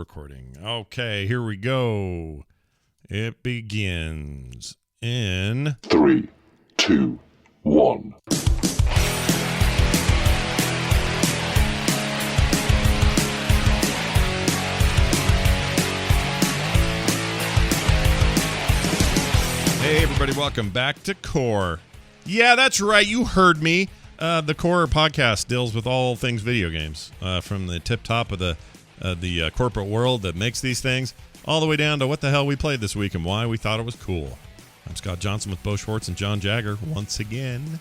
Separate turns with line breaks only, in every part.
recording. Okay, here we go. It begins in
3, 2, 1.
Hey everybody, welcome back to Core. Yeah, that's right, you heard me. The Core podcast deals with all things video games, from the tip top of the corporate world that makes these things, all the way down to what the hell we played this week and why we thought it was cool. I'm Scott Johnson with Bo Schwartz and John Jagger once again.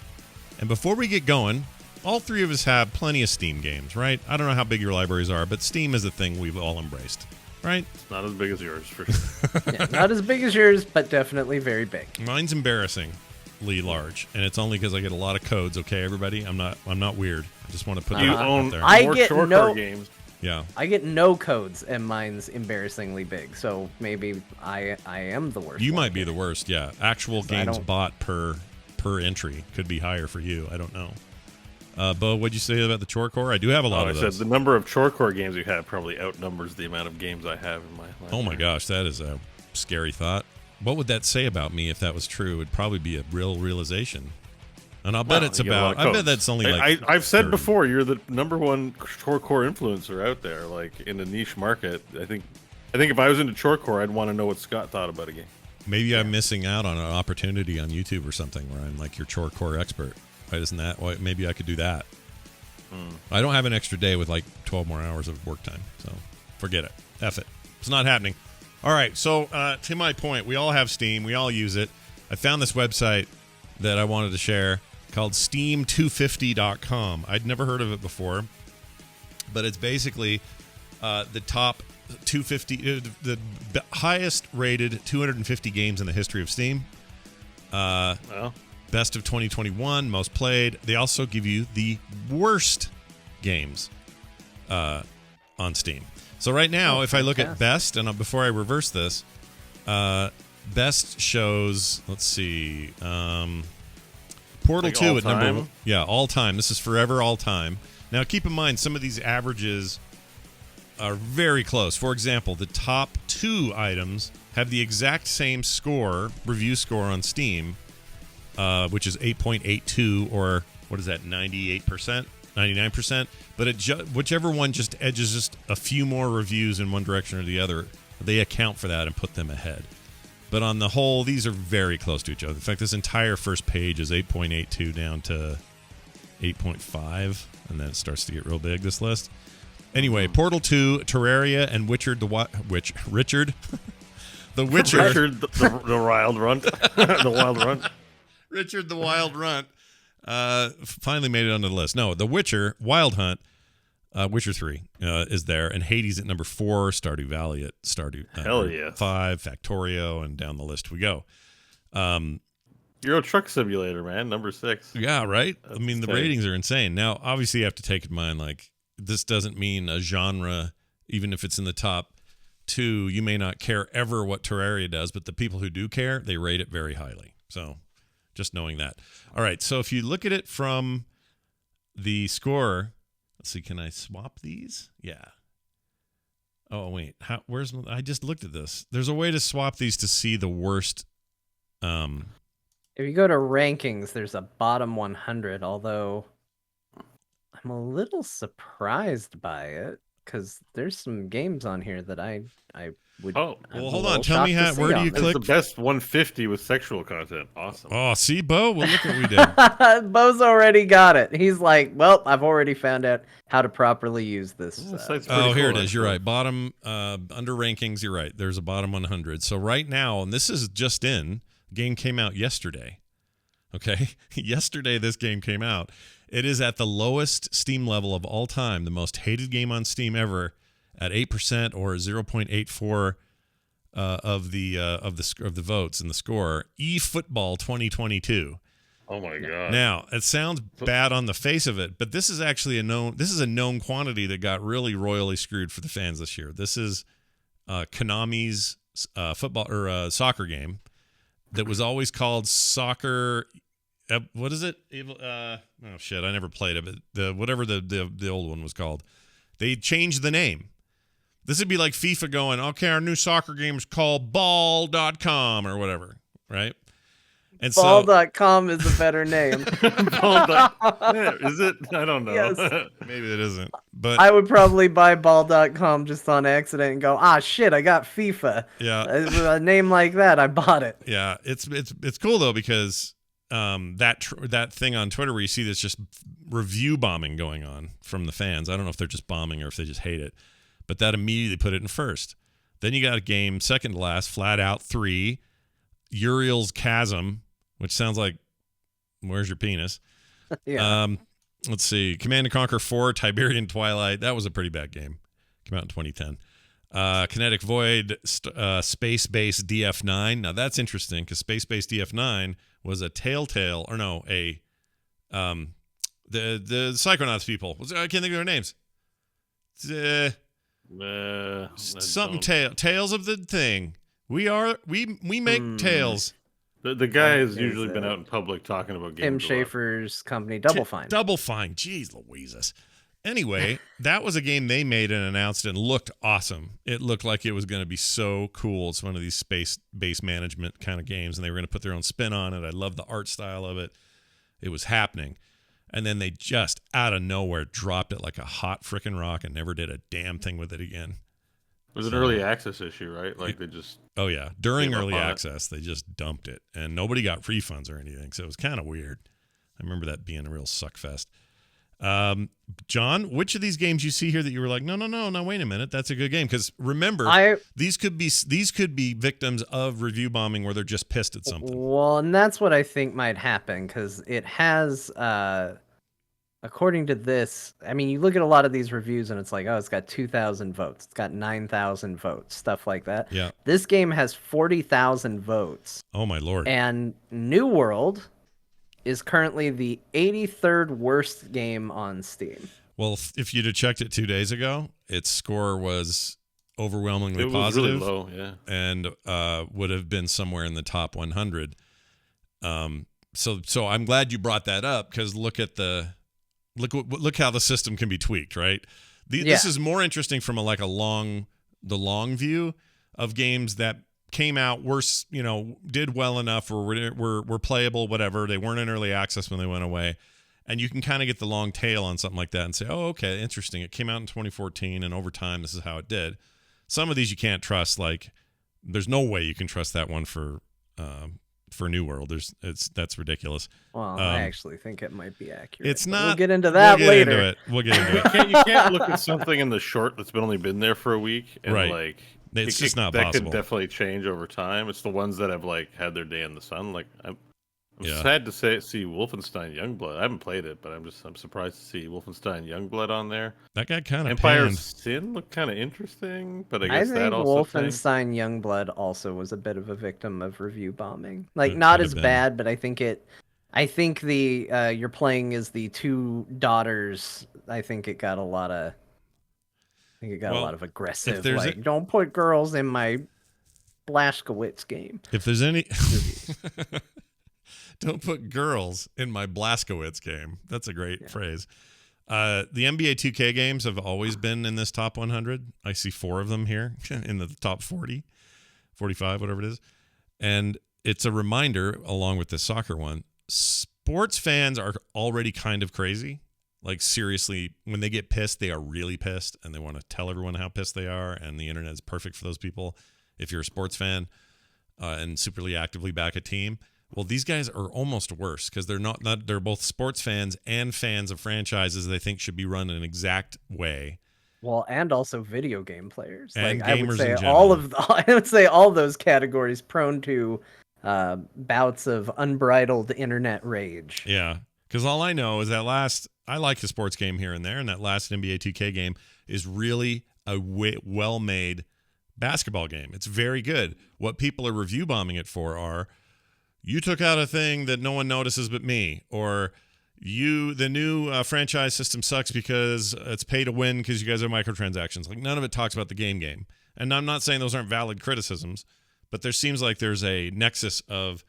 And before we get going, all three of us have plenty of Steam games, right? I don't know how big your libraries are, but Steam is a thing we've all embraced, right?
It's not as big as yours, for sure.
Yeah, not as big as yours, but definitely very big.
Mine's embarrassingly large, and it's only because I get a lot of codes. Okay, everybody, I'm not weird. I just want to put that out there.
I
more
get
short games.
Yeah,
I get no codes, and mine's embarrassingly big. So maybe I am the worst.
You
one
might be
here.
the worst. Yeah, actual games bought per entry could be higher for you. I don't know. Bo, what'd you say about the Chore Core? I do have a lot of those.
I said the number of Chore Core games you have probably outnumbers the amount of games I have in my life.
Oh my gosh, that is a scary thought. What would that say about me if that was true? It'd probably be a real realization. And I'll bet it's about. I bet that's only like.
I've said
30.
before, you're the number one Chore Core influencer out there, like in a niche market. I think if I was into Chore Core, I'd want to know what Scott thought about a game.
Maybe I'm missing out on an opportunity on YouTube or something where I'm like your Chore Core expert. Right? Isn't that why? Maybe I could do that. I don't have an extra day with like 12 more hours of work time, so forget it. F it. It's not happening. All right, so to my point, we all have Steam. We all use it. I found this website that I wanted to share called Steam250.com. I'd never heard of it before, but it's basically the top 250, the highest rated 250 games in the history of Steam. Best of 2021, most played. They also give you the worst games on Steam. So right now, if I look at best, and before I reverse this, best shows, let's see, Portal 2 at number one. Yeah, all time. This is forever all time. Now, keep in mind, some of these averages are very close. For example, the top two items have the exact same score, review score on Steam, which is 8.82, or what is that, 98%? 99%? But whichever one just edges just a few more reviews in one direction or the other, they account for that and put them ahead. But on the whole, these are very close to each other. In fact, this entire first page is 8.82 down to 8.5, and then it starts to get real big, this list. Anyway, Portal 2, Terraria, and Richard the Witcher.
Richard, the Wild Runt. The Wild Runt.
Richard the Wild Runt finally made it onto the list. No, The Witcher, Wild Hunt, Witcher 3 is there, and Hades at number 4, Stardew Valley at
Hell yeah.
5, Factorio, and down the list we go.
Euro Truck Simulator, man, number 6.
Yeah, right?
That's
I mean, the ratings are insane. Now, obviously, you have to take in mind, like, this doesn't mean a genre, even if it's in the top 2, you may not care ever what Terraria does, but the people who do care, they rate it very highly. So, just knowing that. All right, so if you look at it from the score, let's see, can I swap these? Yeah. Oh, wait, I just looked at this. There's a way to swap these to see the worst.
If you go to rankings, there's a bottom 100, although I'm a little surprised by it because there's some games on here that I would.
Oh,
well, hold on. Tell me where do you
It's
click?
the best 150 with sexual content. Awesome.
Oh, see, Bo? Well, look what we did.
Bo's already got it. He's like, well, I've already found out how to properly use this.
Here it is. You're right. Bottom, under rankings, you're right. There's a bottom 100. So right now, and this is just in, game came out yesterday. Okay? Yesterday, this game came out. It is at the lowest Steam level of all time, the most hated game on Steam ever, at 8% or 0.84 of the votes in the score. eFootball 2022.
Oh my god!
Now it sounds bad on the face of it, but this is actually a known quantity that got really royally screwed for the fans this year. This is Konami's football or soccer game that was always called Soccer. What is it? Oh shit! I never played it. But whatever the old one was called, they changed the name. This would be like FIFA going, okay, our new soccer game is called ball.com or whatever, right? And
Ball.com is a better name.
Is it? I don't know.
Yes.
Maybe it isn't. But
I would probably buy ball.com just on accident and go, shit, I got FIFA.
Yeah.
A name like that, I bought it.
Yeah, it's cool though because that thing on Twitter where you see this just review bombing going on from the fans. I don't know if they're just bombing or if they just hate it, but that immediately put it in first. Then you got a game second to last, Flat Out 3, Uriel's Chasm, which sounds like where's your penis?
Yeah.
Let's see, Command & Conquer 4, Tiberian Twilight. That was a pretty bad game. Came out in 2010. Kinetic Void, Space-Based DF9. Now that's interesting because Space-Based DF9 was a Telltale, or no, the Psychonauts people. I can't think of their names. Something Tales of the Thing. We make Tales.
The guy has usually been out in public talking about games.
Tim Schafer's company, Double Fine.
Double Fine. Jeez Louises. Anyway, that was a game they made and announced and looked awesome. It looked like it was going to be so cool. It's one of these space-based management kind of games, and they were going to put their own spin on it. I love the art style of it. It was happening. And then they just, out of nowhere, dropped it like a hot frickin' rock and never did a damn thing with it again.
It was an early access issue, right? Like they just...
Oh, yeah. During early access, they just dumped it. And nobody got refunds or anything, so it was kind of weird. I remember that being a real suckfest. John, which of these games you see here that you were like, no, wait a minute, that's a good game? Because remember, these could be victims of review bombing where they're just pissed at something.
Well, and that's what I think might happen because it has... according to this, I mean, you look at a lot of these reviews and it's like, it's got 2,000 votes. It's got 9,000 votes, stuff like that.
Yeah.
This game has 40,000 votes.
Oh, my Lord.
And New World is currently the 83rd worst game on Steam.
Well, if you'd have checked it 2 days ago, its score was overwhelmingly positive.
Really low, yeah.
And would have been somewhere in the top 100. So I'm glad you brought that up because look how the system can be tweaked, right? This is more interesting from the long view of games that came out worse, did well enough or were playable, whatever. They weren't in early access when they went away. And you can kind of get the long tail on something like that and say, oh, okay, interesting. It came out in 2014 and over time, this is how it did. Some of these you can't trust. Like there's no way you can trust that one for New World. That's ridiculous.
Well, I actually think it might be accurate.
It's not.
We'll get into that later.
We'll get into it.
You can't look at something in the short that's only been there for a week and
right. It's just not
that
possible.
That could definitely change over time. It's the ones that have had their day in the sun. Like I'm sad to see Wolfenstein Youngblood. I haven't played it, but I'm surprised to see Wolfenstein Youngblood on there.
That got kind of
Empire of Sin looked kind of interesting, but I guess that also.
Wolfenstein Youngblood also was a bit of a victim of review bombing. Not as bad, but I think the you're playing as the two daughters. I think it got a lot of. A lot of aggressive. Don't put girls in my Blazkowicz game.
If there's any. Don't put girls in my Blazkowicz game. That's a great phrase. The NBA 2K games have always been in this top 100. I see 4 of them here in the top 40, 45, whatever it is. And it's a reminder, along with the soccer one, sports fans are already kind of crazy. Like, seriously, when they get pissed, they are really pissed, and they want to tell everyone how pissed they are, and the internet is perfect for those people. If you're a sports fan and superly actively back a team, well, these guys are almost worse because they're both sports fans and fans of franchises they think should be run in an exact way.
Well, and also video game players.
And
I
gamers
would say
in general.
I would say all those categories prone to bouts of unbridled internet rage.
Yeah, because all I know is I like the sports game here and there, and that last NBA 2K game is really a well-made basketball game. It's very good. What people are review bombing it for are, you took out a thing that no one notices but me, or the new franchise system sucks because it's pay to win because you guys are microtransactions. Like, none of it talks about the game. And I'm not saying those aren't valid criticisms, but there seems like there's a nexus of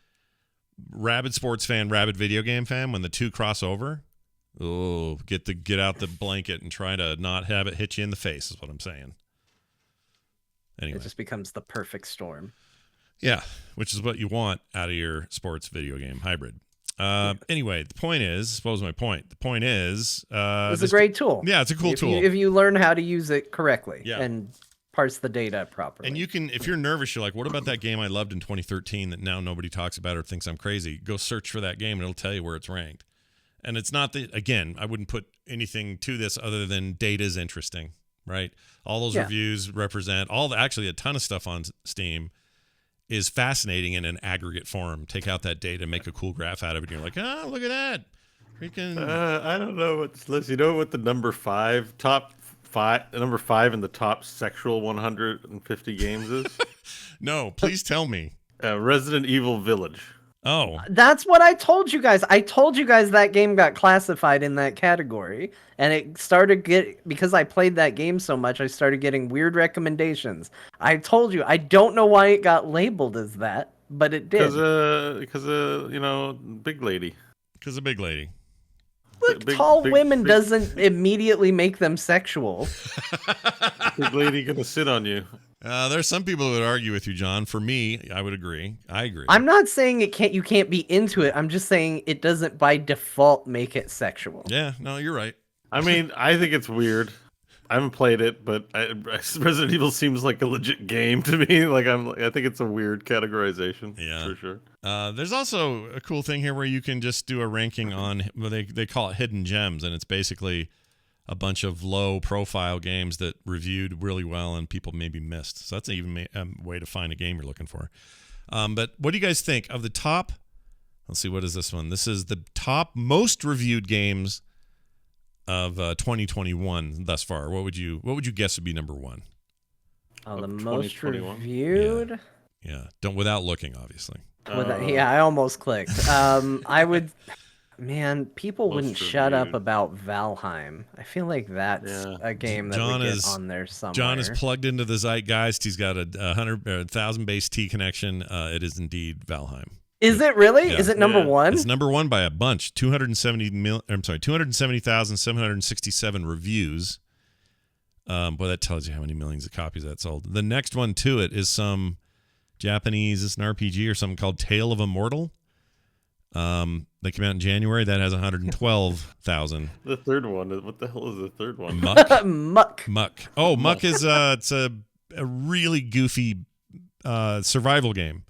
rabid sports fan, rabid video game fan. When the two cross over, get out the blanket and try to not have it hit you in the face is what I'm saying. Anyway.
It just becomes the perfect storm.
Yeah, which is what you want out of your sports video game hybrid. Anyway, the point is, what was my point? The point is...
it's a great tool.
Yeah, it's a cool tool.
If you learn how to use it correctly.
Yeah.
And parse the data properly.
And you can, if you're nervous, you're like, what about that game I loved in 2013 that now nobody talks about or thinks I'm crazy? Go search for that game and it'll tell you where it's ranked. And it's not that, again, I wouldn't put anything to this other than data is interesting, right? All those reviews represent actually a ton of stuff on Steam is fascinating in an aggregate form. Take out that data, make a cool graph out of it. And you're like, look at that. Freaking.
I don't know what this list. You know what the number 5 in the top sexual 150 games is?
No, please tell me.
Resident Evil Village.
Oh.
That's what I told you guys. I told you guys that game got classified in that category. And it started because I played that game so much, I started getting weird recommendations. I told you, I don't know why it got labeled as that, but it did.
Because big lady.
Because a big lady.
Look, tall women doesn't immediately make them sexual.
Big lady gonna sit on you.
There's some people who would argue with you, John. For me, I would agree. I agree.
I'm not saying you can't be into it. I'm just saying it doesn't by default make it sexual.
Yeah, no, you're right.
I mean, I think it's weird. I haven't played it, but Resident Evil seems like a legit game to me. I think it's a weird categorization.
Yeah,
for sure.
There's also a cool thing here where you can just do a ranking on. Well, they call it hidden gems, and it's basically a bunch of low-profile games that reviewed really well and people maybe missed. So that's even a way to find a game you're looking for. But what do you guys think of the top? Let's see, what is this one? This is the top most reviewed games of 2021 thus far. What would you guess would be number one?
Oh, the most reviewed?
Yeah. Don't without looking, obviously.
I almost clicked. I would. Man, people wouldn't shut up about Valheim. I feel like that's a game that would get on there somewhere.
John is plugged into the zeitgeist. He's got a 1,000 base T connection. It is indeed Valheim.
Is it really?
Yeah.
Is it number one?
It's number one by a bunch. 270,767 reviews. Boy, that tells you how many millions of copies that sold. The next one to it is some Japanese, it's an RPG or something called Tale of Immortal. They came out in January. That has 112,000.
The third one. What the hell is the third one?
Muck. Oh, Muck is it's a really goofy survival game.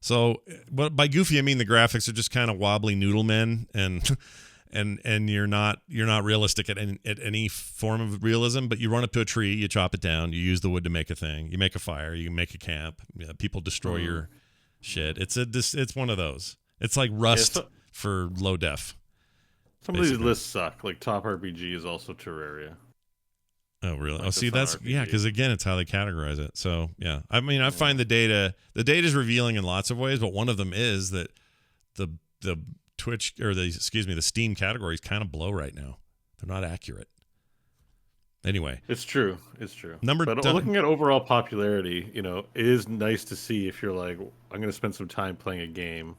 So, by goofy I mean the graphics are just kind of wobbly noodle men, and you're not realistic at any form of realism. But you run up to a tree, you chop it down, you use the wood to make a thing, you make a fire, you make a camp. People destroy your shit. It's one of those. It's like Rust for low def.
Some of these lists suck. Like Top RPG is also Terraria.
Oh, really? Oh, see, that's because again, it's how they categorize it. So, yeah. I mean, I find the data is revealing in lots of ways, but one of them is that the Twitch or the Steam categories kind of blow right now. They're not accurate. Anyway,
it's true. But looking at overall popularity, it is nice to see if you're like, I'm going to spend some time playing a game.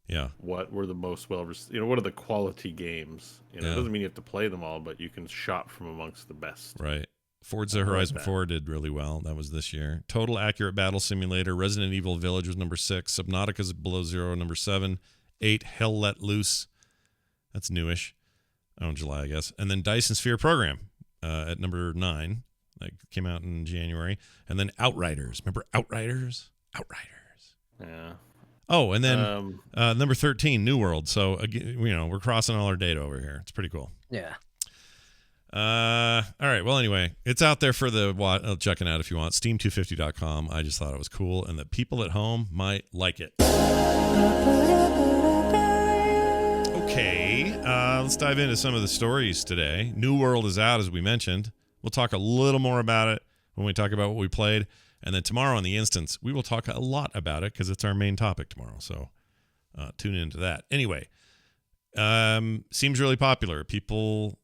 Yeah.
What were the most what are the quality games? It doesn't mean you have to play them all, but you can shop from amongst the best.
Right. Forza Horizon 4 did really well. That was this year. Total Accurate Battle Simulator. Resident Evil Village was number 6. Subnautica's Below Zero, number 7. 8, Hell Let Loose. That's newish. In July, I guess. And then Dyson Sphere Program at number 9. That came out in January. And then Outriders. Remember Outriders?
Yeah.
Oh, and then number 13, New World. So, again, we're crossing all our data over here. It's pretty cool.
Yeah.
All right. Well, anyway, it's out there for the checking out if you want. Steam250.com. I just thought it was cool, and that people at home might like it. Okay. Let's dive into some of the stories today. New World is out, as we mentioned. We'll talk a little more about it when we talk about what we played. And then tomorrow on the Instance, we will talk a lot about it because it's our main topic tomorrow. So tune into that. Anyway, seems really popular. People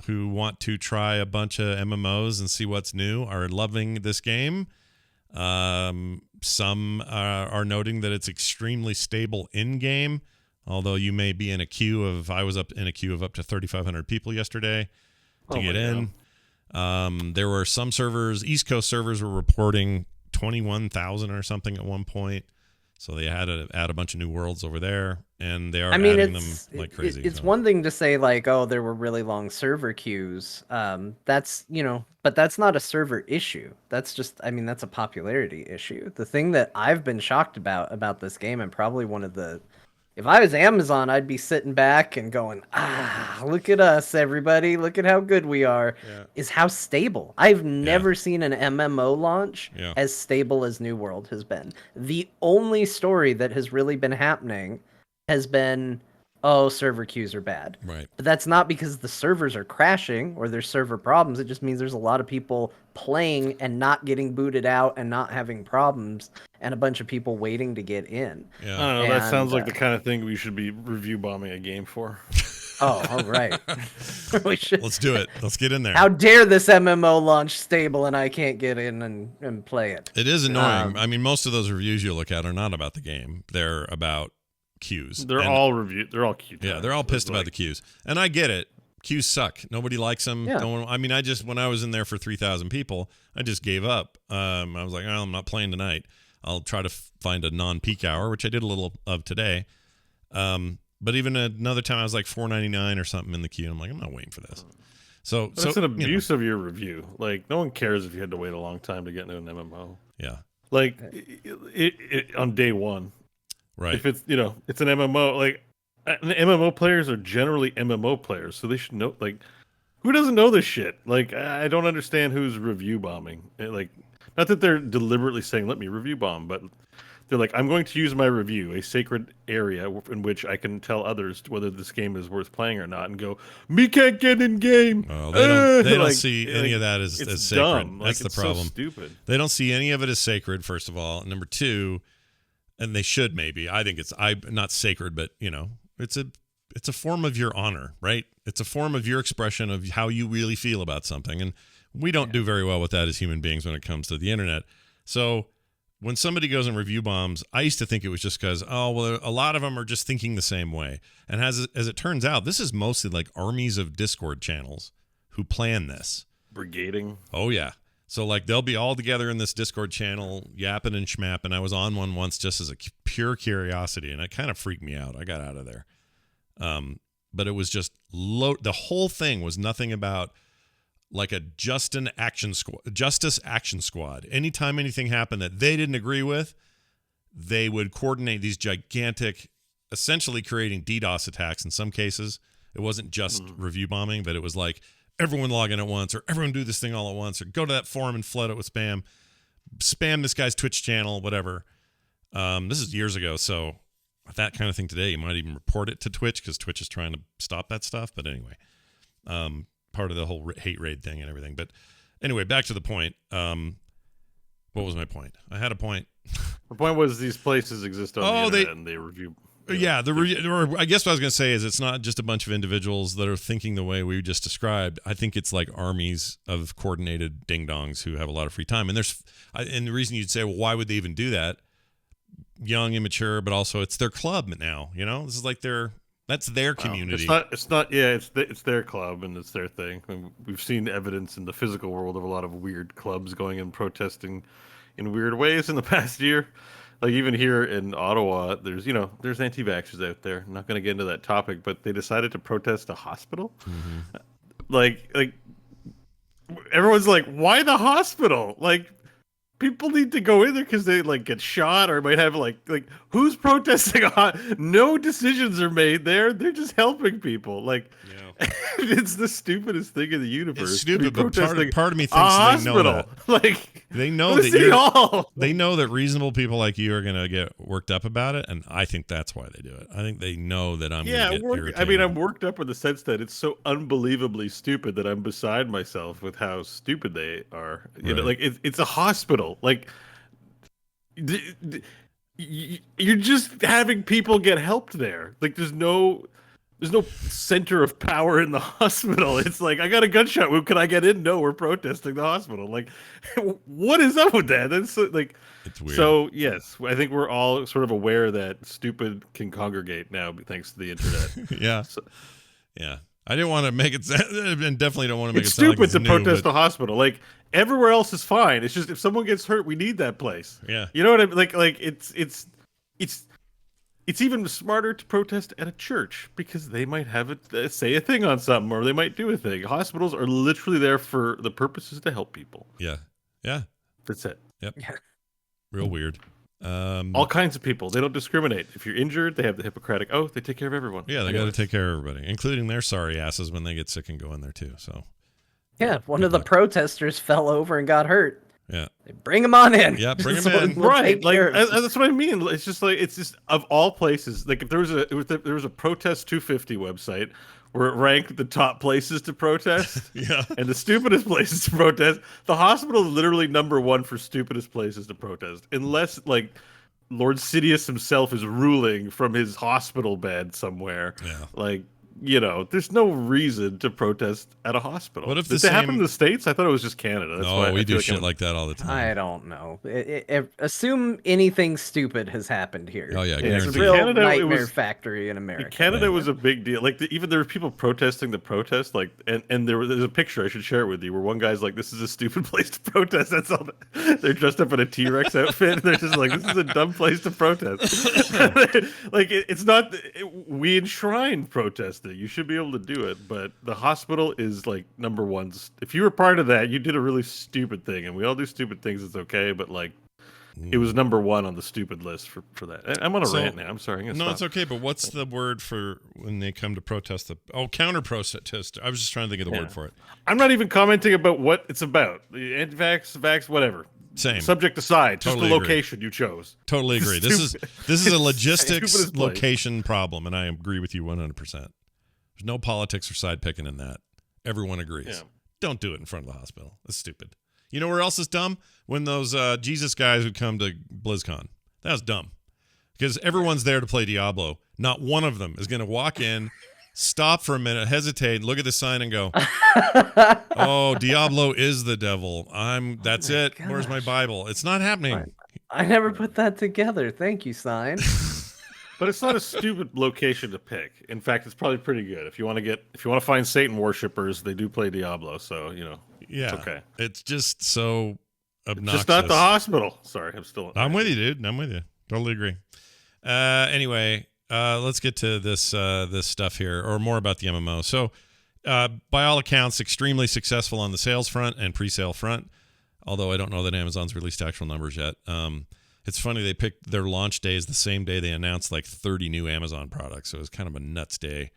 who want to try a bunch of MMOs and see what's new are loving this game. Some are noting that it's extremely stable in-game, although you may be in a queue of, I was up in a queue of up to 3,500 people yesterday to get in. There were some servers, East Coast servers were reporting 21,000 or something at one point. So they had to add a bunch of new worlds over there, and they are adding them like crazy.
It's one thing to say like, oh, there were really long server queues. That's, but that's not a server issue. That's just, that's a popularity issue. The thing that I've been shocked about this game, and probably one of the, if I was Amazon, I'd be sitting back and going, look at us, everybody. Look at how good we are. Yeah. Is how stable. I've never seen an MMO launch as stable as New World has been. The only story that has really been happening has been, server queues are bad.
Right.
But that's not because the servers are crashing or there's server problems. It just means there's a lot of people playing and not getting booted out and not having problems, and a bunch of people waiting to get in.
Yeah. I don't know. That sounds like the kind of thing we should be review bombing a game for.
Oh, all right.
We should. Let's do it. Let's get in there.
How dare this MMO launch stable and I can't get in and play it.
It is annoying. Most of those reviews you look at are not about the game. They're about queues.
They're all review. They're all queue.
Yeah, they're all pissed about the queues, and I get it. Queues suck. Nobody likes them.
Yeah.
When I was in there for 3,000 people, I just gave up. I was like, I'm not playing tonight. I'll try to find a non-peak hour, which I did a little of today. But even another time, I was like $4.99 or something in the queue. And I'm like, I'm not waiting for this. So
that's an abuse of your review. Like, no one cares if you had to wait a long time to get into an MMO.
Yeah.
Like, it on day one.
Right.
If it's it's an MMO, like MMO players are generally MMO players, so they should know. Like, who doesn't know this shit? Like, I don't understand who's review bombing. Like, not that they're deliberately saying let me review bomb, but they're like, I'm going to use my review, a sacred area in which I can tell others whether this game is worth playing or not, and go, me can't get in game.
Well, they don't see any of that as sacred.
Dumb.
That's the problem.
So stupid.
They don't see any of it as sacred. First of all, and number two. And they should maybe. I think it's not sacred, but it's a form of your honor, right? It's a form of your expression of how you really feel about something, and we don't do very well with that as human beings when it comes to the internet. So when somebody goes and review bombs, I used to think it was just because a lot of them are just thinking the same way. And as it turns out, this is mostly like armies of Discord channels who plan this.
Brigading.
Oh yeah. So, like, they'll be all together in this Discord channel, yapping and schmapping. I was on one once just as a pure curiosity, and it kind of freaked me out. I got out of there. But it was just the whole thing was nothing about, like, a justice action squad. Anytime anything happened that they didn't agree with, they would coordinate these gigantic, essentially creating DDoS attacks in some cases. It wasn't just review bombing, but it was like, everyone log in at once, or everyone do this thing all at once, or go to that forum and flood it with spam this guy's Twitch channel, whatever. This is years ago, so that kind of thing today, you might even report it to Twitch because Twitch is trying to stop that stuff. But anyway, part of the whole hate raid thing and everything. But anyway, back to the point. What was my point? I had a point.
The point was these places exist on the internet and they review.
Yeah, I guess what I was going to say is it's not just a bunch of individuals that are thinking the way we just described. I think it's like armies of coordinated ding-dongs who have a lot of free time. And and the reason you'd say, well, why would they even do that? Young, immature, but also it's their club now. This is like that's their community.
It's not. Yeah, it's their club and it's their thing. And we've seen evidence in the physical world of a lot of weird clubs going and protesting in weird ways in the past year. Like, even here in Ottawa, there's anti-vaxxers out there. I'm not going to get into that topic, but they decided to protest a hospital. Mm-hmm. Like everyone's like, why the hospital? Like, people need to go in there because they like get shot or might have like who's protesting? No decisions are made there. They're just helping people. Like, it's the stupidest thing in the universe.
It's stupid, but part of me thinks they know that.
Like,
they know that they know that reasonable people like you are gonna get worked up about it, and I think that's why they do it. I think they know that I'm gonna get irritated.
I'm worked up in the sense that it's so unbelievably stupid that I'm beside myself with how stupid they are. Like it's a hospital. Like, you're just having people get helped there. Like, there's no center of power in the hospital. It's like, I got a gunshot wound. Can I get in? No, we're protesting the hospital. Like, what is up with that? That's like,
it's weird.
So yes, I think we're all sort of aware that stupid can congregate now, thanks to the internet.
Yeah.
So,
yeah. I didn't want to make it, and definitely don't want to make
It's
it sound
stupid
like it's
to
new,
protest
but
a hospital. Like everywhere else is fine. It's just if someone gets hurt, we need that place.
Yeah.
You know what I mean? Like it's even smarter to protest at a church because they might have it say a thing on something or they might do a thing. Hospitals are literally there for the purposes to help people.
Yeah. Yeah.
That's it.
Yep. Real weird.
All kinds of people. They don't discriminate. If you're injured, they have the Hippocratic Oath. They take care of everyone.
Yeah, they got to take care of everybody, including their sorry asses when they get sick and go in there too. So,
yeah, one of the protesters fell over and got hurt.
Yeah,
they bring him on in.
Yeah, bring him in.
Right, like that's what I mean. It's just of all places. Like if there was a protest 250 website where it ranked the top places to protest,
yeah,
and the stupidest places to protest. The hospital is literally number one for stupidest places to protest, unless like Lord Sidious himself is ruling from his hospital bed somewhere.
Yeah,
like. There's no reason to protest at a hospital.
What if
Did it happen in the States? I thought it was just Canada. That's why
we do shit like that all the time.
I don't know. Assume anything stupid has happened here.
Oh yeah,
it's a real Canada, nightmare factory in America.
Canada was a big deal. Like even there were people protesting the protest. Like and there's a picture I should share it with you where one guy's like, "This is a stupid place to protest." That's all. They're dressed up in a T-Rex outfit. And they're just like, "This is a dumb place to protest." Like it's not. We enshrine protesting. You should be able to do it, but the hospital is like number one. If you were part of that, you did a really stupid thing, and we all do stupid things. It's okay, but like, it was number one on the stupid list for that. I'm on a rant now. I'm sorry.
No, it's okay. But what's the word for when they come to protest? Counter protest. I was just trying to think of the word for it.
I'm not even commenting about what it's about. Anti-vax, vax, whatever.
Same.
Subject aside,
totally
just the location you chose.
Totally agree. This is a logistics location problem, and I agree with you 100%. There's no politics or side picking in that. Everyone agrees. Yeah. Don't do it in front of the hospital. That's stupid. You know where else is dumb? When those Jesus guys would come to BlizzCon. That was dumb. Because everyone's there to play Diablo. Not one of them is going to walk in, stop for a minute, hesitate, look at the sign and go, "Oh, Diablo is the devil. That's it. Gosh. Where's my Bible?" It's not happening.
I never put that together. Thank you, sign.
But it's not a stupid location to pick. In fact, it's probably pretty good. If you want to find Satan worshippers, they do play Diablo, so
yeah,
it's okay.
It's just so obnoxious.
It's just not the hospital. Sorry,
I'm with you, dude. I'm with you. Totally agree. Anyway, let's get to this stuff here, or more about the MMO. So, by all accounts, extremely successful on the sales front and pre-sale front. Although I don't know that Amazon's released actual numbers yet. It's funny, they picked their launch day is the same day they announced like 30 new Amazon products. So it was kind of a nuts day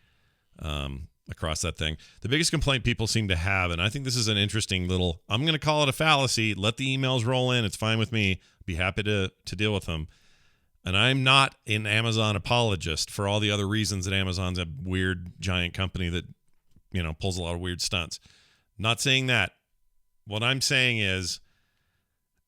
across that thing. The biggest complaint people seem to have, and I think this is an interesting little, I'm going to call it a fallacy. Let the emails roll in. It's fine with me. Be happy to deal with them. And I'm not an Amazon apologist for all the other reasons that Amazon's a weird giant company that, pulls a lot of weird stunts. Not saying that. What I'm saying is,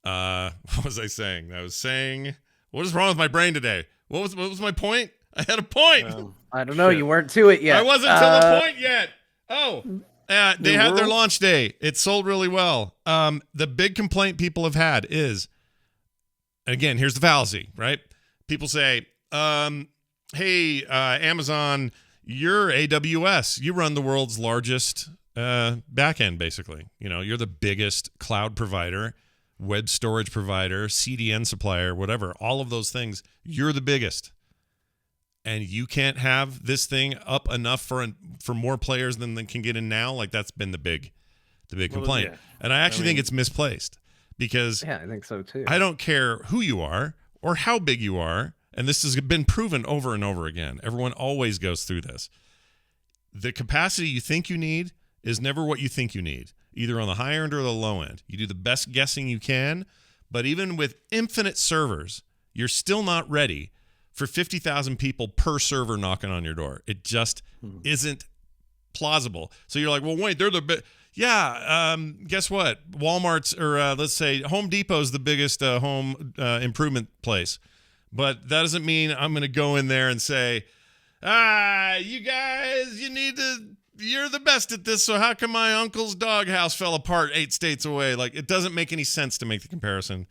what was I saying? I was saying, what is wrong with my brain today? What was my point? I had a point.
I don't know. Shit. You weren't to it yet.
I wasn't to the point yet. Oh, they had their launch day. It sold really well. The big complaint people have had is, again, here's the fallacy, right? People say, hey, Amazon, you're AWS. You run the world's largest backend, basically. You're the biggest cloud provider, web storage provider, CDN supplier, whatever, all of those things, you're the biggest. And you can't have this thing up enough for more players than they can get in now. Like that's been the big complaint. Yeah. And I actually think it's misplaced because
I think so too.
I don't care who you are or how big you are. And this has been proven over and over again. Everyone always goes through this. The capacity you think you need is never what you think you need, either on the high end or the low end. You do the best guessing you can, but even with infinite servers, you're still not ready for 50,000 people per server knocking on your door. It just isn't plausible. So you're like, well, wait, they're the big. Yeah, guess what? Walmart's, or let's say Home Depot's the biggest home improvement place. But that doesn't mean I'm going to go in there and say, you guys, you're the best at this, so how come my uncle's doghouse fell apart 8 states away? Like, it doesn't make any sense to make the comparison.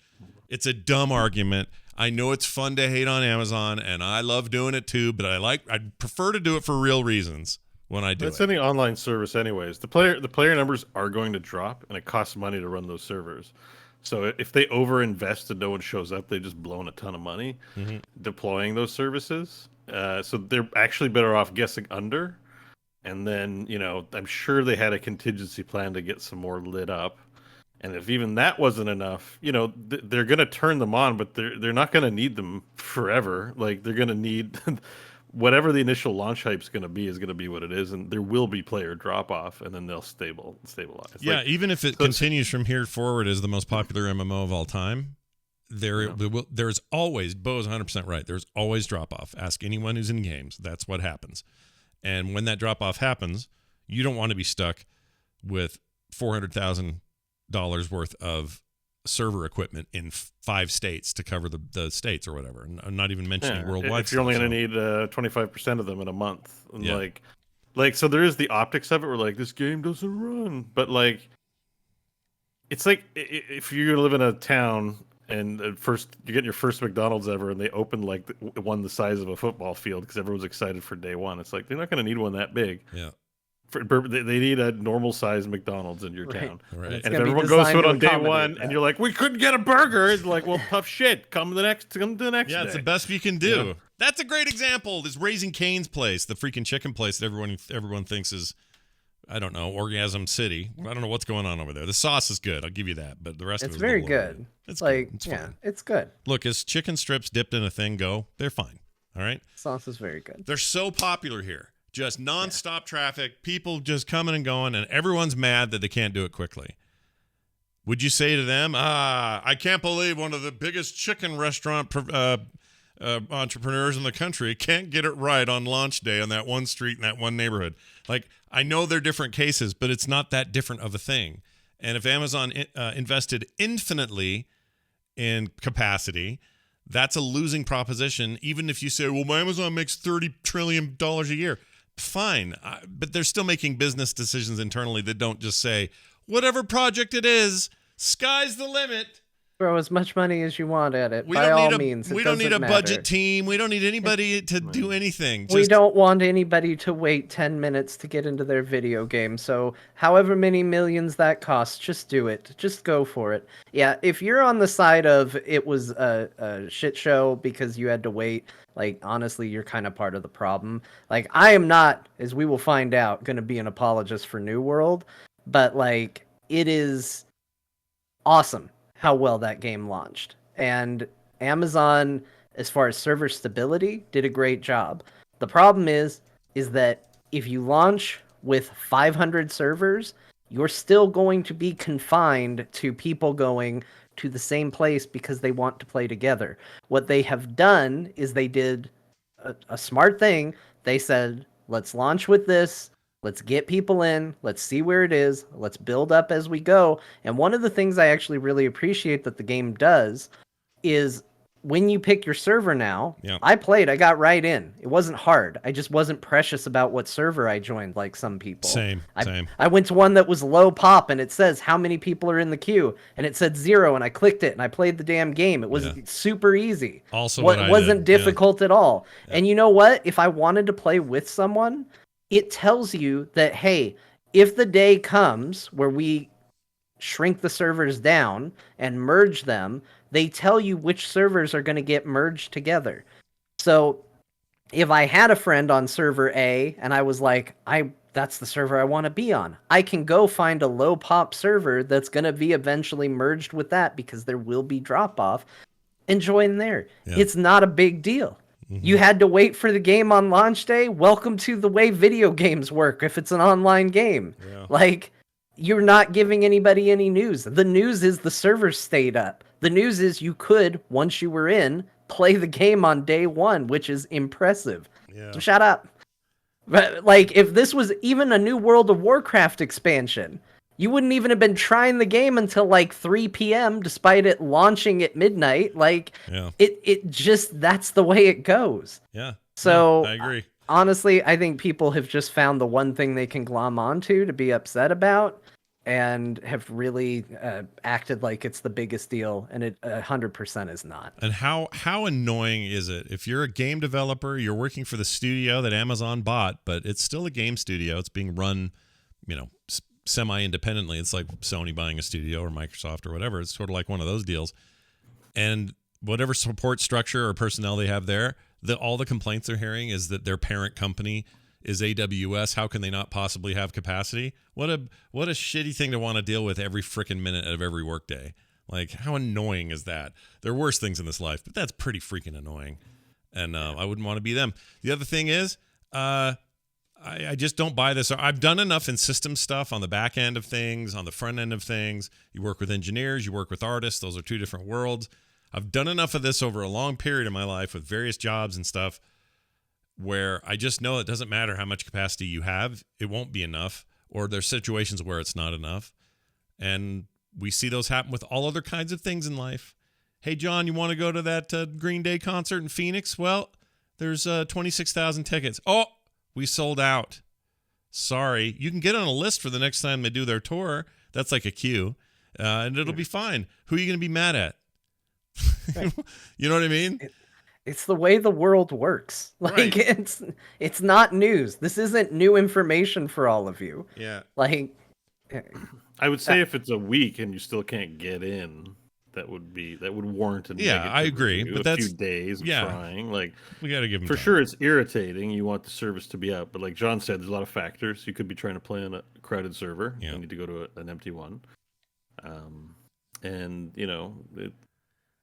It's a dumb argument. I know it's fun to hate on Amazon, and I love doing it too, but I prefer to do it for real reasons. when I do
It's
it.
any online service, anyways. The player numbers are going to drop, and it costs money to run those servers. So if they overinvest and no one shows up, they've just blown a ton of money deploying those services. So they're actually better off guessing under. And then, I'm sure they had a contingency plan to get some more lit up. And if even that wasn't enough, they're going to turn them on, but they're not going to need them forever. Like, they're going to need whatever the initial launch hype is going to be what it is, and there will be player drop off, and then they'll stabilize.
Yeah, even if it continues from here forward as the most popular MMO of all time, there's always, Bo's 100% right. There's always drop off. Ask anyone who's in games. That's what happens. And when that drop off happens, you don't want to be stuck with $400,000 worth of server equipment in 5 states to cover the states or whatever. And I'm not even mentioning worldwide.
If you're only going to need 25% of them in a month, and so there is the optics of it. Where like, this game doesn't run, but like, it's like if you live in a town and at first you get your first McDonald's ever, and they open like one the size of a football field because everyone's excited for day one. It's like, they're not going to need one that big.
Yeah.
They need a normal size McDonald's in your town.
Right.
And if everyone goes to it on day one, and you're like, we couldn't get a burger, it's like, well, tough shit. Come to the next day.
Yeah, it's the best you can do. Yeah. That's a great example. This Raising Cane's place, the freaking chicken place that everyone thinks is, I don't know, Orgasm City. I don't know what's going on over there. The sauce is good, I'll give you that, but the rest of it is
very good.
It's
like,
good. It's
fine. It's good.
Look, as chicken strips dipped in a thing go, they're fine. All right?
Sauce is very good.
They're so popular here. Just nonstop traffic, people just coming and going, and everyone's mad that they can't do it quickly. Would you say to them, I can't believe one of the biggest chicken restaurant entrepreneurs in the country can't get it right on launch day on that one street in that one neighborhood? Like, I know they're different cases, but it's not that different of a thing. And if Amazon invested infinitely in capacity, that's a losing proposition, even if you say, well, Amazon makes $30 trillion a year. Fine, but they're still making business decisions internally that don't just say, whatever project it is, sky's the limit.
Throw as much money as you want at it. By all means,
we don't need a budget team. We don't need anybody to do anything.
We don't want anybody to wait 10 minutes to get into their video game. So however many millions that costs, just do it. Just go for it. Yeah, if you're on the side of it was a shit show because you had to wait, like, honestly, you're kind of part of the problem. Like, I am not, as we will find out, going to be an apologist for New World, but, like, it is awesome how well that game launched. And Amazon, as far as server stability, did a great job. The problem is that if you launch with 500 servers, you're still going to be confined to people going to the same place because they want to play together. What they have done is they did a smart thing. They said, let's launch with this. Let's get people in. Let's see where it is. Let's build up as we go. And one of the things I actually really appreciate that the game does is when you pick your server now, I got right in. It wasn't hard. I just wasn't precious about what server I joined like some people.
Same.
I went to one that was low pop and it says how many people are in the queue. And it said 0 and I clicked it and I played the damn game. It was super easy.
Also,
it wasn't difficult at all. Yeah. And you know what? If I wanted to play with someone, it tells you that, hey, if the day comes where we shrink the servers down and merge them, they tell you which servers are going to get merged together. So if I had a friend on server A and I was like, that's the server I want to be on, I can go find a low pop server that's going to be eventually merged with that because there will be drop off and join there. Yeah. It's not a big deal. Mm-hmm. You had to wait for the game on launch day. Welcome to the way video games work if it's an online game. Yeah. Like, you're not giving anybody any news. The news is the servers stayed up. The news is you could, once you were in, play the game on day one, which is impressive. Yeah. So shut up. But, like, if this was even a new World of Warcraft expansion, you wouldn't even have been trying the game until like 3 p.m. despite it launching at midnight. Like, it just, that's the way it goes.
Yeah.
So
I agree.
Honestly, I think people have just found the one thing they can glom onto to be upset about. and have really acted like it's the biggest deal, and it 100% is not.
And how annoying is it if you're a game developer, you're working for the studio that Amazon bought, but it's still a game studio. It's being run, semi-independently. It's like Sony buying a studio or Microsoft or whatever. It's sort of like one of those deals. And whatever support structure or personnel they have there, all the complaints they're hearing is that their parent company is AWS. How can they not possibly have capacity? What a shitty thing to want to deal with every freaking minute of every workday. Like, how annoying is that? There are worse things in this life, but that's pretty freaking annoying. And I wouldn't want to be them. The other thing is, I just don't buy this. I've done enough in system stuff on the back end of things, on the front end of things. You work with engineers, you work with artists. Those are two different worlds. I've done enough of this over a long period of my life with various jobs and stuff where I just know it doesn't matter how much capacity you have. It won't be enough, or there's situations where it's not enough. And we see those happen with all other kinds of things in life. Hey, John, you want to go to that Green Day concert in Phoenix? Well, there's 26,000 tickets. Oh, we sold out. Sorry. You can get on a list for the next time they do their tour. That's like a queue. And it'll be fine. Who are you going to be mad at? Right. You know what I mean?
It's the way the world works. Like, right. It's not news. This isn't new information for all of you.
Yeah.
Like,
I would say if it's a week and you still can't get in, that would warrant a negative
I agree.
review.
But
a
that's
few days of trying. Like,
we got to give them
for
time.
sure. It's irritating. You want the service to be out, but like John said, there's a lot of factors. You could be trying to play on a crowded server.
Yeah.
You need to go to an empty one.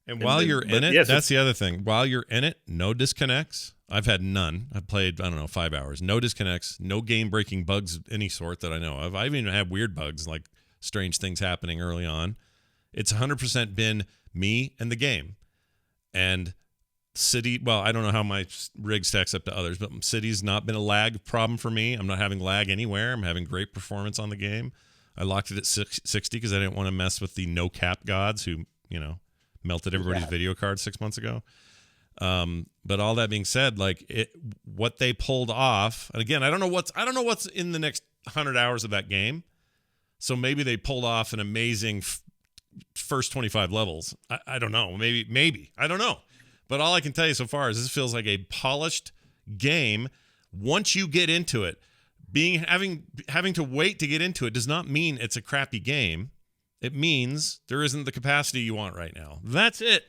And
while you're in it, that's the other thing. While you're in it, no disconnects. I've had none. I've played, 5 hours. No disconnects, no game-breaking bugs of any sort that I know of. I've even had weird bugs, like strange things happening early on. It's 100% been me and the game. And City, well, I don't know how my rig stacks up to others, but City's not been a lag problem for me. I'm not having lag anywhere. I'm having great performance on the game. I locked it at 60 because I didn't want to mess with the no-cap gods who, melted everybody's video card 6 months ago. But all that being said, like what they pulled off, and again, I don't know what's in the next 100 hours of that game. So maybe they pulled off an amazing first 25 levels. I don't know. Maybe. I don't know. But all I can tell you so far is this feels like a polished game. Once you get into it, having to wait to get into it does not mean it's a crappy game. It means there isn't the capacity you want right now. That's it.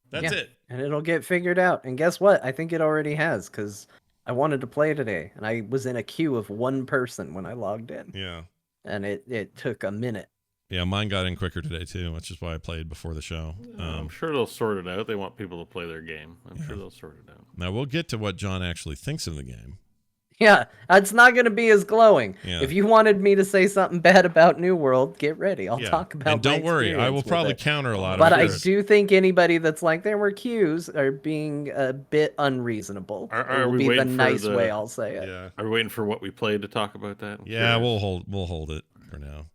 That's it.
And it'll get figured out. And guess what? I think it already has, because I wanted to play today, and I was in a queue of one person when I logged in.
Yeah.
And it took a minute.
Yeah, mine got in quicker today, too, which is why I played before the show.
I'm sure they'll sort it out. They want people to play their game. I'm sure they'll sort it out.
Now, we'll get to what John actually thinks of the game.
Yeah, it's not going to be as glowing.
Yeah.
If you wanted me to say something bad about New World, get ready. I'll talk about it.
And don't worry, I will probably counter a lot
of it. But I
it.
do think anybody that's like, there were queues, are being a bit unreasonable.
Are we waiting
the nice way I'll say it.
Yeah. Are we waiting for what we played to talk about that?
Yeah, we'll hold it for now.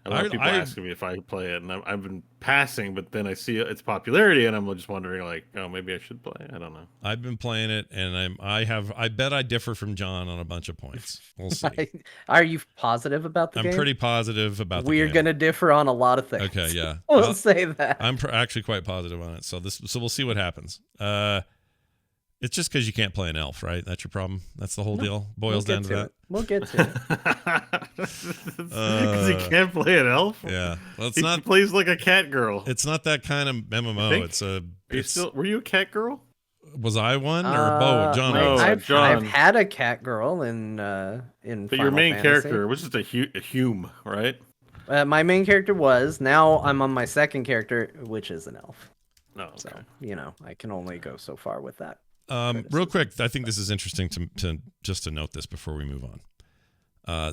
A lot of people asking me if I play it, and I've been passing, but then I see its popularity, and I'm just wondering, like, oh, maybe I should play. I don't know.
I've been playing it, and I bet I differ from John on a bunch of points. We'll see.
Are you positive about the game?
I'm pretty positive about the game.
We're going to differ on a lot of things.
Okay, yeah.
We'll say that.
I'm actually quite positive on it, so we'll see what happens. It's just because you can't play an elf, right? That's your problem. That's the whole deal. Boils down to that.
We'll get to it.
Because he can't play an elf.
Yeah, well,
he plays like a cat girl.
It's not that kind of MMO.
Were you a cat girl?
Was I one or Bo? John?
I've had a cat girl in. But
Final your main
Fantasy.
Character was just a Hume, right?
My main character was. Now I'm on my second character, which is an elf.
No, okay.
So I can only go so far with that.
Real quick, I think this is interesting to note this before we move on.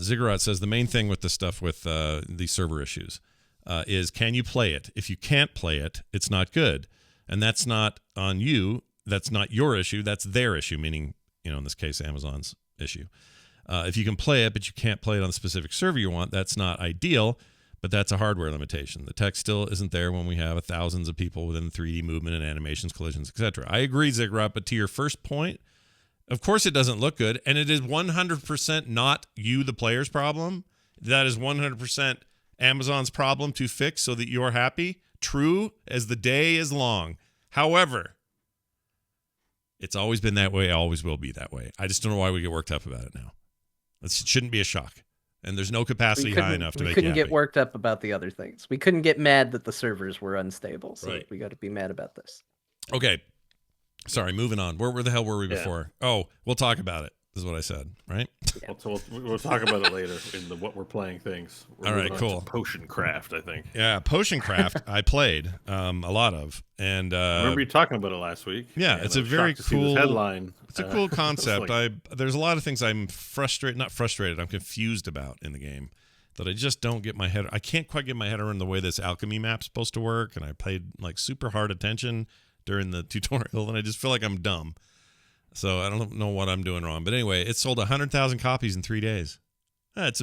Ziggurat says the main thing with the stuff with the server issues is, can you play it? If you can't play it, it's not good, and that's not on you. That's not your issue. That's their issue. Meaning, in this case, Amazon's issue. If you can play it, but you can't play it on the specific server you want, that's not ideal. But that's a hardware limitation. The tech still isn't there when we have thousands of people within 3D movement and animations, collisions, etc. I agree, Ziggurat, but to your first point, of course it doesn't look good, and it is 100% not you, the player's problem. That is 100% Amazon's problem to fix so that you're happy. True as the day is long. However, it's always been that way, always will be that way. I just don't know why we get worked up about it now. It shouldn't be a shock. And there's no capacity high enough to make you happy.
We couldn't get worked up about the other things. We couldn't get mad that the servers were unstable. So
right.
We got to be mad about this.
Okay. Sorry, moving on. Where the hell were we before? Oh, we'll talk about it. Is what I said, right?
Yeah. We'll talk about it later in the what we're playing things.
All right, cool.
Potion craft, I think.
Yeah, potion craft. I played a lot of, and
I remember you talking about it last week.
Yeah, it's a very cool
headline.
It's a cool concept. There's a lot of things I'm not frustrated. I'm confused about in the game that I just don't get my head. I can't quite get my head around the way this alchemy map's supposed to work, and I paid like super hard attention during the tutorial, and I just feel like I'm dumb. So I don't know what I'm doing wrong. But anyway, it sold 100,000 copies in 3 days. That's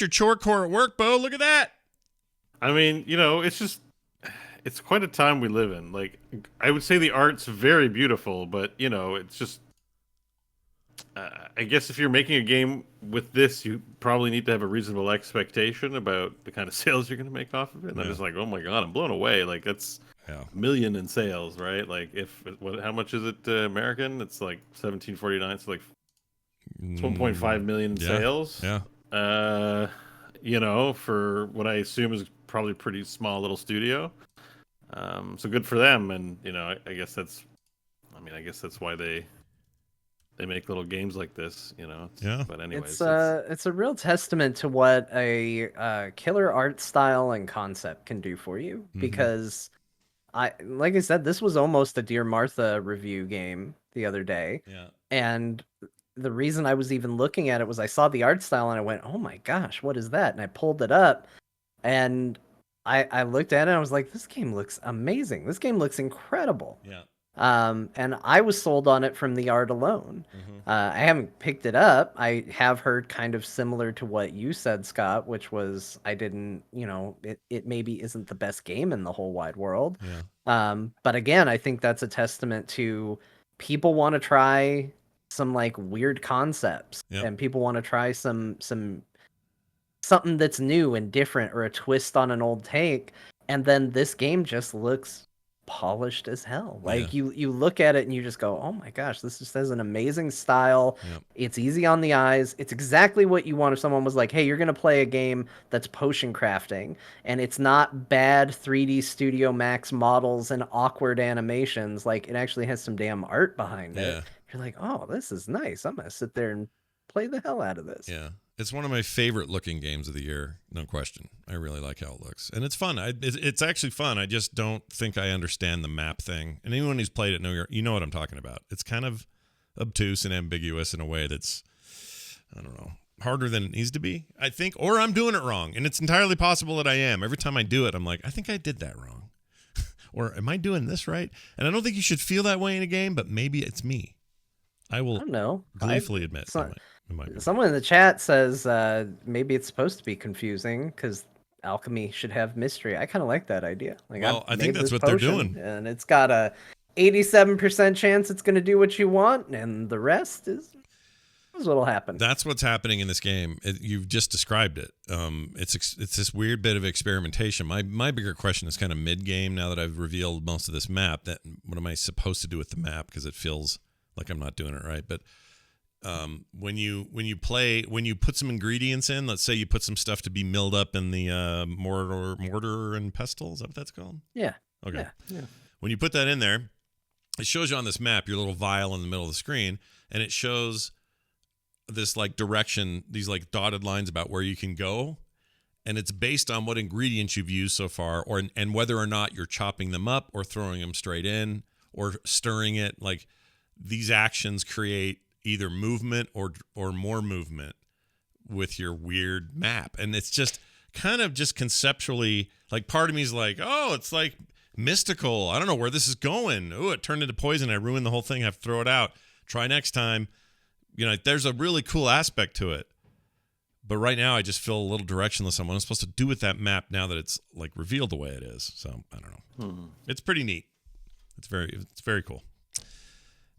your chore core at work, Bo. Look at that.
I mean, it's quite a time we live in. Like, I would say the art's very beautiful, but, it's just, I guess if you're making a game with this, you probably need to have a reasonable expectation about the kind of sales you're going to make off of it. And I'm just like, oh my God, I'm blown away. Like, that's... $1 million in sales, right? Like, how much is it American? It's like 1749. So like, it's 1.5 million in sales.
Yeah.
For what I assume is probably a pretty small little studio. So good for them. And I guess that's why they make little games like this.
Yeah.
But anyways,
it's a real testament to what a killer art style and concept can do for you, because. Like I said, this was almost a Dear Martha review game the other day.
Yeah.
And the reason I was even looking at it was I saw the art style and I went, oh my gosh, what is that? And I pulled it up and I looked at it and I was like, this game looks amazing. This game looks incredible.
Yeah.
And I was sold on it from the art alone. I haven't picked it up. I have heard kind of similar to what you said, Scott, which was I didn't, it maybe isn't the best game in the whole wide world.
Yeah.
But again, I think that's a testament to people want to try some like weird concepts, and people want to try something that's new and different or a twist on an old take. And then this game just looks polished as hell. Like you look at it and you just go, oh my gosh, this just has an amazing style. It's easy on the eyes. It's exactly what you want if someone was like, hey, you're gonna play a game that's potion crafting and it's not bad 3D Studio Max models and awkward animations. Like, it actually has some damn art behind it. You're like, oh, this is nice. I'm gonna sit there and play the hell out of this.
It's one of my favorite looking games of the year, no question. I really like how it looks. And it's fun. It's actually fun. I just don't think I understand the map thing. And anyone who's played it, you know what I'm talking about. It's kind of obtuse and ambiguous in a way that's, I don't know, harder than it needs to be, I think. Or I'm doing it wrong. And it's entirely possible that I am. Every time I do it, I'm like, I think I did that wrong. Or am I doing this right? And I don't think you should feel that way in a game, but maybe it's me. I don't know. Gleefully admit
someone in the chat says maybe it's supposed to be confusing because alchemy should have mystery. I kind of like that idea. Like,
well, I think that's what they're doing,
and it's got a 87% chance it's going to do what you want, and the rest is what'll happen.
That's what's happening in this game. You've just described it. It's this weird bit of experimentation. My bigger question is kind of mid game now that I've revealed most of this map. That what am I supposed to do with the map? Because it feels like I'm not doing it right, but. When you put some ingredients in, let's say you put some stuff to be milled up in the mortar and pestle, is that what that's called?
Yeah.
Okay. Yeah. When you put that in there, it shows you on this map your little vial in the middle of the screen, and it shows this like direction, these like dotted lines about where you can go, and it's based on what ingredients you've used so far, and whether or not you're chopping them up or throwing them straight in or stirring it. Like, these actions create either movement or more movement with your weird map. And it's just kind of just conceptually, like, part of me is like, oh, it's like mystical. I don't know where this is going. Oh, it turned into poison. I ruined the whole thing. I have to throw it out. Try next time. There's a really cool aspect to it. But right now I just feel a little directionless on what I'm supposed to do with that map now that it's like revealed the way it is. So I don't know. It's pretty neat. It's very cool.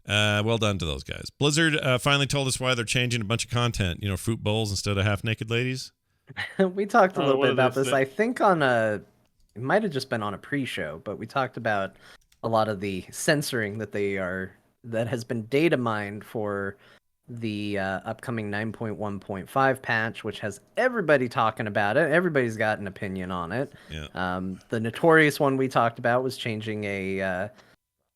Well done to those guys. Blizzard finally told us why they're changing a bunch of content. Fruit bowls instead of half-naked ladies.
We talked a little
what
bit
did they
about this.
say?
I think it might have just been on a pre-show, but we talked about a lot of the censoring that has been data mined for the upcoming 9.1.5 patch, which has everybody talking about it. Everybody's got an opinion on it.
Yeah.
The notorious one we talked about was changing a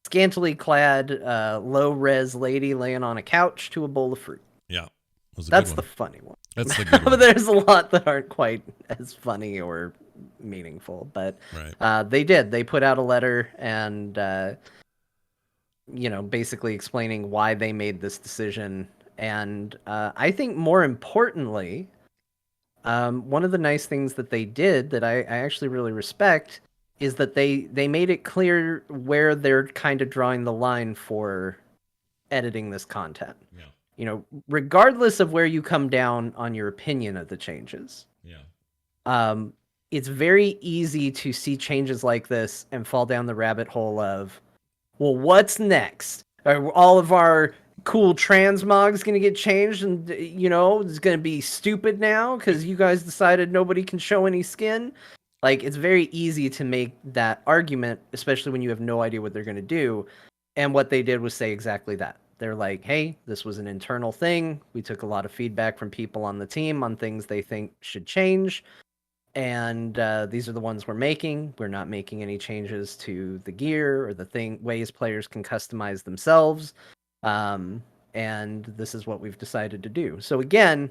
scantily clad, low-res lady laying on a couch to a bowl of fruit.
Yeah.
That's the funny one.
That's the good one.
But there's a lot that aren't quite as funny or meaningful. But
right.
They put out a letter and basically explaining why they made this decision. And I think more importantly, one of the nice things that they did that I actually really respect is that they made it clear where they're kind of drawing the line for editing this content.
Yeah.
Regardless of where you come down on your opinion of the changes.
Yeah.
It's very easy to see changes like this and fall down the rabbit hole of, well, what's next? Are all of our cool transmogs going to get changed and, it's going to be stupid now because you guys decided nobody can show any skin? Like, it's very easy to make that argument, especially when you have no idea what they're going to do. And what they did was say exactly that. They're like, hey, this was an internal thing. We took a lot of feedback from people on the team on things they think should change. And these are the ones we're making. We're not making any changes to the gear or the ways players can customize themselves. And this is what we've decided to do. So again,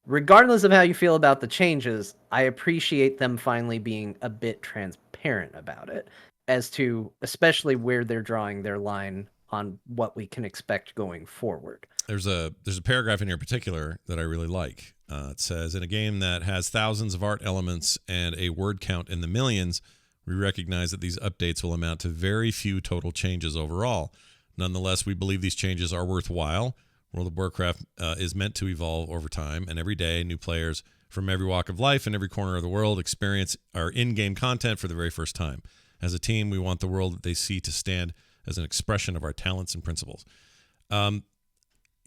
regardless of how you feel about the changes, I appreciate them finally being a bit transparent about it as to especially where they're drawing their line on what we can expect going forward.
There's a paragraph in here in particular that I really like. It says, in a game that has thousands of art elements and a word count in the millions, we recognize that these updates will amount to very few total changes overall. Nonetheless, we believe these changes are worthwhile. World of Warcraft is meant to evolve over time, and every day new players from every walk of life and every corner of the world experience our in-game content for the very first time. As a team, we want the world that they see to stand as an expression of our talents and principles.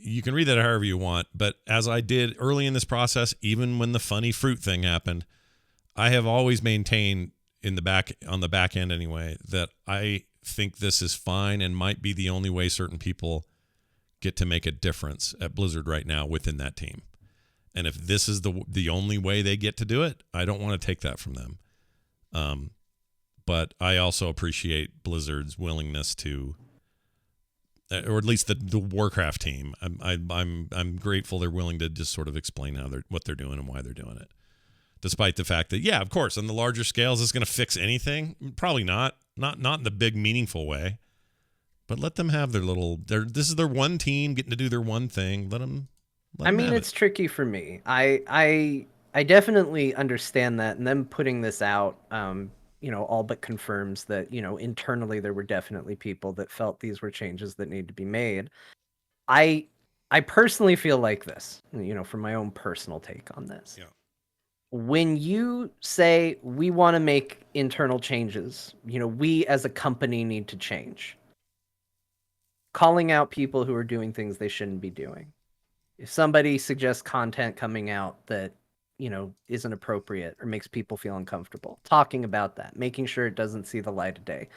You can read that however you want, but as I did early in this process, even when the funny fruit thing happened, I have always maintained on the back end anyway, that I think this is fine and might be the only way certain people get to make a difference at Blizzard right now within that team. And if this is the only way they get to do it, I don't want to take that from them. But I also appreciate Blizzard's willingness to, or at least the Warcraft team. I'm grateful they're willing to just sort of explain what they're doing and why they're doing it. Despite the fact that, yeah, of course, on the larger scale, is this going to fix anything? Probably not. Not in the big, meaningful way. But let them have this is their one team getting to do their one thing. Let them
it's tricky for me. I definitely understand that, and them putting this out, all but confirms that, internally there were definitely people that felt these were changes that need to be made. I personally feel like this, from my own personal take on this.
Yeah.
When you say we want to make internal changes, we as a company need to change. Calling out people who are doing things they shouldn't be doing. If somebody suggests content coming out that, isn't appropriate or makes people feel uncomfortable, talking about that, making sure it doesn't see the light of day,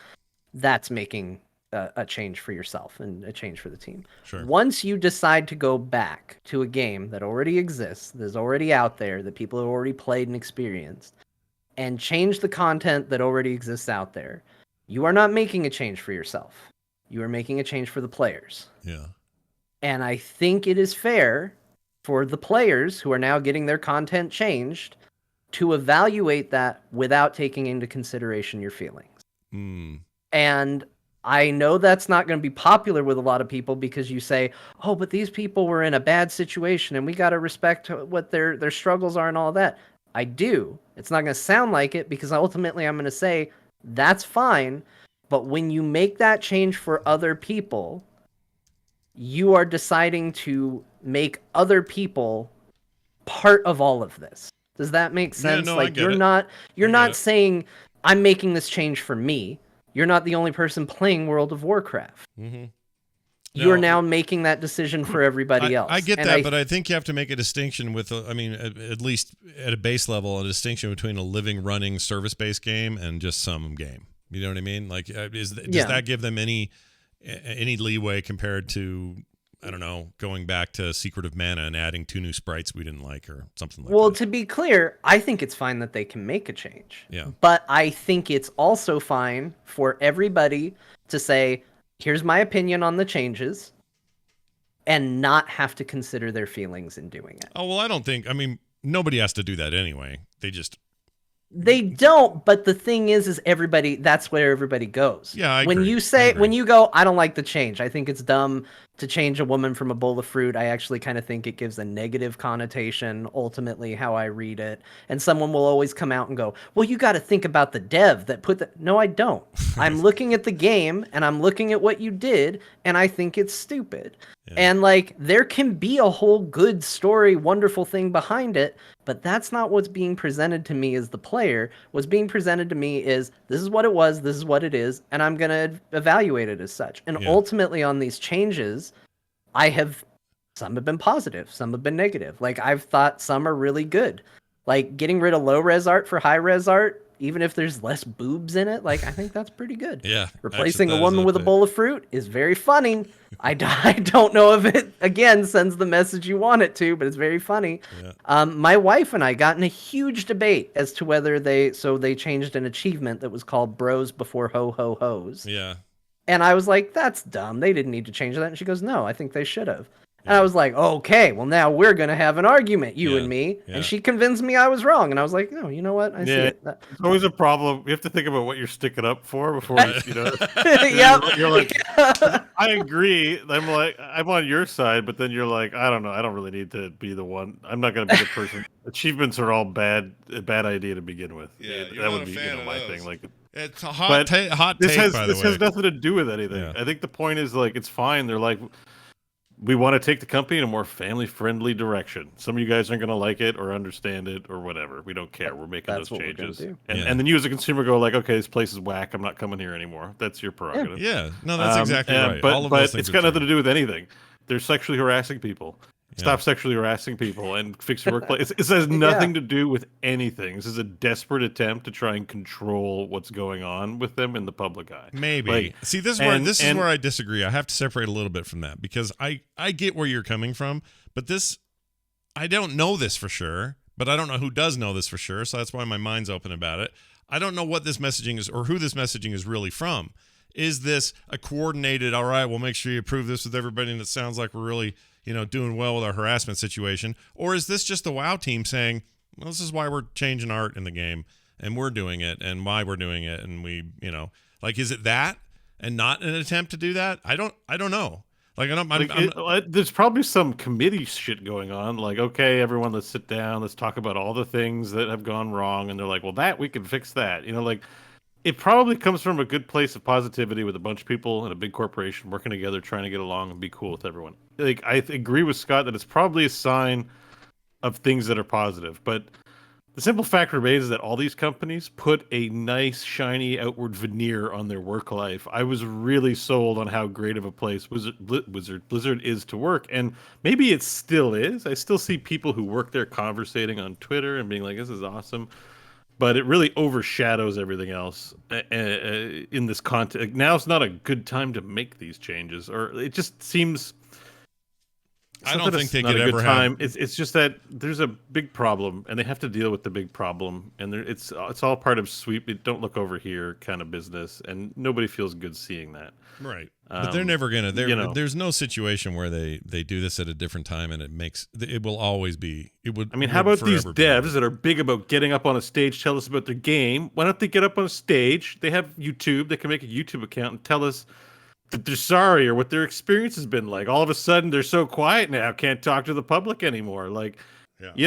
that's making a change for yourself and a change for the team.
Sure.
Once you decide to go back to a game that already exists, that's already out there, that people have already played and experienced, and change the content that already exists out there, you are not making a change for yourself. You are making a change for the players.
Yeah.
And I think it is fair for the players who are now getting their content changed to evaluate that without taking into consideration your feelings. And I know that's not going to be popular with a lot of people because you say, oh, but these people were in a bad situation and we got to respect what their struggles are and all that. I do. It's not going to sound like it because ultimately I'm going to say that's fine. But when you make that change for other people, you are deciding to make other people part of all of this. Does that make sense?
Yeah, no,
like
you're
not saying I'm making this change for me. You're not the only person playing World of Warcraft.
Mm-hmm.
you're now making that decision for everybody else.
I get that, but I think you have to make a distinction with, at least at a base level, a distinction between a living, running, service-based game and just some game. You know what I mean? Like, does that give them any leeway compared to, I don't know, going back to Secret of Mana and adding 2 new sprites we didn't like or something like that?
Well, to be clear, I think it's fine that they can make a change.
Yeah.
But I think it's also fine for everybody to say, here's my opinion on the changes, and not have to consider their feelings in doing it.
Oh, well, nobody has to do that anyway.
They don't, but the thing is everybody, that's where everybody goes.
Yeah, I
agree. When you go, I don't like the change. I think it's dumb to change a woman from a bowl of fruit. I actually kind of think it gives a negative connotation, ultimately, how I read it. And someone will always come out and go, well, you got to think about the dev that put that. No, I don't. I'm looking at the game and I'm looking at what you did, and I think it's stupid. Yeah. And like, there can be a whole good story, wonderful thing behind it, but that's not what's being presented to me as the player. What's being presented to me is, this is what it was, this is what it is, and I'm going to evaluate it as such. And ultimately on these changes, some have been positive, some have been negative. Like, I've thought some are really good. Like, getting rid of low res art for high res art, even if there's less boobs in it, like, I think that's pretty good.
Yeah.
Replacing a woman with a bowl of fruit is very funny. I don't know if it, again, sends the message you want it to, but it's very funny. Yeah. My wife and I got in a huge debate as to whether they changed an achievement that was called Bros Before Ho Ho Ho's.
Yeah.
And I was like, that's dumb. They didn't need to change that. And she goes, no, I think they should have. And I was like, okay, well, now we're going to have an argument, you and me. Yeah. And she convinced me I was wrong. And I was like, no, you know what? I see it.
It's always a problem. You have to think about what you're sticking up for before you know. You're like, I agree. I'm on your side, but then you're like, I don't know. I don't really need to be the one. I'm not going to be the person. Achievements are all a bad idea to begin with.
Yeah,
that would be my thing. Like,
it's a hot take, by the way.
This has nothing to do with anything. Yeah. I think the point is, like, it's fine. They're like, we want to take the company in a more family-friendly direction. Some of you guys aren't going to like it or understand it or whatever. We don't care. We're making those changes. And then you as a consumer go like, okay, this place is whack. I'm not coming here anymore. That's your prerogative.
Yeah. No, that's exactly right.
But it's got nothing to do with anything. They're sexually harassing people. Stop sexually harassing people and fix your workplace. It has nothing to do with anything. This is a desperate attempt to try and control what's going on with them in the public eye.
Maybe. See, this is where I disagree. I have to separate a little bit from that, because I get where you're coming from, but I don't know this for sure, but I don't know who does know this for sure, so that's why my mind's open about it. I don't know what this messaging is or who this messaging is really from. Is this a coordinated, all right, we'll make sure you approve this with everybody and it sounds like we're really doing well with our harassment situation? Or is this just the WoW team saying, well, this is why we're changing art in the game and we're doing it and why we're doing it? And we, is it that and not an attempt to do that? I don't know.
There's probably some committee shit going on. Like, okay, everyone, let's sit down. Let's talk about all the things that have gone wrong. And they're like, well, we can fix that. It probably comes from a good place of positivity with a bunch of people in a big corporation working together, trying to get along and be cool with everyone. Like, I agree with Scott that it's probably a sign of things that are positive. But the simple fact remains is that all these companies put a nice, shiny outward veneer on their work life. I was really sold on how great of a place Blizzard is to work. And maybe it still is. I still see people who work there conversating on Twitter and being like, this is awesome. But it really overshadows everything else in this context. Now's not a good time to make these changes, or it just seems.
I don't think they could ever have.
It's just that there's a big problem, and they have to deal with the big problem, and it's all part of sweep. Don't look over here kind of business, and nobody feels good seeing that.
Right, but they're never gonna. There's no situation where they do this at a different time, and it will always be. It would.
I mean, how about these devs that are big about getting up on a stage, tell us about their game? Why don't they get up on a stage? They have YouTube. They can make a YouTube account and tell us that they're sorry or what their experience has been like. All of a sudden, they're so quiet now, can't talk to the public anymore. Like, and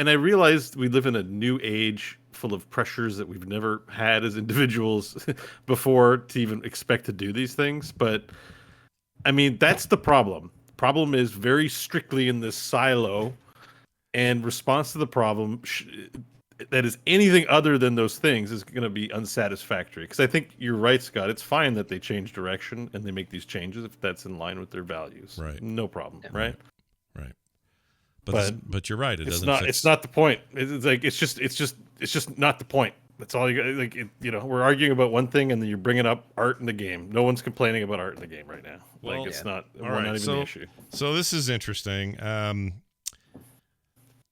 I realized we live in a new age full of pressures that we've never had as individuals before to even expect to do these things. But I mean, that's the problem. The problem is very strictly in this silo, and response to the problem that is anything other than those things is going to be unsatisfactory. Because I think you're right, Scott. It's fine that they change direction and they make these changes if that's in line with their values.
Right.
No problem. Yeah. Right.
Right. But you're right.
It's not the point. It's just not the point. That's all you got. Like, we're arguing about one thing, and then you're bringing up art in the game. No one's complaining about art in the game right now. Like,
well,
it's not.
All right.
Not even the issue.
So this is interesting.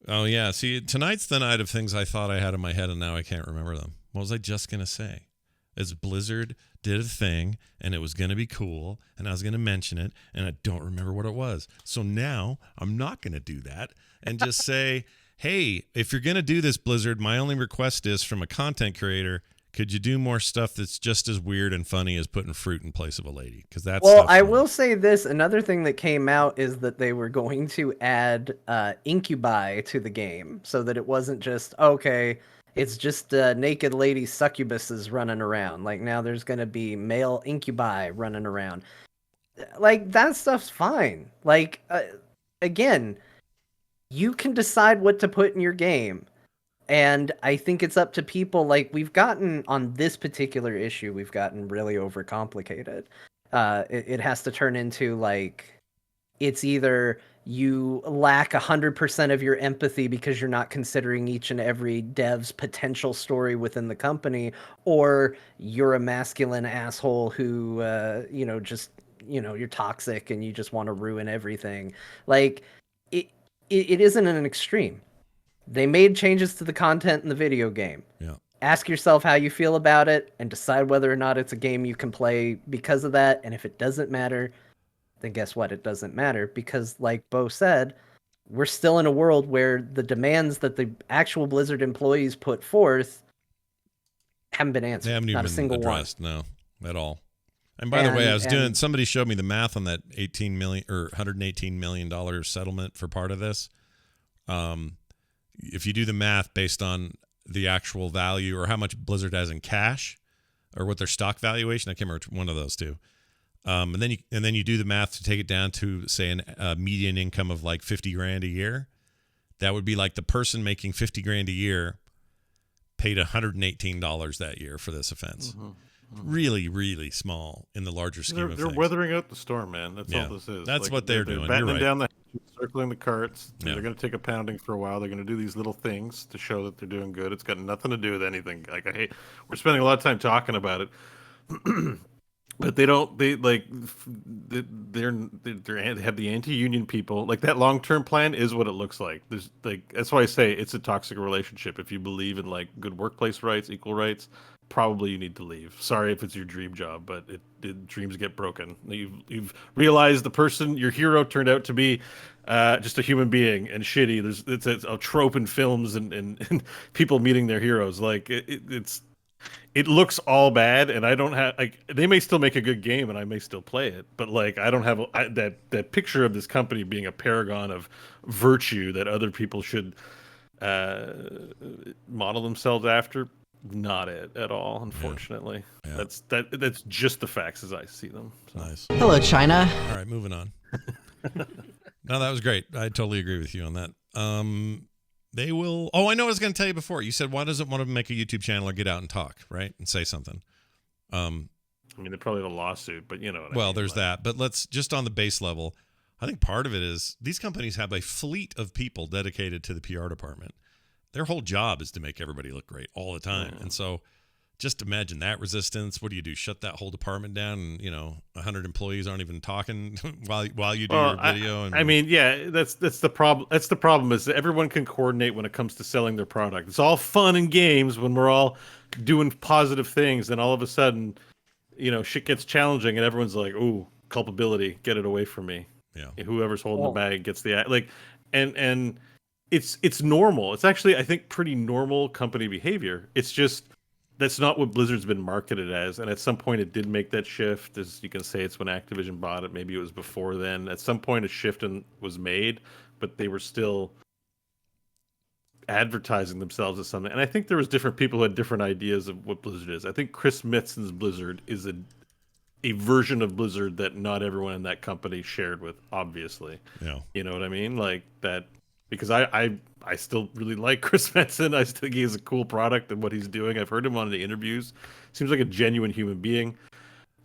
Oh yeah. See, tonight's the night of things I thought I had in my head, and now I can't remember them. What was I just gonna say? Is Blizzard did a thing, and it was gonna be cool, and I was gonna mention it, and I don't remember what it was. So now I'm not gonna do that, and just say, hey, if you're gonna do this, Blizzard, my only request is from a content creator. Could you do more stuff that's just as weird and funny as putting fruit in place of a lady? Because that's
I will say this. Another thing that came out is that they were going to add incubi to the game, so that it wasn't just it's just naked lady succubuses running around. Like, now there's going to be male incubi running around. Like, that stuff's fine. Like, again, you can decide what to put in your game. And I think it's up to people. Like, we've gotten on this particular issue, we've gotten really overcomplicated. It has to turn into, like, it's either you lack 100% of your empathy because you're not considering each and every dev's potential story within the company, or you're a masculine asshole who, you're toxic and you just want to ruin everything. Like, it isn't an extreme. They made changes to the content in the video game.
Yeah.
Ask yourself how you feel about it and decide whether or not it's a game you can play because of that. And if it doesn't matter, then guess what? It doesn't matter, because, like Bo said, we're still in a world where the demands that the actual Blizzard employees put forth haven't been answered.
They haven't even been addressed, no, at all. And by the way, somebody showed me the math on that $18 million or $118 million settlement for part of this. If you do the math based on the actual value or how much Blizzard has in cash or what their stock valuation, I can't remember one of those two. And then you do the math to take it down to, say, a median income of like $50,000 a year. That would be like the person making $50,000 a year paid $118 that year for this offense. Mm-hmm. Really, really small in the larger scheme of things.
They're weathering out the storm, man. That's all this is.
That's what they're doing.
Battening
You're right.
down the circling the carts. Yeah. They're going to take a pounding for a while. They're going to do these little things to show that they're doing good. It's got nothing to do with anything. Like, we're spending a lot of time talking about it, but they have the anti-union people. Like, that long-term plan is what it looks like. That's why I say it's a toxic relationship. If you believe in, like, good workplace rights, equal rights, probably you need to leave. Sorry if it's your dream job, but dreams get broken. You've realized the person, your hero, turned out to be just a human being and shitty. It's a trope in films and people meeting their heroes. Like, it looks all bad, and I don't have, like, they may still make a good game and I may still play it, but, like, I don't have that picture of this company being a paragon of virtue that other people should model themselves after. Not it at all, unfortunately. Yeah. That's just the facts as I see them. So.
Nice.
Hello, China.
All right, moving on. No, that was great. I totally agree with you on that. They will. Oh, I know what I was going to tell you before. You said, why doesn't want to make a YouTube channel or get out and talk, right, and say something?
I mean, they probably have a lawsuit, but you know what I mean.
Well, there's that. But let's just on the base level. I think part of it is these companies have a fleet of people dedicated to the PR department. Their whole job is to make everybody look great all the time. Yeah. And so just imagine that resistance. What do you do? Shut that whole department down and, 100 employees aren't even talking while you do your video?
I mean, yeah, that's the problem. That's the problem, is that everyone can coordinate when it comes to selling their product. It's all fun and games when we're all doing positive things. And all of a sudden, shit gets challenging and everyone's like, ooh, culpability, get it away from me.
Yeah.
Whoever's holding the bag gets the, like, and it's normal. It's actually, I think, pretty normal company behavior. It's just that's not what Blizzard's been marketed as. And at some point, it did make that shift. As you can say, it's when Activision bought it. Maybe it was before then. At some point, a shift was made, but they were still advertising themselves as something. And I think there was different people who had different ideas of what Blizzard is. I think Chris Mitzen's Blizzard is a version of Blizzard that not everyone in that company shared with, obviously.
Yeah.
You know what I mean? Like that. because I still really like Chris Benson. I think he has a cool product and what he's doing. I've heard him on the interviews. Seems like a genuine human being.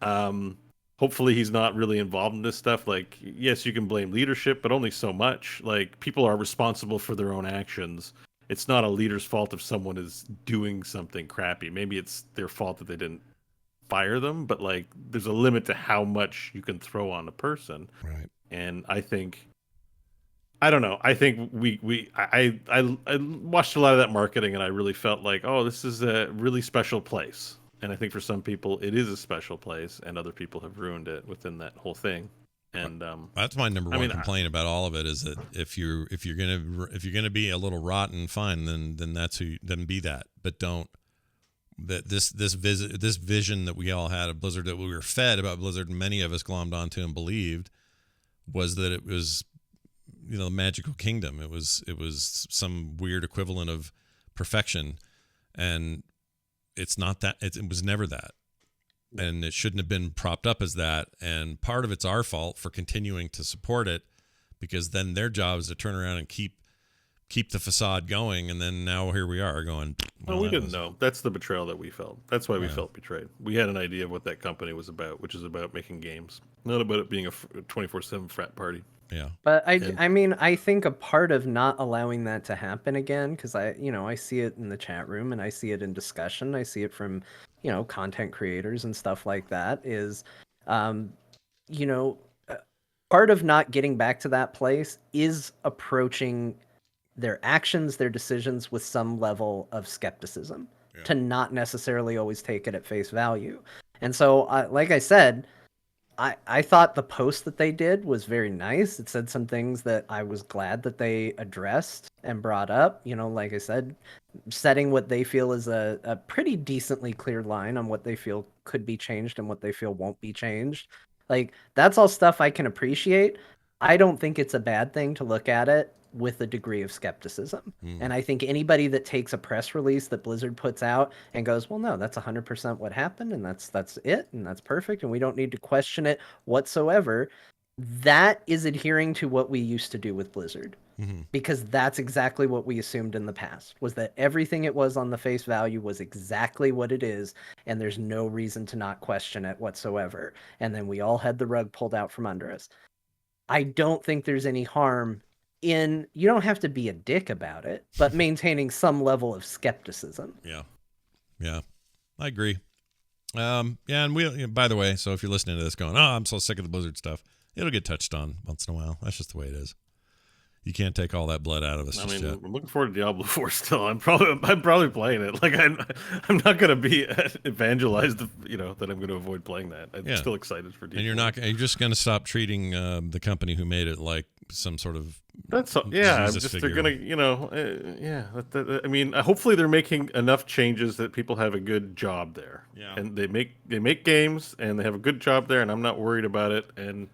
Hopefully he's not really involved in this stuff. Like, yes, you can blame leadership, but only so much. Like, people are responsible for their own actions. It's not a leader's fault if someone is doing something crappy. Maybe it's their fault that they didn't fire them, but like, there's a limit to how much you can throw on a person.
Right.
And I don't know. I think I watched a lot of that marketing, and I really felt like, oh, this is a really special place. And I think for some people it is a special place, and other people have ruined it within that whole thing. And
that's my number one complaint about all of it, is that if you're gonna be a little rotten, fine, then be that, but don't. That this vision that we all had of Blizzard, that we were fed about Blizzard, and many of us glommed onto and believed, was that it was, the magical kingdom. It was some weird equivalent of perfection, and it's not that. It was never that, and it shouldn't have been propped up as that. And part of it's our fault for continuing to support it, because then their job is to turn around and keep the facade going, and then now here we are going,
well, we didn't know. That's the betrayal that we felt. That's why we felt betrayed. We had an idea of what that company was about, which is about making games, not about it being a 24/7 frat party.
Yeah.
But I mean, I think a part of not allowing that to happen again, because I see it in the chat room, and I see it in discussion, I see it from, content creators and stuff like that, is, part of not getting back to that place is approaching their actions, their decisions with some level of skepticism, to not necessarily always take it at face value. And so, like I said, I thought the post that they did was very nice. It said some things that I was glad that they addressed and brought up. Like I said, setting what they feel is a pretty decently clear line on what they feel could be changed and what they feel won't be changed. Like, that's all stuff I can appreciate. I don't think it's a bad thing to look at it with a degree of skepticism. And I think anybody that takes a press release that Blizzard puts out and goes, well, no, that's 100% what happened, and that's it, and that's perfect, and we don't need to question it whatsoever, that is adhering to what we used to do with Blizzard. Because that's exactly what we assumed in the past, was that everything it was on the face value was exactly what it is, and there's no reason to not question it whatsoever. And then we all had the rug pulled out from under us. I don't think there's any harm in, you don't have to be a dick about it, but maintaining some level of skepticism.
Yeah, I agree. And we, by the way, so if you're listening to this going, oh, I'm so sick of the Blizzard stuff, it'll get touched on once in a while. That's just the way it is. You can't take all that blood out of us.
I mean, I'm looking forward to Diablo 4 still. I'm probably playing it. Like, I'm not going to be evangelized, that I'm going to avoid playing that. I'm still excited for Diablo.
And you're just going to stop treating the company who made it like some sort of
they're gonna, I mean, hopefully they're making enough changes that people have a good job there.
Yeah.
And they make games, and they have a good job there, and I'm not worried about it. And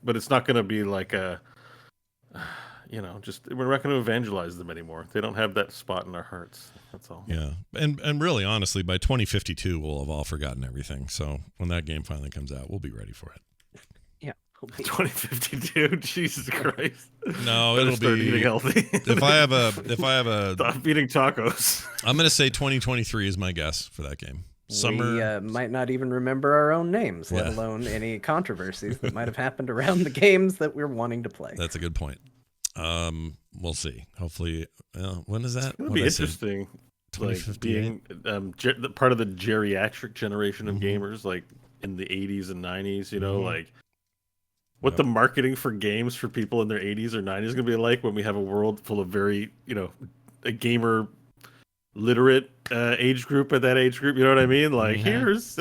but it's not going to be like a, we're not going to evangelize them anymore. They don't have that spot in our hearts. That's all.
Yeah. And really, honestly, by 2052, we'll have all forgotten everything. So when that game finally comes out, we'll be ready for it.
2052, Jesus Christ!
No, it'll be
eating healthy.
if I have a
stop eating tacos.
I'm gonna say 2023 is my guess for that game. Summer.
We might not even remember our own names, let alone any controversies that might have happened around the games that we're wanting to play.
That's a good point. We'll see. Hopefully, when is that?
It'll be interesting. Like being part of the geriatric generation of gamers, like in the 80s and 90s. Like. What the marketing for games for people in their 80s or 90s is going to be like when we have a world full of very, a gamer literate age group at that age group. You know what I mean? Like, here's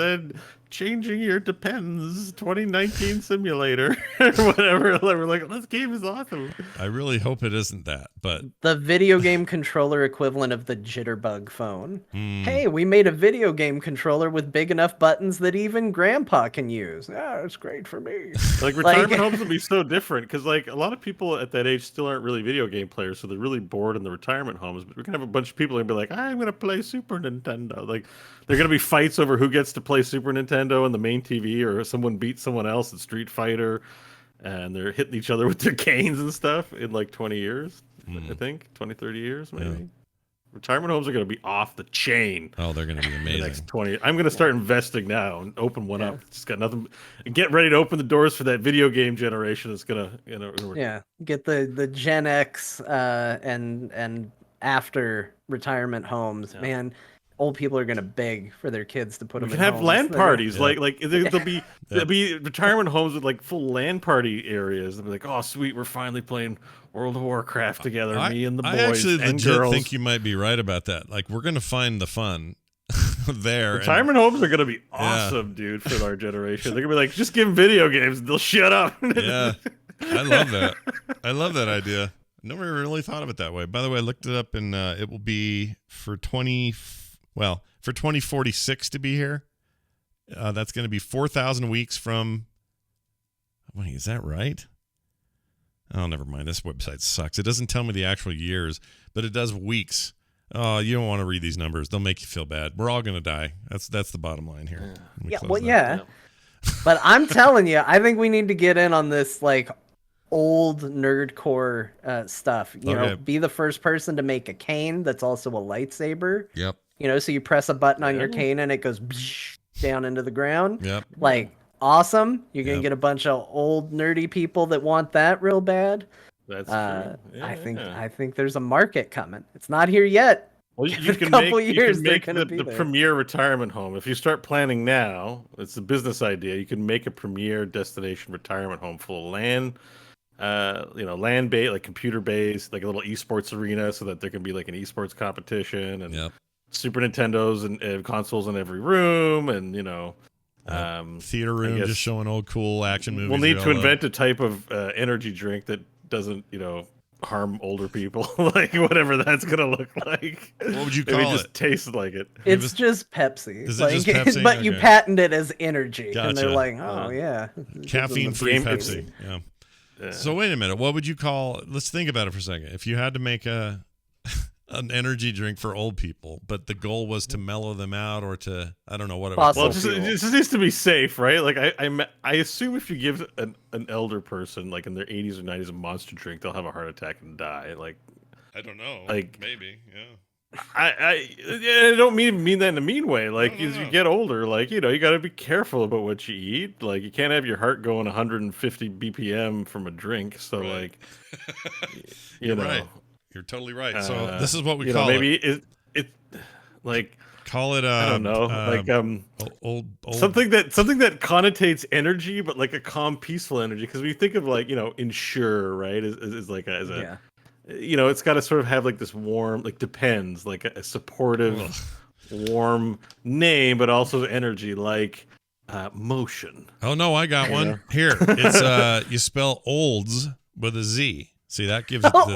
changing your Depends 2019 simulator or whatever. We're like, this game is awesome.
I really hope it isn't that, but
the video game controller equivalent of the jitterbug phone. Hey, we made a video game controller with big enough buttons that even grandpa can use. It's great for me.
Like, retirement homes would be so different, because like a lot of people at that age still aren't really video game players, so they're really bored in the retirement homes. But we can have a bunch of people and be like, I'm gonna play Super Nintendo. Like, they're gonna be fights over who gets to play Super Nintendo on the main TV, or someone beats someone else at Street Fighter. and they're hitting each other with their canes and stuff in like 20 years. I think 20, 30 years maybe. Yeah. Retirement homes are going to be off the chain.
Oh, they're going to be amazing.
The next 20. I'm going to start investing now and open one up. It's got nothing. Get ready to open the doors for that video game generation. That's going to,
get the Gen X and after retirement homes. Yeah. Man, old people are going to beg for their kids to put them in homes.
We can have LAN parties. Like there'll be retirement homes with like full LAN party areas. They'll be like, oh, sweet, we're finally playing World of Warcraft together, me and the boys. I actually legit
think you might be right about that. Like, we're going to find the fun there.
Retirement homes are going to be awesome, dude, for our generation. They're going to be like, just give them video games. They'll shut up.
Yeah. I love that. I love that idea. Never really thought of it that way. By the way, I looked it up, and it will be for 2046 to be here. That's going to be 4,000 weeks from. Wait, is that right? Oh, never mind. This website sucks. It doesn't tell me the actual years, but it does weeks. Oh, you don't want to read these numbers. They'll make you feel bad. We're all going to die. That's the bottom line here.
But I'm telling you, I think we need to get in on this like old nerdcore stuff. You know, be the first person to make a cane that's also a lightsaber.
Yep.
You know, so you press a button on your cane and it goes down into the ground.
Yep.
Like, awesome. You're going to get a bunch of old nerdy people that want that real bad.
That's true.
I think there's a market coming. It's not here yet.
Well, you can make the premier retirement home. If you start planning now, it's a business idea. You can make a premier destination retirement home full of land, land based, like computer based, like a little esports arena, so that there can be like an esports competition and Super Nintendos and consoles in every room, and
theater room just showing old cool action movies.
We'll need to invent a type of energy drink that doesn't, harm older people, like whatever that's gonna look like.
What would you call it?
Just tastes like it.
It's just Pepsi.
Is it just Pepsi?
But you patent it as energy,
Gotcha.
and they're like, oh yeah,
caffeine-free Pepsi. Yeah. So wait a minute. What would you call? Let's think about it for a second. If you had to make an energy drink for old people, but the goal was to mellow them out, or to, I don't know what it was.
Well, it just needs to be safe, right? Like I assume if you give an elder person like in their 80s or 90s a monster drink, they'll have a heart attack and die. Like,
I don't know.
Like,
maybe, yeah.
I don't mean that in a mean way. Like, as you get older, like, you got to be careful about what you eat. Like, you can't have your heart going 150 BPM from a drink. So, like,
You're right. You're totally right. So this is what we call
maybe it like,
call it
I don't know, like
old
something that connotates energy, but like a calm, peaceful energy. Because when you think of like Ensure, right, is like it's got to sort of have like this warm, like Depends, like a supportive, warm name, but also energy, like Motion.
Oh no, I got one here. It's you spell olds with a Z. See, that gives it
Olds.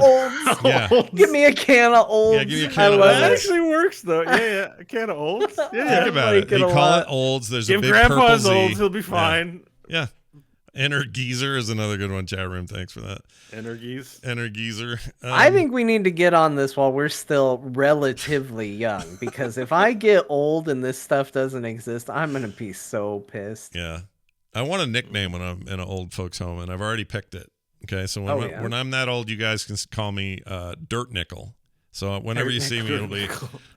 Yeah.
Give me a can of Olds.
Yeah, give me a can of
Olds.
Olds.
That actually works, though. Yeah, a can of Olds. Yeah.
Think about it. You call it Olds. There's a big
Grandpa's
purple Z.
Olds. He'll be fine.
Yeah. Energizer is another good one. Chat room. Thanks for that.
Energizer.
I think we need to get on this while we're still relatively young, because if I get old and this stuff doesn't exist, I'm going to be so pissed.
Yeah. I want a nickname when I'm in an old folks home, and I've already picked it. Okay, so when I'm that old, you guys can call me Dirt Nickel. So whenever you see me, it'll be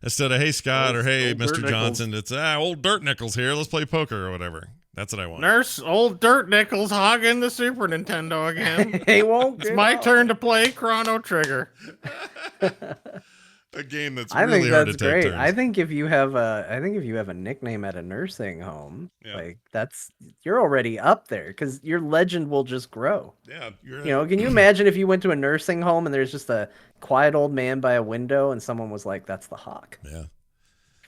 instead of hey Scott or hey Mr. Johnson, it's old Dirt Nickel's here. Let's play poker or whatever. That's what I want.
Nurse, old Dirt Nickel's hogging the Super Nintendo again.
He won't.
It's my turn to play Chrono Trigger.
A game that's really hard to take
great.
turns.
I think if you have a nickname at a nursing home, like you're already up there, because your legend will just grow.
Yeah,
can you imagine if you went to a nursing home and there's just a quiet old man by a window and someone was like, "That's the Hawk."
Yeah.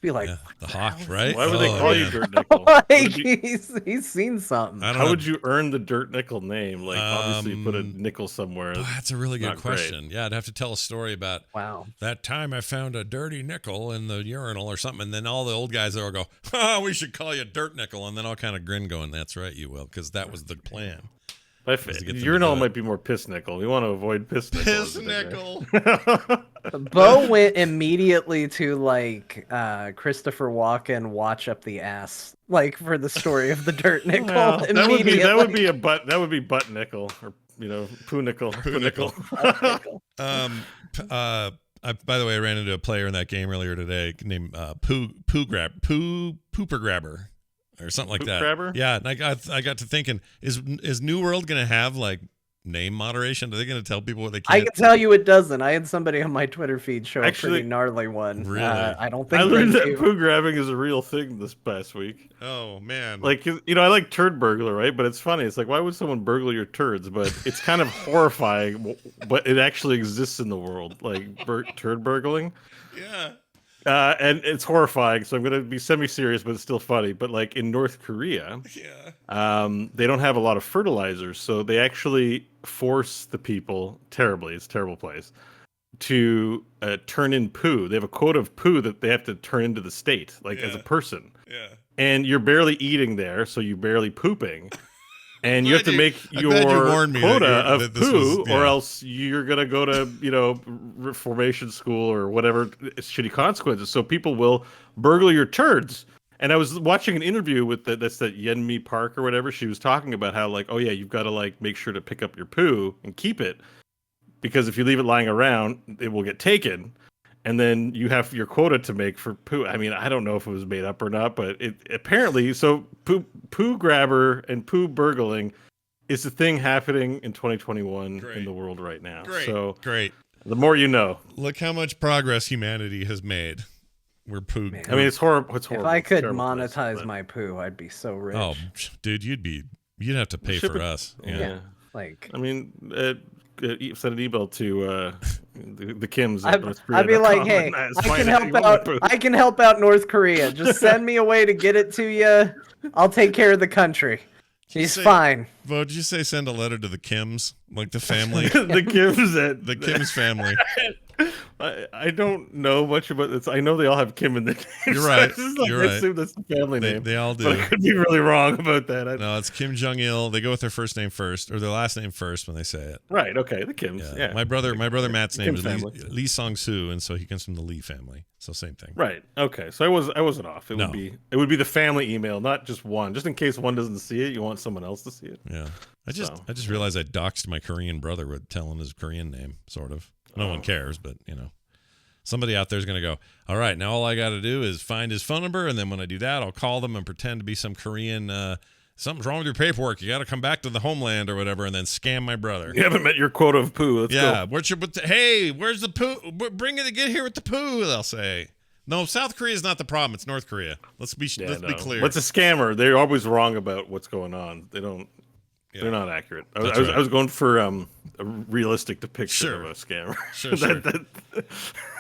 Be like,
the Hawk, right?
Why would they call you Dirt Nickel?
Like, he's seen something.
How would you earn the Dirt Nickel name? Like, obviously, you put a nickel somewhere.
That's a really good question. Great. Yeah, I'd have to tell a story about that time I found a dirty nickel in the urinal or something, and then all the old guys there will go, "Oh, we should call you Dirt Nickel," and then I'll kind of grin, going, "That's right, you will," because that was the plan.
Urinal might be more piss nickel. We want to avoid piss nickel.
Piss nickel.
Bo went immediately to like Christopher Walken watch up the ass, like for the story of the dirt nickel.
Well, that would be butt nickel, or poo nickel.
Poo nickel. By the way, I ran into a player in that game earlier today named Pooper Grabber. Or something like that. Grabber? Yeah, and I got to thinking: is New World gonna have like name moderation? Are they gonna tell people what they can't?
I can tell you it doesn't. I had somebody on my Twitter feed show a pretty gnarly one.
Really?
I don't think
I learned that poo grabbing is a real thing this past week.
Oh man!
Like I like turd burglar, right? But it's funny. It's like, why would someone burgle your turds? But it's kind of horrifying. But it actually exists in the world, like turd burgling.
Yeah.
And it's horrifying, so I'm going to be semi-serious, but it's still funny. But like in North Korea, they don't have a lot of fertilizers, so they actually force the people terribly. It's a terrible place to turn in poo. They have a quota of poo that they have to turn into the state, like as a person.
Yeah.
And you're barely eating there, so you're barely pooping. And you have to make your quota of poo, or else you're gonna go to reformation school or whatever shitty consequences. So people will burgle your turds. And I was watching an interview with that's that Yenmi Park or whatever. She was talking about how like, oh yeah, you've got to like make sure to pick up your poo and keep it, because if you leave it lying around, it will get taken. And then you have your quota to make for poo. I mean, I don't know if it was made up or not, but it apparently, so poo grabber and poo burgling is the thing happening in 2021 in the world right now.
Great.
The more you know.
Look how much progress humanity has made. We're poo.
Man. I mean, it's horrible. It's horrible.
If I could monetize my poo, I'd be so rich.
Oh, dude, you'd have to pay for us.
Yeah. Like,
I mean, send an email to the Kims.
I'd be like, hey, I can help out North Korea. Just send me a way to get it to you. I'll take care of the country. He's fine.
Bo, did you say send a letter to the Kims, like the family?
The Kims
the Kims family.
I don't know much about this. I know they all have Kim in the name.
You're right.
You're right. I assume that's the family name.
They all do.
But I could be really wrong about that.
No, it's Kim Jong-il. They go with their first name first, or their last name first when they say it.
Right. Okay. The Kims. Yeah.
My brother Matt's name is Lee Song-soo, and so he comes from the Lee family. So same thing.
Right. Okay. So I wasn't off. It would be the family email, not just one. Just in case one doesn't see it, you want someone else to see it.
Yeah. I just realized I doxed my Korean brother with telling his Korean name, sort of. No one cares, but somebody out there is going to go, all right, now all I got to do is find his phone number, and then when I do that, I'll call them and pretend to be some Korean, something's wrong with your paperwork, you got to come back to the homeland or whatever, and then scam my brother.
You haven't met your quota of poo. Let's go.
Hey, where's the poo? Bring it to get here with the poo, they'll say. No, South Korea is not the problem. It's North Korea. Let's be clear.
What's a scammer? They're always wrong about what's going on. They don't. Yeah. They're not accurate. I was going for a realistic depiction of a scammer.
Sure.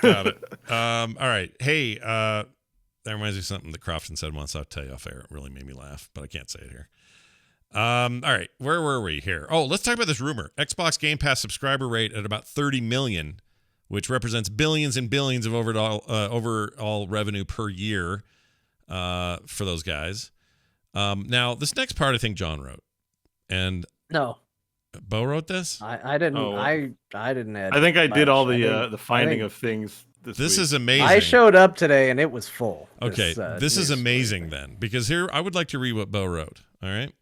Got it. All right. Hey, that reminds me of something that Crofton said once. I'll tell you off air. It really made me laugh, but I can't say it here. All right. Where were we here? Oh, let's talk about this rumor. Xbox Game Pass subscriber rate at about 30 million, which represents billions and billions of overall revenue per year for those guys. Now, this next part I think John wrote. And
no,
Bo wrote this.
I didn't. I didn't add.
I think I did all the finding of things.
This is amazing.
I showed up today and it was full.
Okay, this is amazing then, because here I would like to read what Bo wrote. All right,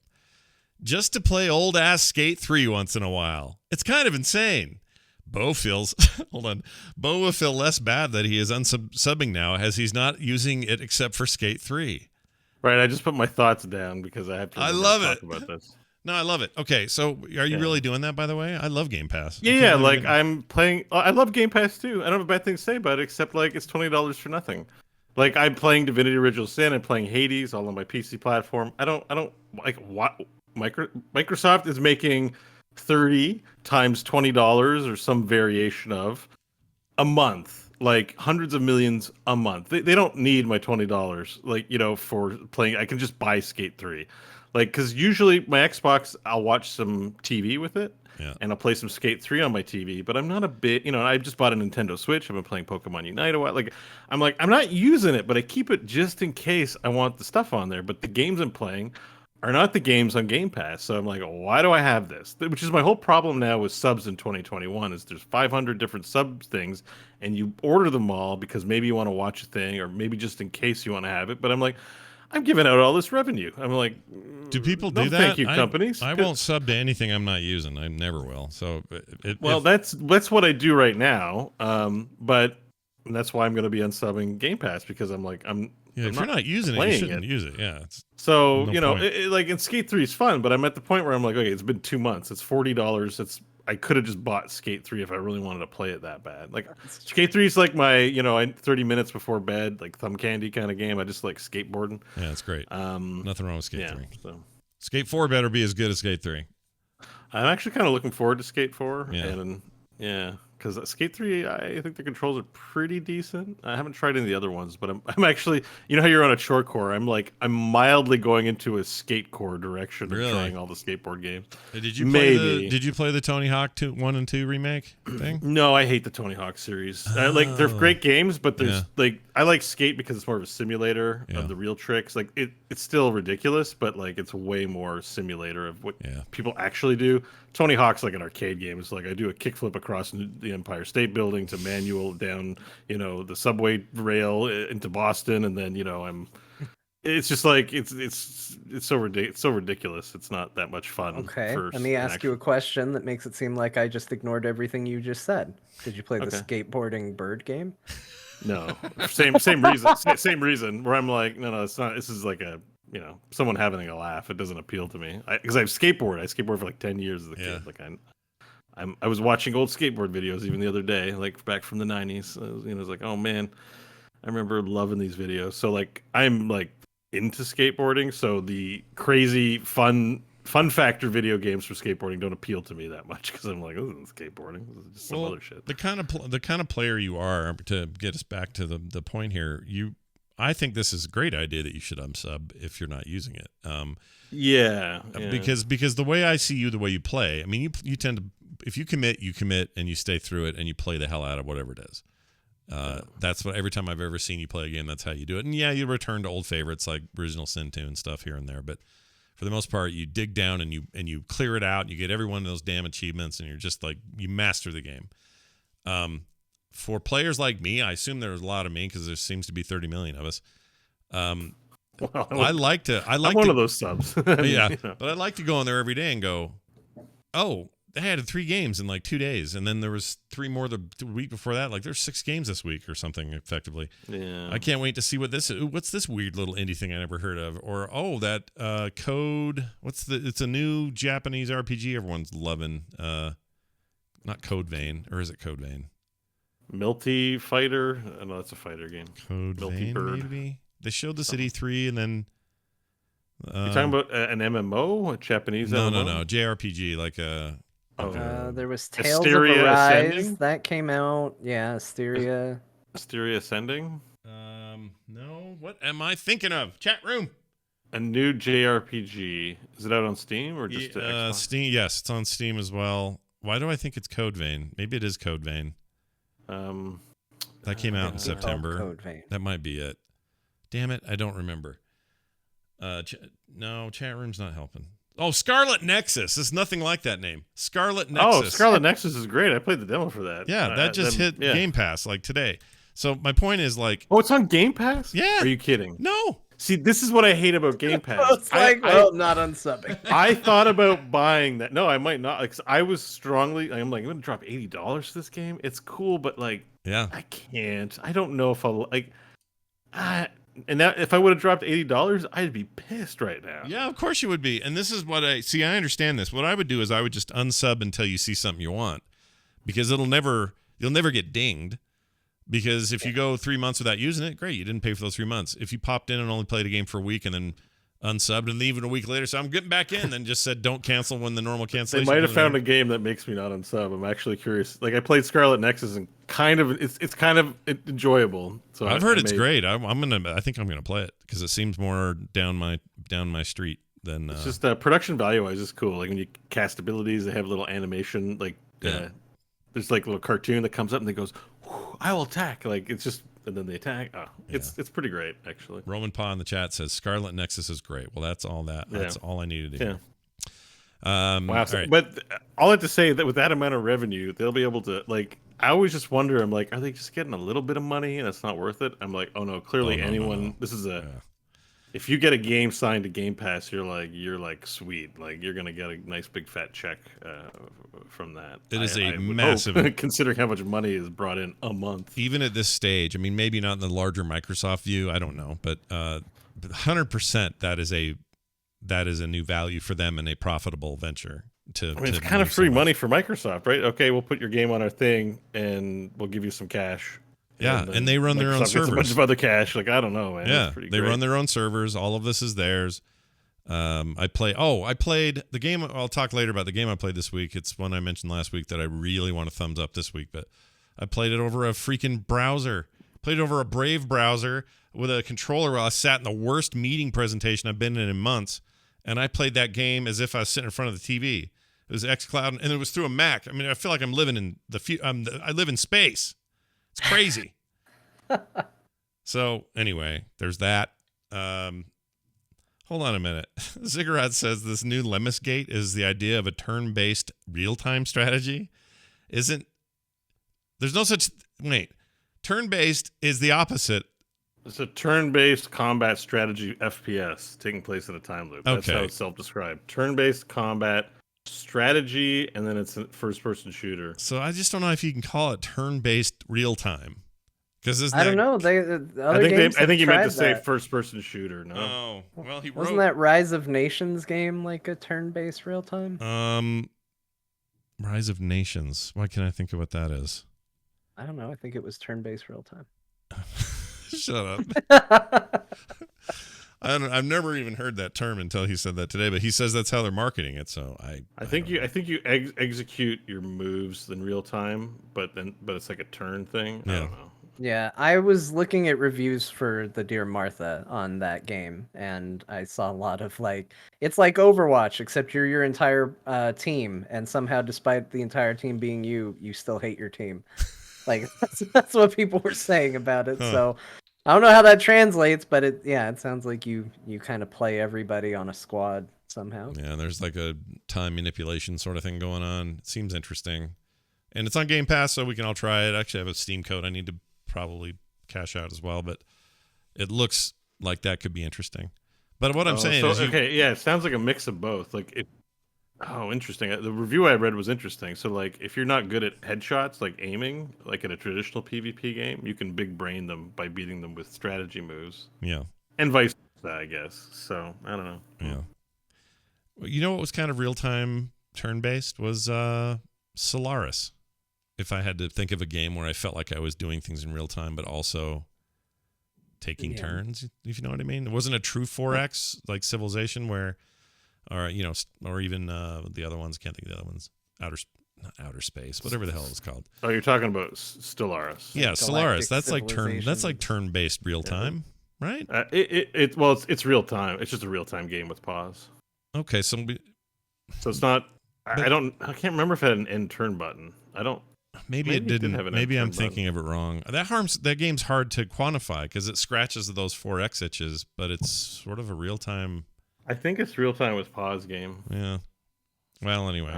just to play old ass Skate 3 once in a while. It's kind of insane. Bo feels. Hold on. Bo will feel less bad that he is unsubbing now, as he's not using it except for Skate 3.
Right, I just put my thoughts down because I have to.
I love it.
About this.
No, I love it. Okay, so are you really doing that, by the way? I love Game Pass.
Yeah, like I'm playing. I love Game Pass too. I don't have a bad thing to say about it, except like it's $20 for nothing. Like I'm playing Divinity Original Sin. I'm playing Hades all on my PC platform. I don't like what Microsoft is making 30 times $20 or some variation of a month. Like hundreds of millions a month. They don't need my $20, like, for playing. I can just buy Skate 3. Like, because usually my Xbox, I'll watch some TV with it, and I'll play some Skate 3 on my TV, but I'm not a bit, I just bought a Nintendo Switch. I've been playing Pokemon Unite a while. Like, I'm not using it, but I keep it just in case I want the stuff on there. But the games I'm playing are not the games on Game Pass. So I'm like, why do I have this? Which is my whole problem now with subs in 2021 is there's 500 different sub things, and you order them all because maybe you want to watch a thing or maybe just in case you want to have it. But I'm like, I'm giving out all this revenue. I'm like,
do people
no,
do that?
Thank you, companies.
I won't sub to anything I'm not using. I never will. So,
that's what I do right now. But that's why I'm going to be unsubbing Game Pass because I'm like,
if you're not using it, you shouldn't use it. Yeah.
So like, in Skate 3 is fun, but I'm at the point where I'm like, okay, it's been 2 months. It's $40. I could have just bought Skate 3 if I really wanted to play it that bad. Like Skate 3 is like my, 30 minutes before bed, like thumb candy kind of game. I just like skateboarding.
Yeah, it's great. Nothing wrong with Skate 3.
So.
Skate 4 better be as good as Skate 3.
I'm actually kind of looking forward to Skate 4.
Yeah.
Because Skate 3, I think the controls are pretty decent. I haven't tried any of the other ones, but I'm actually, how you're on a short core. I'm mildly going into a skate core direction of trying all the skateboard games.
Did you play the Tony Hawk 1 and 2 remake thing?
No, I hate the Tony Hawk series. They're great games, but there's I like Skate because it's more of a simulator of the real tricks. Like it's still ridiculous, but like it's way more simulator of what people actually do. Tony Hawk's like an arcade game. It's like I do a kickflip across the Empire State Building to manual down, the subway rail into Boston, and then It's just like it's so ridiculous. It's not that much fun.
Okay, let me ask you a question that makes it seem like I just ignored everything you just said. Did you play the skateboarding bird game?
No, same reason. Same reason. Where I'm like, no, it's not. This is like a someone having a laugh. It doesn't appeal to me because I skateboarded for like 10 years as a kid. Like I was watching old skateboard videos even the other day, like back from the 90s. I was like, oh man, I remember loving these videos. So like I'm like into skateboarding, so the crazy fun factor video games for skateboarding don't appeal to me that much because I'm like, this isn't skateboarding. This is just some other shit.
The kind of player you are, to get us back to the point here, I think this is a great idea that you should unsub if you're not using it. Because the way I see you, the way you play, I mean, you tend to, if you commit, and you stay through it and you play the hell out of whatever it is. That's what every time I've ever seen you play a game, that's how you do it. And you return to old favorites like Original Sin 2 and stuff here and there, but for the most part, you dig down and you clear it out and you get every one of those damn achievements and you're just like, you master the game. For players like me, I assume there's a lot of me because there seems to be 30 million of us. I'm one
of those subs.
But I like to go on there every day and go, oh, they had 3 games in like 2 days, and then there was 3 more the week before that. Like there's 6 games this week or something. Effectively, I can't wait to see what this is. What's this weird little indie thing I never heard of? Or that Code. It's a new Japanese RPG everyone's loving. Not Code Vein, or is it Code Vein?
Milty Fighter. No, that's a fighter game.
Code Vein, maybe. They showed the City 3, and then.
You're talking about an MMO, a Japanese MMO?
No, JRPG, like a.
There was Tales of Arise Ascending? That came out. Yeah, Asteria.
Asteria Ascending?
No. What am I thinking of? Chat room.
A new JRPG. Is it out on Steam or just Xbox?
Steam? Yes, it's on Steam as well. Why do I think it's Code Vein? Maybe it is Code Vein. That came out in September.
Code Vein.
That might be it. Damn it, I don't remember. No, chat room's not helping. Oh, Scarlet Nexus. It's nothing like that name. Scarlet Nexus.
Oh, Scarlet Nexus is great. I played the demo for that.
Yeah, that just hit Game Pass like today. So my point is like...
Oh, it's on Game Pass?
Yeah.
Are you kidding?
No.
See, this is what I hate about Game Pass.
It's like, not unsubbing.
I thought about buying that. No, I might not. Like, I was strongly... I'm like, I'm going to drop $80 for this game. It's cool, but like...
Yeah.
I can't. I don't know if I'll... like. And that, if I would have dropped $80, I'd be pissed right now.
Yeah, of course you would be. And this is what I understand this. What I would do is I would just unsub until you see something you want, because you'll never get dinged. Because if you go 3 months without using it, great, you didn't pay for those 3 months. If you popped in and only played a game for a week and then unsubbed and leave it a week later, so I'm getting back in, then just said don't cancel when the normal cancellation.
They might have found a game that makes me not unsub. I'm actually curious. Like I played Scarlet Nexus and it's kind of enjoyable. So
I've heard it's great. I think I'm gonna play it because it seems more down my street than.
It's just production value wise is cool. Like when you cast abilities, they have little animation. Like there's like a little cartoon that comes up and it goes, "I will attack." Like it's just and then they attack. Oh, it's pretty great actually.
Roman Pa in the chat says Scarlet Nexus is great. Well, that's all that's all I needed to hear.
Wow.
All right.
But all I have to say that with that amount of revenue, they'll be able to like. I always just wonder. I'm like, are they just getting a little bit of money and it's not worth it? I'm like, oh no, clearly anyone. This is a. Yeah. If you get a game signed to Game Pass, you're like sweet. Like you're gonna get a nice big fat check from that.
It is a massive,
considering how much money is brought in a month.
Even at this stage, I mean, maybe not in the larger Microsoft view. I don't know, but 100% that is a new value for them and a profitable venture.
It's kind of free money for Microsoft, right? Okay, we'll put your game on our thing and we'll give you some cash.
Yeah, and they run their own servers.
A bunch of other cash. Like, I don't know, man.
Yeah, they run their own servers. All of this is theirs. I played the game. I'll talk later about the game I played this week. It's one I mentioned last week that I really want to thumbs up this week. But I played it over a freaking browser. Played it over a Brave browser with a controller while I sat in the worst meeting presentation I've been in months. And I played that game as if I was sitting in front of the TV. It was xCloud, and it was through a Mac. I mean, I feel like I'm living in I live in space. It's crazy. So anyway, there's that. Hold on a minute. Ziggurat says this new Lemnis Gate is the idea of a turn-based real-time strategy. There's no such wait. Turn-based is the opposite.
It's a turn-based combat strategy FPS taking place in a time loop. That's
okay.
How it's self-described. Turn-based combat strategy, and then it's a first-person shooter.
So I just don't know if you can call it turn-based real-time. Because
I don't know.
I think you meant to say first-person shooter. No.
Oh, well,
wasn't that Rise of Nations game like a turn-based real-time?
Rise of Nations. Why can't I think of what that is?
I don't know. I think it was turn-based real-time.
Shut up. I've never even heard that term until he said that today, but he says that's how they're marketing it. So I think you
execute your moves in real time, but it's like a turn thing.
Yeah.
I don't know.
Yeah, I was looking at reviews for the Dear Martha on that game, and I saw a lot of it's like Overwatch, except you're your entire team, and somehow, despite the entire team being you still hate your team. Like that's what people were saying about it.
Huh.
So I don't know how that translates, but it sounds like you kind of play everybody on a squad somehow.
Yeah, there's like a time manipulation sort of thing going on. It seems interesting. And it's on Game Pass, so we can all try it. Actually, I have a Steam code I need to probably cash out as well, but it looks like that could be interesting. But what I'm saying is
it sounds like a mix of both. Interesting. The review I read was interesting. So, if you're not good at headshots, like aiming, like in a traditional PvP game, you can big brain them by beating them with strategy moves.
Yeah.
And vice versa, I guess. So, I don't know.
Yeah. Well, you know what was kind of real-time turn-based was Solaris. If I had to think of a game where I felt like I was doing things in real time, but also taking turns, if you know what I mean. It wasn't a true 4X like Civilization where, or even the other ones, can't think of the other ones, outer space, whatever the hell it was called.
Oh, you're talking about Stellaris.
Yeah, Stellaris. That's like turn-based real time, right?
It's real time. It's just a real time game with pause.
Okay, so
it's not. I can't remember if it had an end turn button.
Maybe it didn't. Maybe I'm thinking of it wrong. That game's hard to quantify because it scratches those 4X itches, but it's sort of a real time.
I think it's real time with pause game.
Yeah. Well, anyway.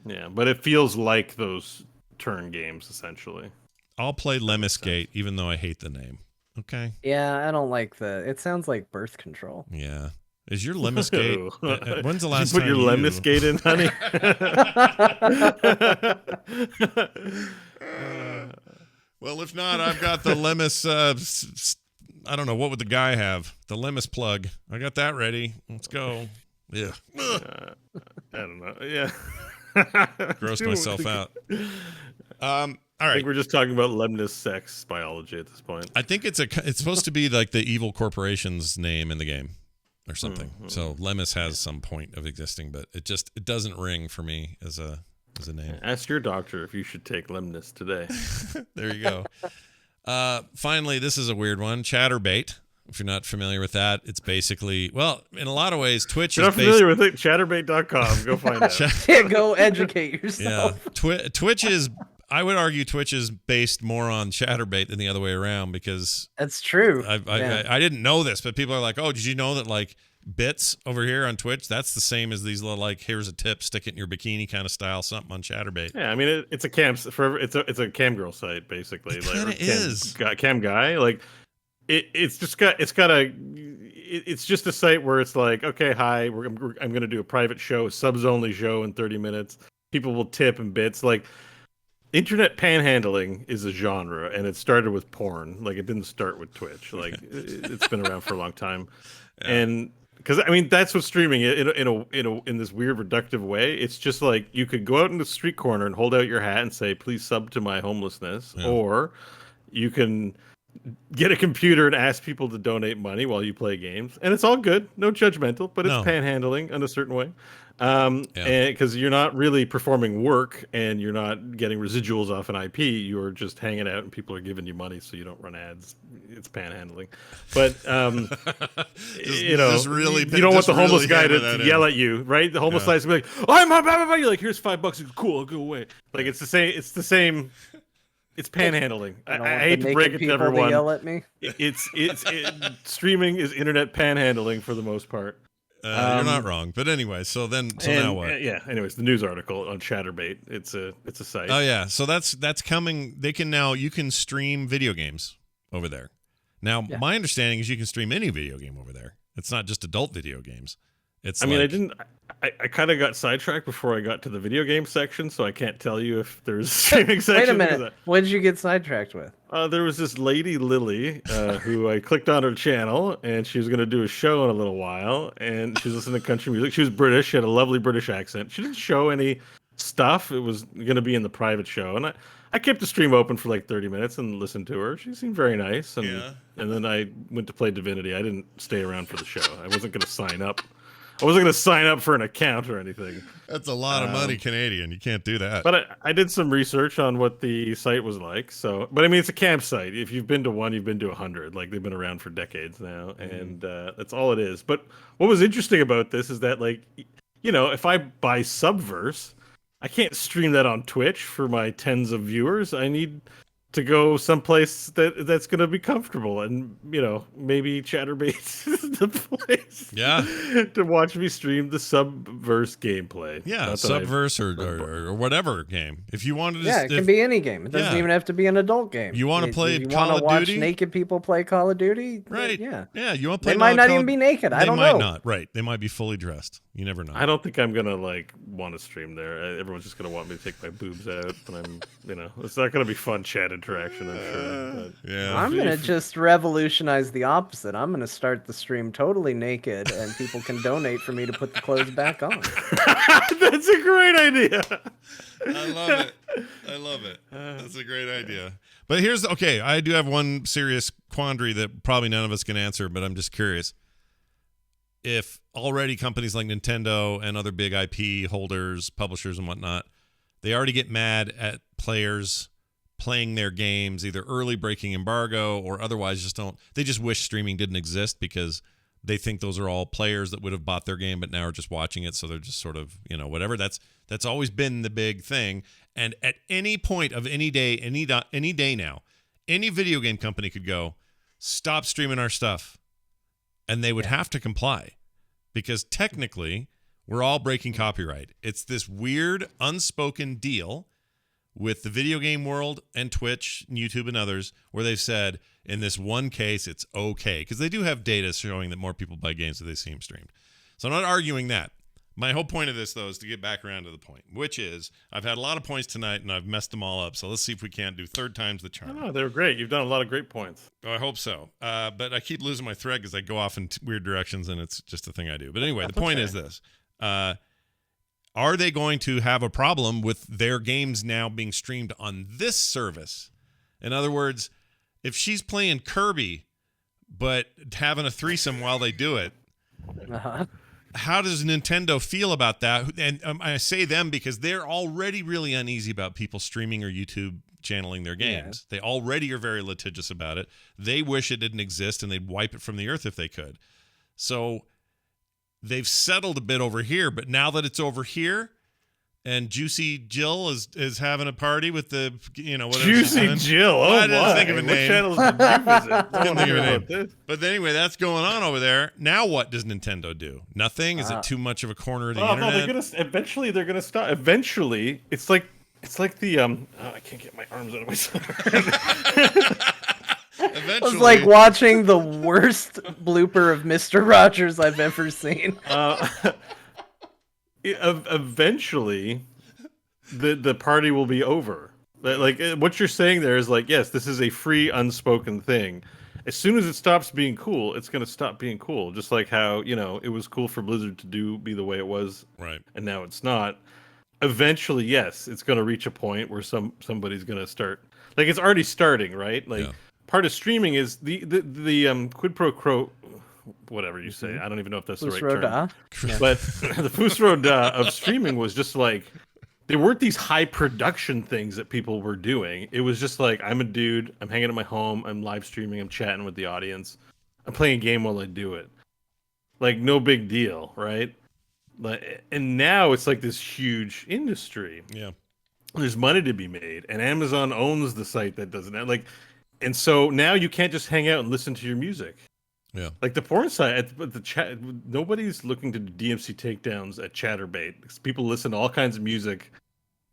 Yeah, but it feels like those turn games essentially.
I'll play Lemnis Gate, even though I hate the name. Okay.
Yeah, I don't like it sounds like birth control.
Yeah. Is your Lemnis Gate? When's the last
time
you
put your Lemnis Gate in, honey?
Well, if not, I've got the Lemnis. I don't know, what would the guy have? The Lemnis plug. I got that ready. Let's go. Yeah.
I don't know. Yeah.
Gross myself out. All right.
I think we're just talking about Lemnis sex biology at this point.
I think it's supposed to be like the evil corporation's name in the game. Or something. So Lemnis has some point of existing, but it doesn't ring for me as a name.
Ask your doctor if you should take Lemnis today.
There you go. Finally, this is a weird one. Chatterbait. If you're not familiar with that, it's basically, well, in a lot of ways, Twitch is
not familiar with it. Chatterbait.com. Go find out.
Go educate yourself.
Yeah. Twitch is I would argue Twitch is based more on ChatterBait than the other way around because
That's true.
I didn't know this, but people are like, oh, did you know that like bits over here on Twitch, that's the same as these little like here's a tip, stick it in your bikini kind of style something on ChatterBait.
Yeah, I mean it's a cam for it's a cam girl site basically.
It kind of is
cam guy like it's just a site where it's like, okay, hi, I'm going to do a private show, subs only show in 30 minutes. People will tip in bits. Like internet panhandling is a genre, and it started with porn. Like it didn't start with Twitch. Like it's been around for a long time, and because I mean that's what streaming in this weird reductive way. It's just like you could go out in the street corner and hold out your hat and say, "Please sub to my homelessness," or you can get a computer and ask people to donate money while you play games, and it's all good, no judgmental, but it's panhandling in a certain way, and because you're not really performing work and you're not getting residuals off an IP, you're just hanging out and people are giving you money so you don't run ads. It's panhandling, but you don't want the homeless guy to yell at you, right? The homeless guy's gonna be like, "I'm blah, blah, blah." You're like, "Here's $5. It's cool, I'll go away." Like it's the same. It's panhandling. I hate to break it to everyone.
Yell at me.
Streaming is internet panhandling for the most part.
You're not wrong, but anyway. So now what?
Yeah. Anyways, the news article on ChatterBait. It's a site.
Oh yeah. So that's coming. You can stream video games over there. Now my understanding is you can stream any video game over there. It's not just adult video games.
I kind of got sidetracked before I got to the video game section, so I can't tell you if there's a streaming section.
Wait a minute. What did you get sidetracked with?
There was this lady, Lily, who I clicked on her channel, and she was going to do a show in a little while, and she was listening to country music. She was British. She had a lovely British accent. She didn't show any stuff. It was going to be in the private show, and I kept the stream open for like 30 minutes and listened to her. She seemed very nice, and then I went to play Divinity. I didn't stay around for the show. I wasn't going to sign up. I wasn't going to sign up for an account or anything.
That's a lot of money Canadian. You can't do that.
But I did some research on what the site was like. But I mean, it's a campsite. If you've been to one, you've been to 100. Like they've been around for decades now, and that's all it is. But what was interesting about this is that, like, if I buy Subverse, I can't stream that on Twitch for my tens of viewers. I need to go someplace that's going to be comfortable, and maybe ChatterBait is the place to watch me stream the Subverse gameplay.
Subverse or whatever game. If you wanted to,
it can be any game. It doesn't even have to be an adult game.
You want to play Call of Duty?
Watch naked people play Call of Duty?
Right.
Yeah.
You want to play?
They might not even be naked. I don't know.
They might not. Right. They might be fully dressed. You never know.
I don't think I'm gonna want to stream there. Everyone's just gonna want me to take my boobs out, and it's not gonna be fun chat interaction. I'm sure. But,
I'm gonna just revolutionize the opposite. I'm gonna start the stream totally naked, and people can donate for me to put the clothes back on.
That's a great idea.
I love it. That's a great idea. But I do have one serious quandary that probably none of us can answer, but I'm just curious. If already companies like Nintendo and other big IP holders, publishers and whatnot, they already get mad at players playing their games, either early breaking embargo or otherwise they just wish streaming didn't exist because they think those are all players that would have bought their game but now are just watching it, so they're just sort of, whatever. That's always been the big thing. And at any point of any day now, any video game company could go, stop streaming our stuff. And they would have to comply because technically we're all breaking copyright. It's this weird unspoken deal with the video game world and Twitch and YouTube and others where they've said in this one case it's okay because they do have data showing that more people buy games that they see them streamed. So I'm not arguing that. My whole point of this, though, is to get back around to the point, which is I've had a lot of points tonight, and I've messed them all up. So let's see if we can't do third time's the charm.
No, they're great. You've done a lot of great points.
Oh, I hope so. But I keep losing my thread because I go off in weird directions, and it's just a thing I do. But anyway, the point is this. Are they going to have a problem with their games now being streamed on this service? In other words, if she's playing Kirby but having a threesome while they do it, how does Nintendo feel about that? And I say them because they're already really uneasy about people streaming or YouTube channeling their games. Yeah. They already are very litigious about it. They wish it didn't exist and they'd wipe it from the earth if they could. So they've settled a bit over here, but now that it's over here And Juicy Jill is having a party with the, whatever.
Juicy Jill. Oh,
I didn't think of a
What
name.
channels did you visit?
Couldn't think of a name. But anyway, that's going on over there. Now what does Nintendo do? Nothing? Is it too much of a corner of the internet?
No, eventually they're gonna stop. Eventually, it's like the I can't get my arms out of my sweater.
Eventually.
It was like watching the worst blooper of Mr. Rogers I've ever seen.
Eventually, the party will be over. Like what you're saying there is like, yes, this is a free, unspoken thing. As soon as it stops being cool, it's going to stop being cool. Just like how it was cool for Blizzard to be the way it was,
right? And
now it's not. Eventually, yes, it's going to reach a point where somebody's going to start. Like it's already starting, right? Like part of streaming is the quid pro quo. Whatever you say, I don't even know if that's the right term. But the fusroda of streaming was just like there weren't these high production things that people were doing. It was just like I'm a dude, I'm hanging at my home, I'm live streaming, I'm chatting with the audience, I'm playing a game while I do it. Like no big deal, right? And now it's like this huge industry.
Yeah,
there's money to be made, and Amazon owns the site that doesn't have and so now you can't just hang out and listen to your music.
Yeah,
like the porn site at the chat. Nobody's looking to do DMC takedowns at ChatterBait. People listen to all kinds of music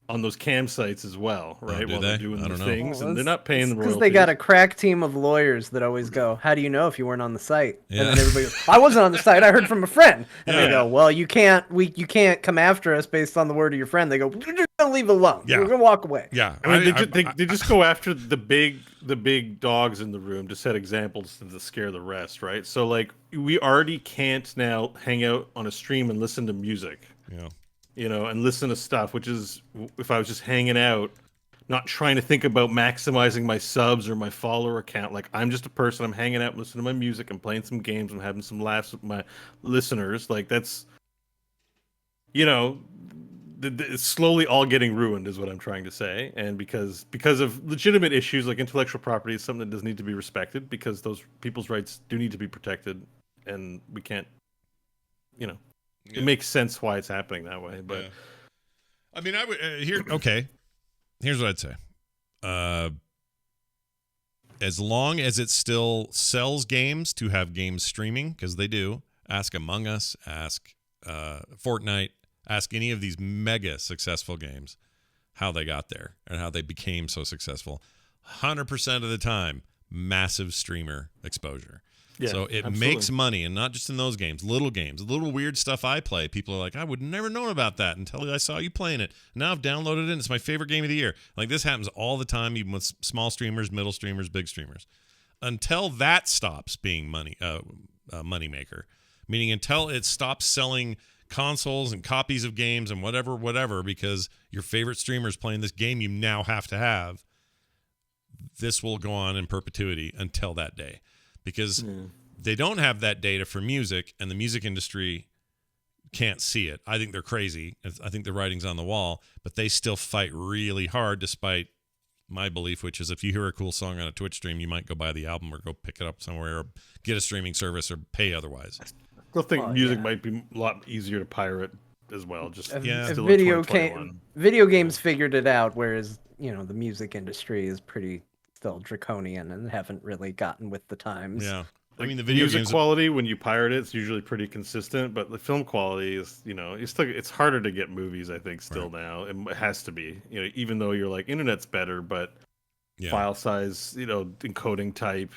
on those cam sites as well, right? While they're doing the things, and they're not paying the royalties.
Because they got a crack team of lawyers that always go, "How do you know if you weren't on the site?" And then everybody goes, "I wasn't on the site. I heard from a friend." And they go, "Well, you can't come after us based on the word of your friend." They go, "We're just gonna leave it alone. We're gonna walk away."
Yeah,
I mean, they just go after the big dogs in the room to set examples to scare the rest, right? So like we already can't now hang out on a stream and listen to music.
Yeah.
And listen to stuff, which is if I was just hanging out, not trying to think about maximizing my subs or my follower count. Like I'm just a person, I'm hanging out, listening to my music, I'm playing some games, I'm having some laughs with my listeners. Like that's, it's slowly all getting ruined is what I'm trying to say. And because of legitimate issues like intellectual property is something that does need to be respected because those people's rights do need to be protected and we can't, It makes sense why it's happening that way, but
I mean, I would okay. Here's what I'd say: as long as it still sells games to have games streaming, because they do. Ask Among Us, ask Fortnite, ask any of these mega successful games how they got there and how they became so successful. 100% of the time, massive streamer exposure.
Yeah,
so it makes money, and not just in those games, little weird stuff I play. People are like, I would never known about that until I saw you playing it. Now I've downloaded it, and it's my favorite game of the year. Like this happens all the time, even with small streamers, middle streamers, big streamers. Until that stops being money maker, meaning until it stops selling consoles and copies of games and whatever, because your favorite streamer is playing this game you now have to have. This will go on in perpetuity until that day. Because they don't have that data for music, and the music industry can't see it. I think they're crazy. I think the writing's on the wall, but they still fight really hard despite my belief, which is if you hear a cool song on a Twitch stream, you might go buy the album or go pick it up somewhere or get a streaming service or pay otherwise.
I still think music might be a lot easier to pirate as well. Just
video games figured it out, whereas the music industry is pretty still draconian and haven't really gotten with the times.
Yeah, I mean the video
music quality when you pirate it, it's usually pretty consistent, but the film quality is it's harder to get movies. I think still now it has to be. Even though you're like internet's better, but file size, encoding type,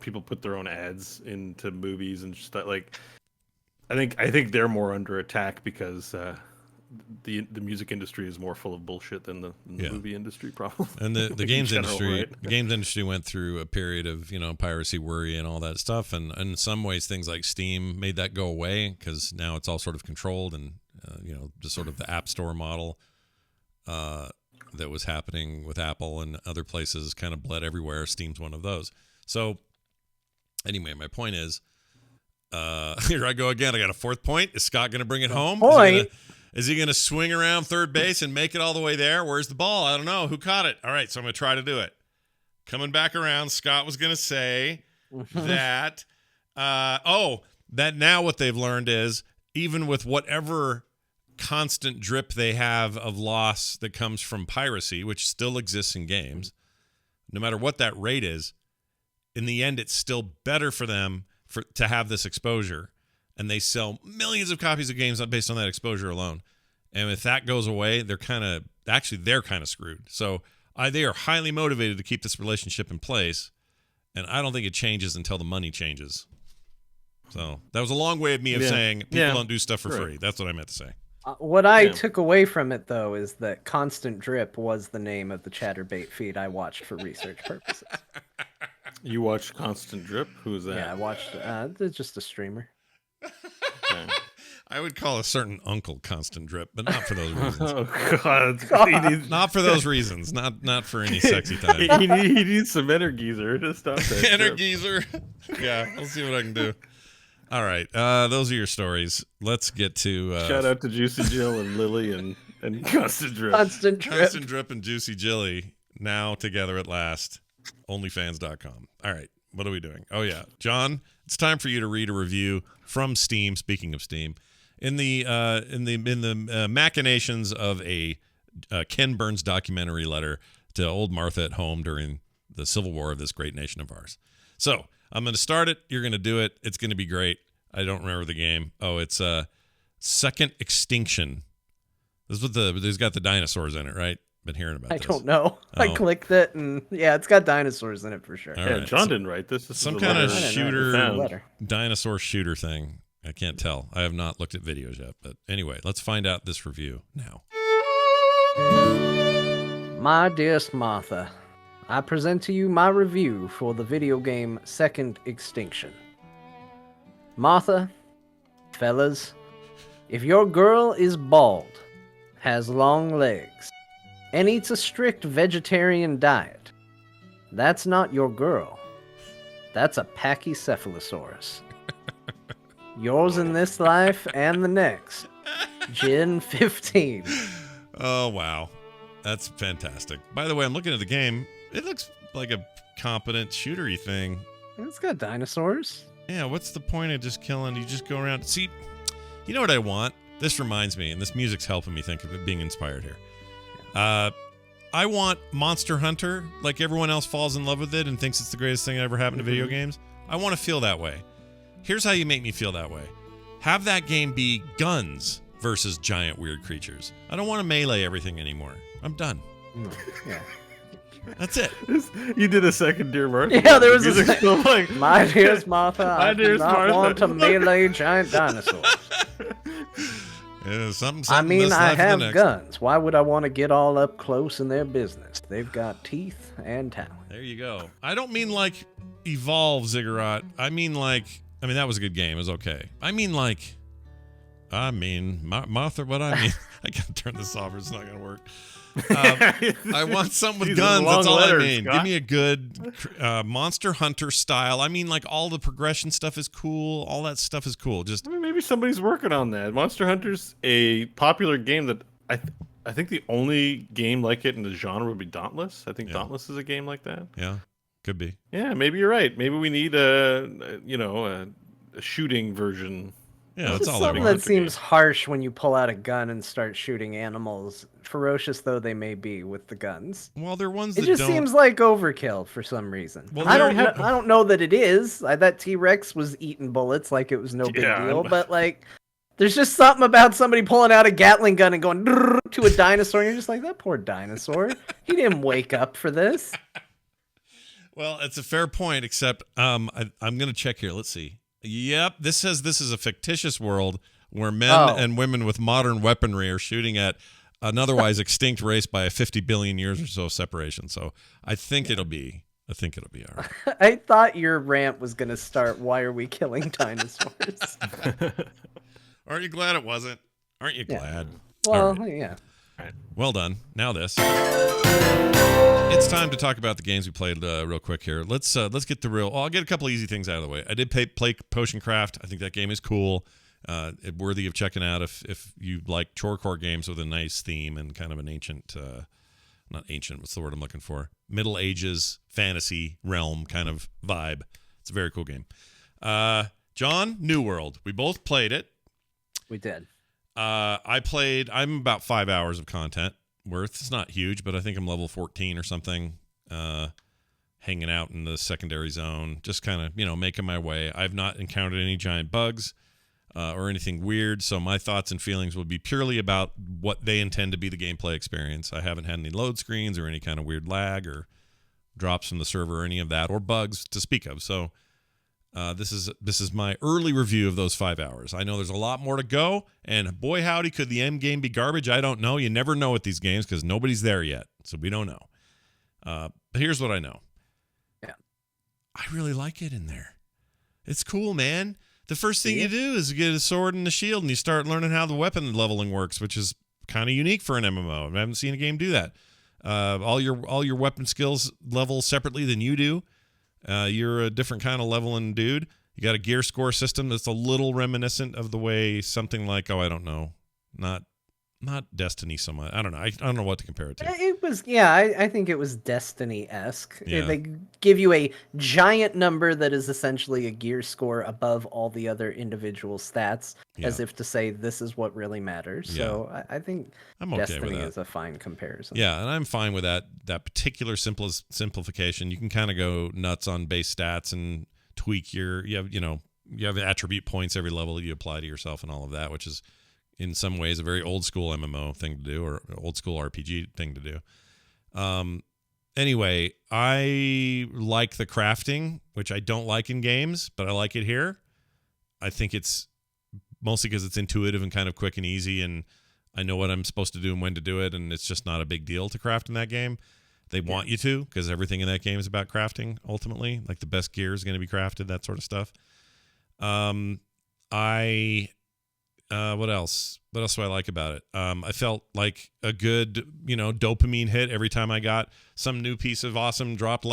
people put their own ads into movies and stuff. Like I think they're more under attack because the music industry is more full of bullshit than the movie industry, probably.
And the games industry, right? The games industry went through a period of piracy worry and all that stuff, and in some ways things like Steam made that go away because now it's all sort of controlled and just sort of the App Store model that was happening with Apple and other places kind of bled everywhere. Steam's one of those. So anyway, my point is, here I go again. I got a fourth point. Is Scott going to bring it home? Is he going to swing around third base and make it all the way there? Where's the ball? I don't know. Who caught it? All right, so I'm going to try to do it. Coming back around, Scott was going to say that, that now what they've learned is even with whatever constant drip they have of loss that comes from piracy, which still exists in games, no matter what that rate is, in the end, it's still better for them to have this exposure. And they sell millions of copies of games based on that exposure alone. And if that goes away, they're kind of screwed. So they are highly motivated to keep this relationship in place. And I don't think it changes until the money changes. So that was a long way of me of saying people don't do stuff for free. That's what I meant to say.
What I took away from it, though, is that Constant Drip was the name of the Chatterbait feed I watched for research purposes.
You watched Constant Drip? Who is that?
Yeah, I watched just a streamer.
Okay.
I would call a certain uncle Constant Drip, but not for those reasons.
Oh, God.
Not for those reasons. Not for any sexy time.
He needs some Energizer to stop that.
Energizer. Yeah, I'll see what I can do. All right, those are your stories. Let's get to
shout out to Juicy Jill and Lily and Constant Drip.
Constant
Drip and Juicy Jilly now together at last. Onlyfans.com. All right, what are we doing? Oh yeah, John, it's time for you to read a review from Steam. Speaking of Steam, in the machinations of a Ken Burns documentary letter to old Martha at home during the Civil War of this great nation of ours. So I'm going to start it. You're going to do it. It's going to be great. I don't remember the game. Oh, it's Second Extinction. This is what it's got the dinosaurs in it, right? Been hearing about this.
I don't know. Oh. I clicked it, and yeah, it's got dinosaurs in it for sure.
Right. John didn't write this. This
some kind of shooter, dinosaur shooter thing. I can't tell. I have not looked at videos yet. But anyway, let's find out this review now.
My dearest Martha, I present to you my review for the video game Second Extinction. Martha, fellas, if your girl is bald, has long legs, and eats a strict vegetarian diet, that's not your girl. That's a Pachycephalosaurus. Yours in this life and the next. Gen 15.
Oh, wow. That's fantastic. By the way, I'm looking at the game. It looks like a competent shootery thing.
It's got dinosaurs.
Yeah, what's the point of just killing? You just go around. See, you know what I want? This reminds me, and this music's helping me think of it being inspired here. I want Monster Hunter, like everyone else falls in love with it and thinks it's the greatest thing that ever happened to video games. I want to feel that way. Here's how you make me feel that way. Have that game be guns versus giant weird creatures. I don't want to melee everything anymore. I'm done.
Yeah.
That's it.
You did a second Dear Martha.
Yeah, there was a
still like,
my dearest Martha, I do not want to melee giant dinosaurs.
Yeah, something
I mean, I have guns. Why would I want to get all up close in their business? They've got teeth and talent.
There you go. I don't mean like Evolve Ziggurat. I mean that was a good game. It was okay. Martha, what I mean. I gotta turn this off or it's not gonna work. I want something with guns. That's all I mean. Scott. Give me a good Monster Hunter style. I mean, like all the progression stuff is cool. All that stuff is cool. Just
maybe somebody's working on that. Monster Hunter's a popular game that I think the only game like it in the genre would be Dauntless. I think Dauntless is a game like that.
Yeah, could be.
Yeah, maybe you're right. Maybe we need a shooting version.
Yeah, that's all.
Something that seems harsh when you pull out a gun and start shooting animals, ferocious though they may be with the guns.
Well, they're ones that
it just seems like overkill for some reason.
Well,
I don't know that it is. That T-Rex was eating bullets like it was no big deal, but like, there's just something about somebody pulling out a Gatling gun and going to a dinosaur, and you're just like, that poor dinosaur. He didn't wake up for this.
Well, it's a fair point, except I'm gonna check here. Let's see. Yep, this says this is a fictitious world where men and women with modern weaponry are shooting at an otherwise extinct race by a 50 billion years or so separation. So I think it'll be all right.
I thought your rant was going to start, why are we killing dinosaurs?
Aren't you glad it wasn't? Aren't you glad?
Well, yeah.
All right. Well done. Now this. It's time to talk about the games we played real quick here. Let's get the real. I'll get a couple easy things out of the way. I did play Potion Craft. I think that game is cool. Worthy of checking out if you like chorecore games with a nice theme and kind of an ancient, not ancient, what's the word I'm looking for? Middle Ages fantasy realm kind of vibe. It's a very cool game. John, New World. We both played it.
We did.
I'm about 5 hours of content worth. It's not huge, but I think I'm level 14 or something. Hanging out in the secondary zone, just kind of, making my way. I've not encountered any giant bugs or anything weird, so my thoughts and feelings will be purely about what they intend to be the gameplay experience. I haven't had any load screens or any kind of weird lag or drops from the server or any of that, or bugs to speak of. So this is my early review of those 5 hours. I know there's a lot more to go, and boy howdy, could the end game be garbage? I don't know. You never know with these games because nobody's there yet, so we don't know. But here's what I know.
Yeah,
I really like it in there. It's cool, man. The first thing you do is get a sword and a shield, and you start learning how the weapon leveling works, which is kind of unique for an MMO. I haven't seen a game do that. All your weapon skills level separately than you do. You're a different kind of leveling dude. You got a gear score system that's a little reminiscent of the way something like, I don't know, not Destiny so much. I don't know. I don't know what to compare it to.
It was, I think it was Destiny-esque.
Yeah.
They give you a giant number that is essentially a gear score above all the other individual stats, as if to say this is what really matters. Yeah. So I think
I'm okay
Destiny
with that.
is a fine comparison.
Yeah, and I'm fine with that particular simplification. You can kind of go nuts on base stats and tweak you have attribute points every level that you apply to yourself and all of that, which is in some ways a very old school MMO thing to do, or old school RPG thing to do. Anyway, I like the crafting, which I don't like in games, but I like it here. I think it's mostly because it's intuitive and kind of quick and easy, and I know what I'm supposed to do and when to do it, and it's just not a big deal to craft in that game. They want you to, because everything in that game is about crafting, ultimately. Like the best gear is going to be crafted, that sort of stuff. What else? What else do I like about it? I felt like a good, dopamine hit every time I got some new piece of awesome drop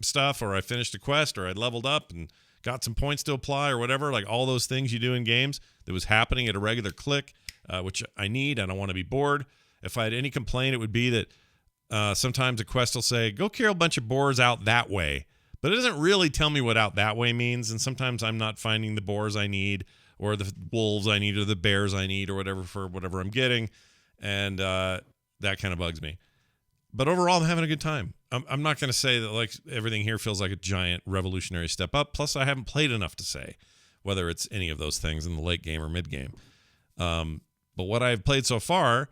stuff, or I finished a quest, or I leveled up and got some points to apply, or whatever. Like all those things you do in games that was happening at a regular click, which I need. I don't want to be bored. If I had any complaint, it would be that sometimes a quest will say, go kill a bunch of boars out that way. But it doesn't really tell me what out that way means. And sometimes I'm not finding the boars I need, or the wolves I need, or the bears I need, or whatever for whatever I'm getting. And that kind of bugs me. But overall, I'm having a good time. I'm not going to say that like everything here feels like a giant revolutionary step up. Plus, I haven't played enough to say whether it's any of those things in the late game or mid game. But what I've played so far,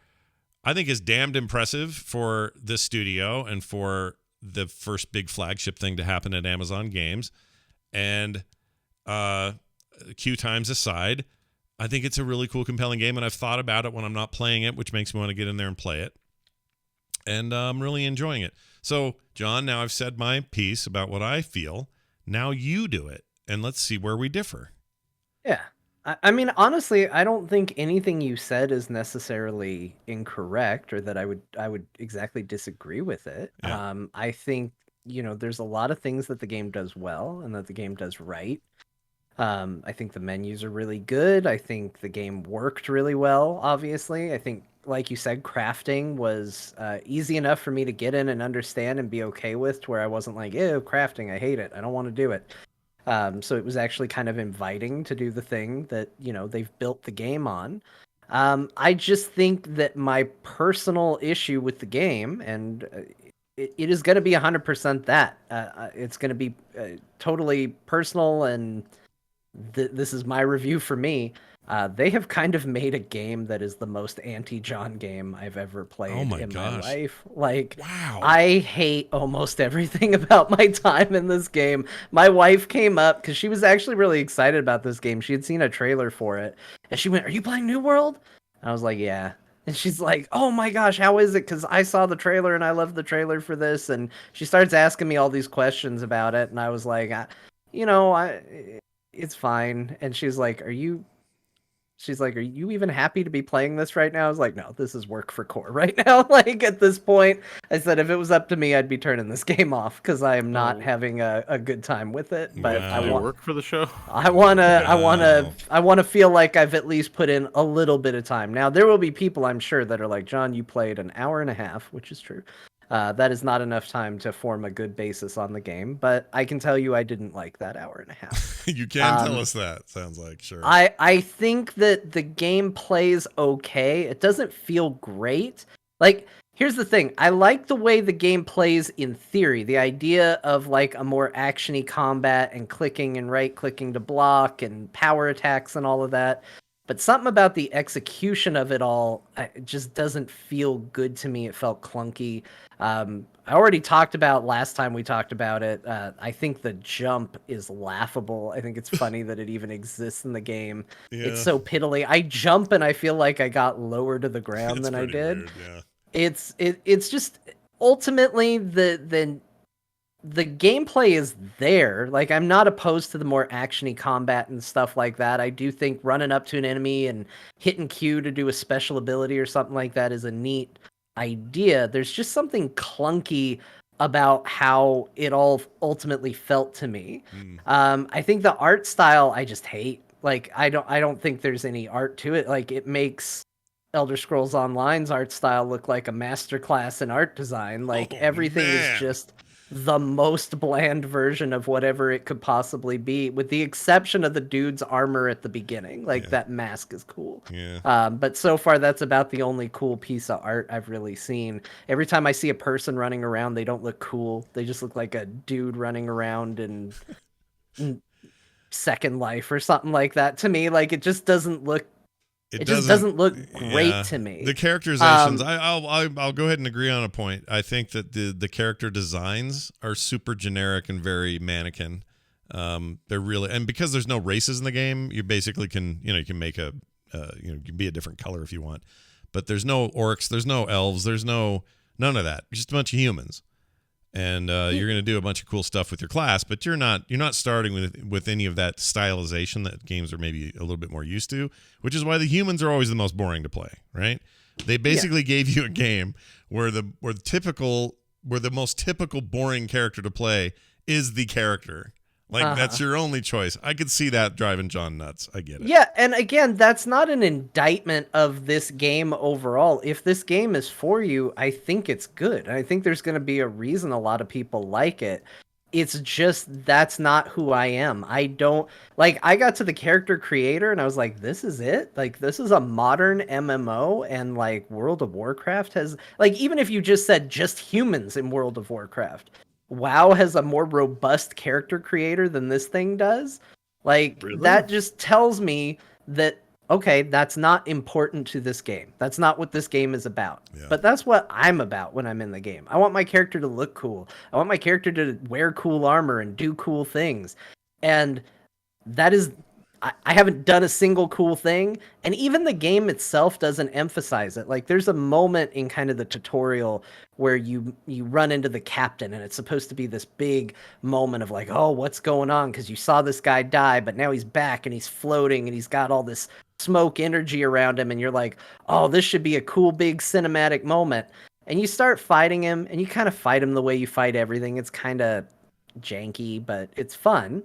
I think is damned impressive for this studio and for the first big flagship thing to happen at Amazon Games. And queue times aside, I think it's a really cool, compelling game, and I've thought about it when I'm not playing it, which makes me want to get in there and play it. And I'm really enjoying it. So, John, now I've said my piece about what I feel. Now you do it, and let's see where we differ.
Yeah. I mean, honestly, I don't think anything you said is necessarily incorrect, or that I would exactly disagree with it.
Yeah.
I think, there's a lot of things that the game does well and that the game does right. I think the menus are really good. I think the game worked really well, obviously. I think, like you said, crafting was easy enough for me to get in and understand and be okay with, to where I wasn't like, ew, crafting, I hate it, I don't want to do it. So it was actually kind of inviting to do the thing that, they've built the game on. I just think that my personal issue with the game, and it is going to be 100% that. It's going to be totally personal, and this is my review for me. They have kind of made a game that is the most anti-John game I've ever played my life. Like,
wow.
I hate almost everything about my time in this game. My wife came up because she was actually really excited about this game. She had seen a trailer for it, and she went, "Are you playing New World?" And I was like, "Yeah." And she's like, "Oh my gosh, how is it? Because I saw the trailer and I love the trailer for this." And she starts asking me all these questions about it, and I was like, it's fine. And she's like, are you even happy to be playing this right now? I was like, no, this is work for Core right now. Like, at this point, I said, if it was up to me, I'd be turning this game off, because I am not having a good time with it. But
Wow.
I want work for the show.
I want to feel like I've at least put in a little bit of time. Now, there will be people, I'm sure, that are like, John, you played an hour and a half, which is true. That is not enough time to form a good basis on the game, but I can tell you I didn't like that hour and a half.
You can tell us that. Sounds like, sure.
I think that the game plays okay. It doesn't feel great. Like, here's the thing. I like the way the game plays in theory. The idea of like a more actiony combat and clicking and right-clicking to block and power attacks and all of that. But something about the execution of it all it just doesn't feel good to me. It felt clunky. I already talked about last time we talked about it. I think the jump is laughable. I think it's funny that it even exists in the game.
Yeah.
It's so piddly. I jump and I feel like I got lower to the ground than I did.
Weird, yeah.
It's just ultimately the gameplay is there. Like, I'm not opposed to the more actiony combat and stuff like that. I do think running up to an enemy and hitting Q to do a special ability or something like that is a neat idea. There's just something clunky about how it all ultimately felt to me. I think the art style I just hate. Like, I don't think there's any art to it. Like, it makes Elder Scrolls Online's art style look like a masterclass in art design. Like, everything is just the most bland version of whatever it could possibly be, with the exception of the dude's armor at the beginning. Like, that mask is cool.
Yeah.
But so far, that's about the only cool piece of art I've really seen. Every time I see a person running around, they don't look cool. They just look like a dude running around in Second Life or something like that. To me, like, it just doesn't look It just doesn't look great to me.
The characterizations, I'll go ahead and agree on a point. I think that the character designs are super generic and very mannequin. They're really, and because there's no races in the game, you basically can, you can make you can be a different color if you want. But there's no orcs, there's no elves, there's none of that. Just a bunch of humans. And you're going to do a bunch of cool stuff with your class, but you're not starting with any of that stylization that games are maybe a little bit more used to, which is why the humans are always the most boring to play, right? They basically gave you a game where the most typical boring character to play is the character. Like, that's your only choice. I could see that driving John nuts. I get it.
Yeah, and again, that's not an indictment of this game overall. If this game is for you, I think it's good. I think there's going to be a reason a lot of people like it. It's just that's not who I am. I don't like. I got to the character creator and I was like, this is it? Like, this is a modern MMO, and like World of Warcraft has, like, even if you just said just humans in World of Warcraft, WoW has a more robust character creator than this thing does. Like, really? That just tells me that, okay, that's not important to this game. That's not what this game is about. Yeah. But that's what I'm about when I'm in the game. I want my character to look cool. I want my character to wear cool armor and do cool things. And that is... I haven't done a single cool thing, and even the game itself doesn't emphasize it. Like, there's a moment in kind of the tutorial where you run into the captain, and it's supposed to be this big moment of like, oh, what's going on? Because you saw this guy die, but now he's back, and he's floating, and he's got all this smoke energy around him, and you're like, oh, this should be a cool big cinematic moment. And you start fighting him, and you kind of fight him the way you fight everything. It's kind of janky, but it's fun.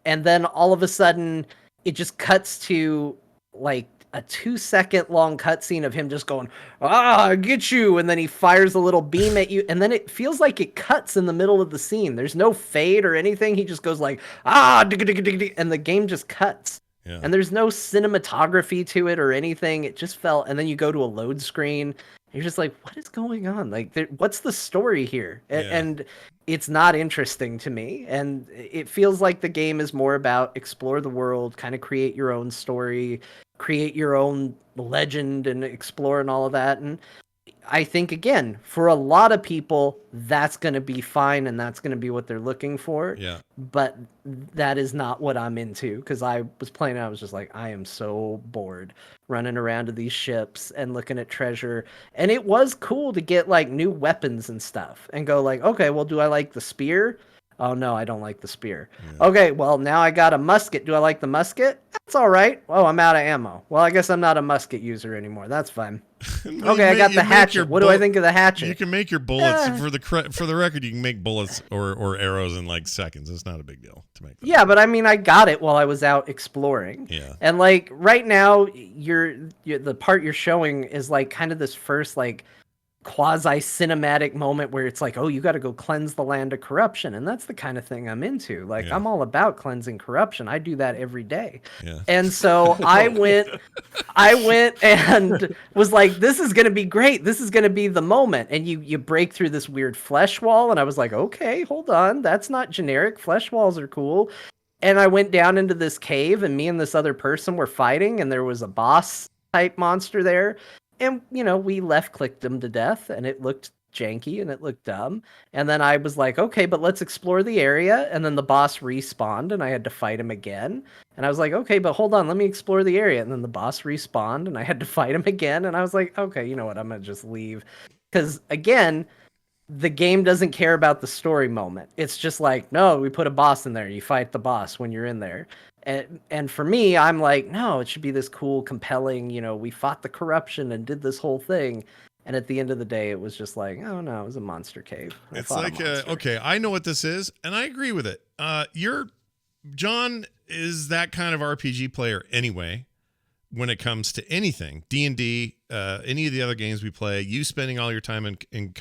And then all of a sudden, it just cuts to like a 2-second long cutscene of him just going, I get you. And then he fires a little beam at you. And then it feels like it cuts in the middle of the scene. There's no fade or anything. He just goes like, and the game just cuts. Yeah. And there's no cinematography to it or anything. It just felt, and then you go to a load screen. You're just like, what is going on? Like, what's the story here? Yeah. And it's not interesting to me. And it feels like the game is more about explore the world, kind of create your own story, create your own legend, and explore and all of that. And I think, again, for a lot of people, that's going to be fine, and that's going to be what they're looking for.
Yeah.
But that is not what I'm into, because I was playing, I was just like, I am so bored running around to these ships and looking at treasure. And it was cool to get like new weapons and stuff and go like, okay, well, do I like the spear? Oh, no, I don't like the spear. Yeah. Okay, well, now I got a musket. Do I like the musket? That's all right. Oh, I'm out of ammo. Well, I guess I'm not a musket user anymore. That's fine. Okay, I got the hatchet. What do I think of the hatchet?
You can make your bullets. For the record, you can make bullets or arrows in like seconds. It's not a big deal to make them.
Yeah, but I mean, I got it while I was out exploring.
Yeah.
And like right now, the part you're showing is like kind of this first like quasi-cinematic moment where it's like, oh, you got to go cleanse the land of corruption, and that's the kind of thing I'm into. Like, I'm all about cleansing corruption. I do that every day.
Yeah.
And so I went and was like, this is going to be great. This is going to be the moment. And you break through this weird flesh wall, and I was like, okay, hold on, that's not generic. Flesh walls are cool. And I went down into this cave, and me and this other person were fighting, and there was a boss type monster there. And, we left-clicked him to death, and it looked janky, and it looked dumb. And then I was like, okay, but let's explore the area. And then the boss respawned, and I had to fight him again. And I was like, okay, but hold on, let me explore the area. And then the boss respawned, and I had to fight him again. And I was like, okay, you know what, I'm going to just leave. Because, again, the game doesn't care about the story moment. It's just like, no, we put a boss in there. You fight the boss when you're in there. And for me, I'm like, no, it should be this cool, compelling, we fought the corruption and did this whole thing. And at the end of the day, it was just like, oh no, it was a monster cave.
It's like, okay, I know what this is, and I agree with it. John is that kind of RPG player anyway. When it comes to anything, D&D, any of the other games we play, you spending all your time in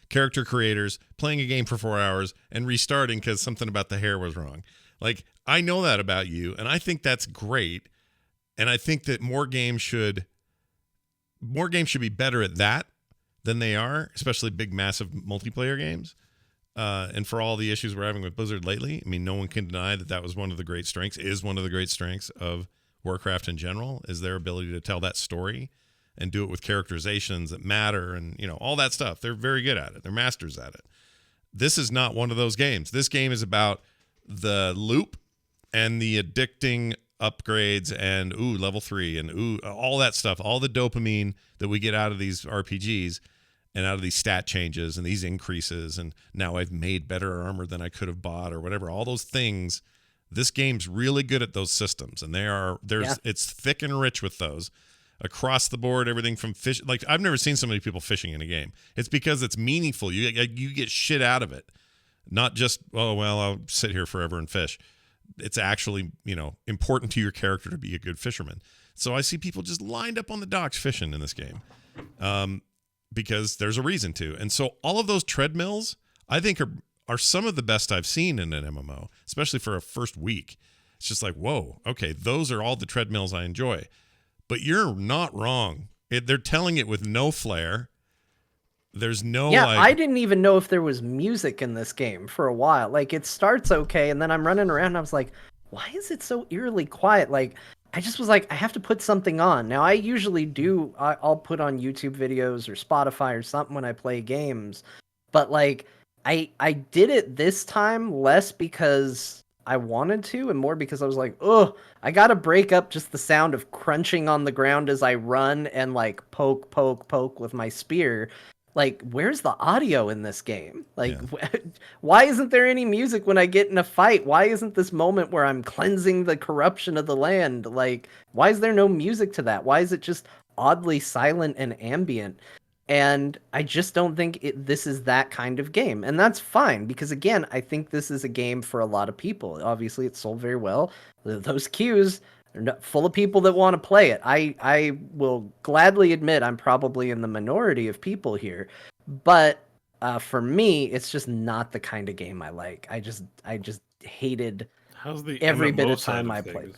character creators, playing a game for 4 hours, and restarting because something about the hair was wrong. Like, I know that about you, and I think that's great. And I think that more games should be better at that than they are, especially big, massive multiplayer games. And for all the issues we're having with Blizzard lately, I mean, no one can deny that was one of the great strengths, of Warcraft in general, is their ability to tell that story and do it with characterizations that matter and, all that stuff. They're very good at it. They're masters at it. This is not one of those games. This game is about the loop and the addicting upgrades and level 3 and all that stuff, all the dopamine that we get out of these RPGs and out of these stat changes and these increases, and now I've made better armor than I could have bought or whatever, all those things. This game's really good at those systems, and it's thick and rich with those across the board. Everything from fish, like I've never seen so many people fishing in a game. It's because it's meaningful. You get shit out of it, not just I'll sit here forever and fish. It's actually important to your character to be a good fisherman. So I see people just lined up on the docks fishing in this game, because there's a reason to. And so all of those treadmills, I think are some of the best I've seen in an MMO, especially for a first week. It's just like, whoa, okay, those are all the treadmills I enjoy. But you're not wrong. They're telling it with no flair. There's no
I didn't even know if there was music in this game for a while. Like, it starts okay, and then I'm running around, and I was like, why is it so eerily quiet? Like, I just was like, I have to put something on. Now, I usually do, I'll put on YouTube videos or Spotify or something when I play games. But, like, I did it this time less because I wanted to and more because I was like, I gotta break up just the sound of crunching on the ground as I run and, like, poke with my spear. Like, where's the audio in this game? Like, why isn't there any music when I get in a fight? Why isn't this moment where I'm cleansing the corruption of the land? Like, why is there no music to that? Why is it just oddly silent and ambient? And I just don't think this is that kind of game. And that's fine, because, again, I think this is a game for a lot of people. Obviously, it's sold very well. Those queues are full of people that want to play it. I will gladly admit I'm probably in the minority of people here. But for me, it's just not the kind of game I like. I just hated every bit of time I played.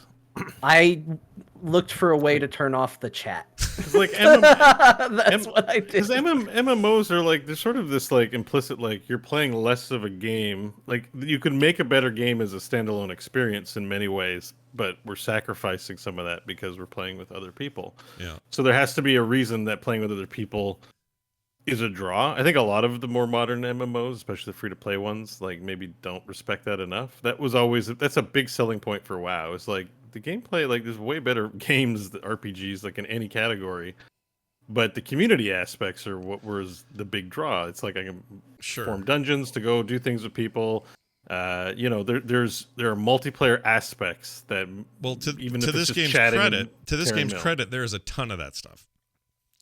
I looked for a way to turn off the chat.
Like
that's what I did.
Because MMOs are like, there's sort of this like implicit, like you're playing less of a game. Like you could make a better game as a standalone experience in many ways, but we're sacrificing some of that because we're playing with other people.
Yeah.
So there has to be a reason that playing with other people is a draw. I think a lot of the more modern MMOs, especially the free-to-play ones, like maybe don't respect that enough. That's a big selling point for WoW. It's like the gameplay, like there's way better games, RPGs, like in any category, but the community aspects are what was the big draw. It's like I can form dungeons to go do things with people. There are multiplayer aspects that
to this game's credit, there's a ton of that stuff.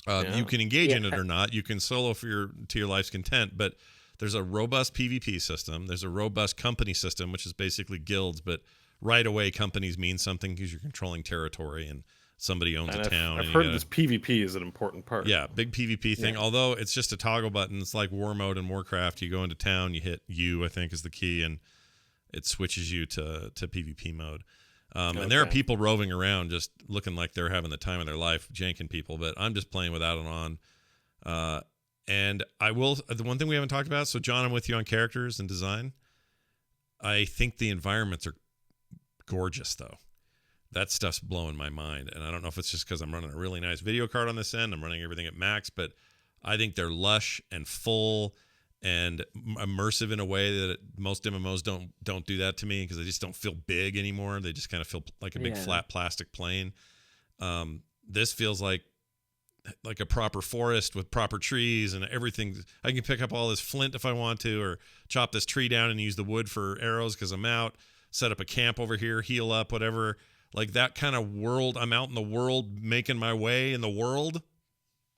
You can engage in it or not. You can solo to your life's content, but there's a robust PvP system. There's a robust company system, which is basically guilds, but right away companies mean something because you're controlling territory and somebody owns
and
a town.
I've
and
heard
you gotta,
this PvP is an important part.
Yeah, big PvP thing.
Yeah.
Although it's just a toggle button. It's like War Mode in Warcraft. You go into town, you hit U, I think is the key, and it switches you to PvP mode. And there are people roving around just looking like they're having the time of their life, janking people, but I'm just playing without it on. And I will, the one thing we haven't talked about, so John, I'm with you on characters and design. I think the environments are gorgeous, though. That stuff's blowing my mind. And I don't know if it's just because I'm running a really nice video card on this end. I'm running everything at max, but I think they're lush and full and immersive in a way that most MMOs don't do that to me, because they just don't feel big anymore. They just kind of feel like a big flat plastic plane. This feels like a proper forest with proper trees and everything. I can pick up all this flint if I want to, or chop this tree down and use the wood for arrows because I'm out, set up a camp over here, heal up, whatever. Like that kind of world. I'm out in the world making my way in the world.